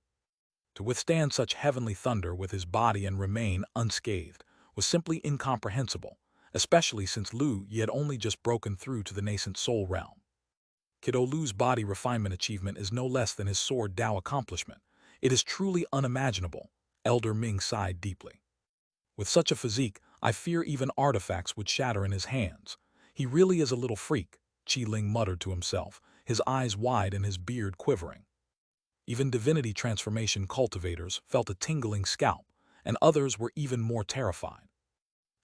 To withstand such heavenly thunder with his body and remain unscathed was simply incomprehensible, especially since Lu Yi had only just broken through to the nascent soul realm. Kiddo Lu's body refinement achievement is no less than his sword Dao accomplishment. It is truly unimaginable, Elder Ming sighed deeply. With such a physique, I fear even artifacts would shatter in his hands. He really is a little freak, Qi Ling muttered to himself, his eyes wide and his beard quivering. Even divinity transformation cultivators felt a tingling scalp, and others were even more terrified.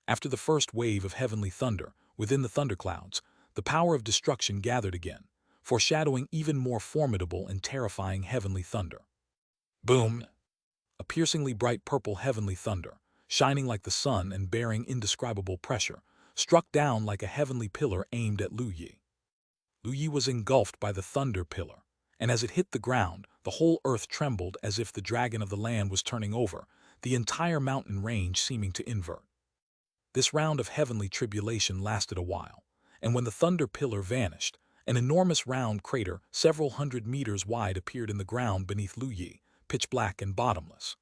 After the first wave of heavenly thunder, within the thunderclouds, the power of destruction gathered again, foreshadowing even more formidable and terrifying heavenly thunder. Boom! A piercingly bright purple heavenly thunder, shining like the sun and bearing indescribable pressure, struck down like a heavenly pillar aimed at Lu Yi. Lu Yi was engulfed by the thunder pillar, and as it hit the ground, the whole earth trembled as if the dragon of the land was turning over, the entire mountain range seeming to invert. This round of heavenly tribulation lasted a while, and when the thunder pillar vanished, an enormous round crater several hundred meters wide appeared in the ground beneath Lu Yi, pitch black and bottomless.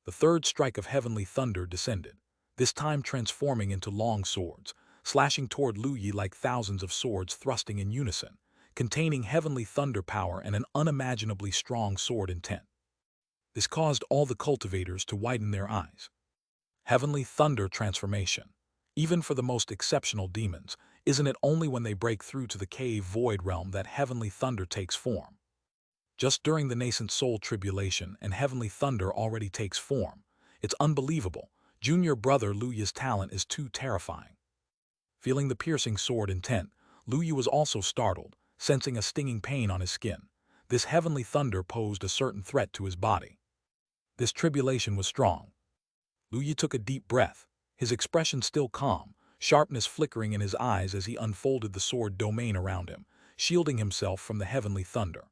The third strike of heavenly thunder descended, this time transforming into long swords, slashing toward Lu Yi like thousands of swords thrusting in unison, containing heavenly thunder power and an unimaginably strong sword intent. This caused all the cultivators to widen their eyes. Heavenly thunder transformation. Even for the most exceptional demons, isn't it only when they break through to the cave void realm that heavenly thunder takes form? Just during the nascent soul tribulation and heavenly thunder already takes form. It's unbelievable. Junior brother Lu Yi's talent is too terrifying. Feeling the piercing sword intent, Lu Yi was also startled, sensing a stinging pain on his skin. This heavenly thunder posed a certain threat to his body. This tribulation was strong. Lu Yi took a deep breath, his expression still calm, sharpness flickering in his eyes as he unfolded the sword domain around him, shielding himself from the heavenly thunder.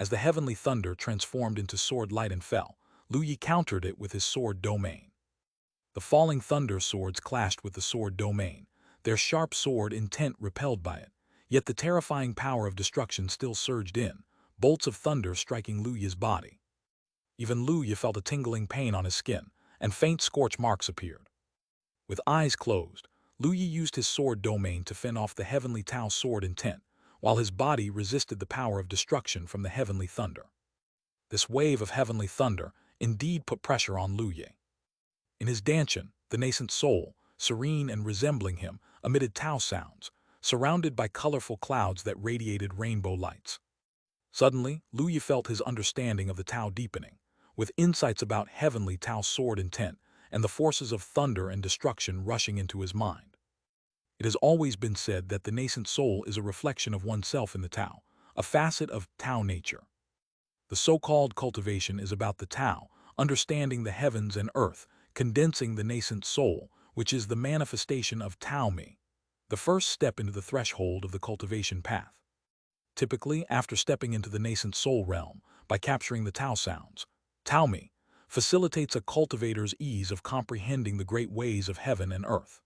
As the heavenly thunder transformed into sword light and fell, Lu Yi countered it with his sword domain. The falling thunder swords clashed with the sword domain, their sharp sword intent repelled by it, yet the terrifying power of destruction still surged in, bolts of thunder striking Lu Yi's body. Even Lu Yi felt a tingling pain on his skin, and faint scorch marks appeared. With eyes closed, Lu Yi used his sword domain to fend off the heavenly Tao sword intent, while his body resisted the power of destruction from the heavenly thunder. This wave of heavenly thunder indeed put pressure on Lu Yi. In his dantian, the nascent soul, serene and resembling him, emitted Tao sounds, surrounded by colorful clouds that radiated rainbow lights. Suddenly, Lu Yi felt his understanding of the Tao deepening, with insights about heavenly Tao sword intent and the forces of thunder and destruction rushing into his mind. It has always been said that the nascent soul is a reflection of oneself in the Tao, a facet of Tao nature. The so-called cultivation is about the Tao, understanding the heavens and earth, condensing the nascent soul, which is the manifestation of Tao Me, the first step into the threshold of the cultivation path. Typically, after stepping into the nascent soul realm, by capturing the Tao sounds, Tao Me facilitates a cultivator's ease of comprehending the great ways of heaven and earth.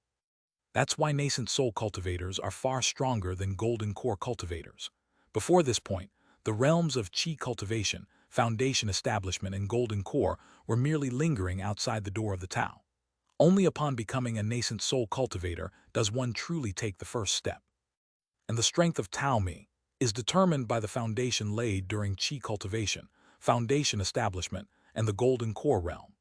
That's why nascent soul cultivators are far stronger than golden core cultivators. Before this point, the realms of Qi cultivation, foundation establishment, and golden core were merely lingering outside the door of the Tao. Only upon becoming a nascent soul cultivator does one truly take the first step. And the strength of Tao Me is determined by the foundation laid during Qi cultivation, foundation establishment, and the golden core realm.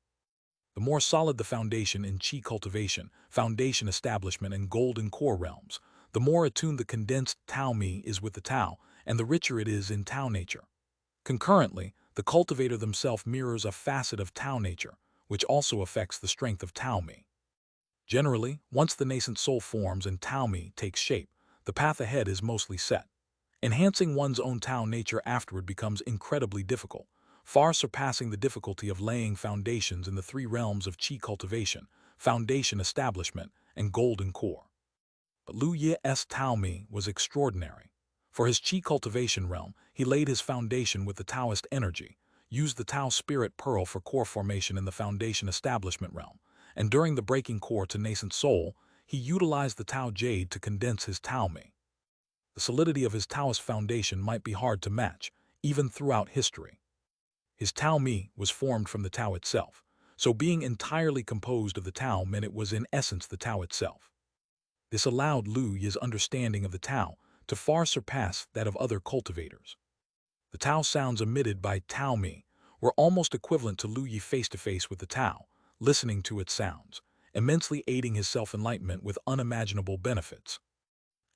The more solid the foundation in Qi cultivation, foundation establishment, and golden core realms, the more attuned the condensed Tao Me is with the Tao, and the richer it is in Tao nature. Concurrently, the cultivator themselves mirrors a facet of Tao nature, which also affects the strength of Tao Me. Generally, once the nascent soul forms and Tao Me takes shape, the path ahead is mostly set. Enhancing one's own Tao nature afterward becomes incredibly difficult, far surpassing the difficulty of laying foundations in the three realms of Qi cultivation, foundation establishment, and golden core. But Lu Yi's Tao Me was extraordinary. For his Qi cultivation realm, he laid his foundation with the Taoist energy, used the Tao spirit pearl for core formation in the foundation establishment realm, and during the breaking core to nascent soul, he utilized the Tao Jade to condense his Tao Me. The solidity of his Taoist foundation might be hard to match, even throughout history. His Tao Me was formed from the Tao itself, so being entirely composed of the Tao meant it was in essence the Tao itself. This allowed Lu Yi's understanding of the Tao to far surpass that of other cultivators. The Tao sounds emitted by Tao Me were almost equivalent to Lu Yi face-to-face with the Tao, listening to its sounds, immensely aiding his self-enlightenment with unimaginable benefits.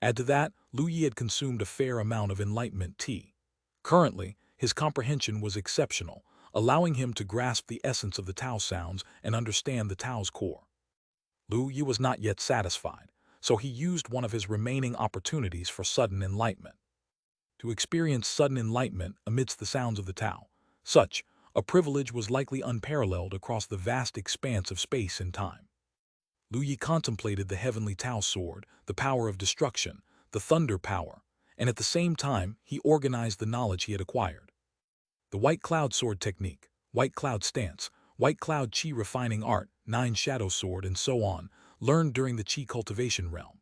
Add to that, Lu Yi had consumed a fair amount of enlightenment tea. Currently, his comprehension was exceptional, allowing him to grasp the essence of the Tao sounds and understand the Tao's core. Lu Yi was not yet satisfied, so he used one of his remaining opportunities for sudden enlightenment. To experience sudden enlightenment amidst the sounds of the Tao, such a privilege was likely unparalleled across the vast expanse of space and time. Lu Yi contemplated the heavenly Tao sword, the power of destruction, the thunder power, and at the same time he organized the knowledge he had acquired. The white cloud sword technique, white cloud stance, white cloud Qi refining art, nine shadow sword, and so on, learned during the Qi cultivation realm.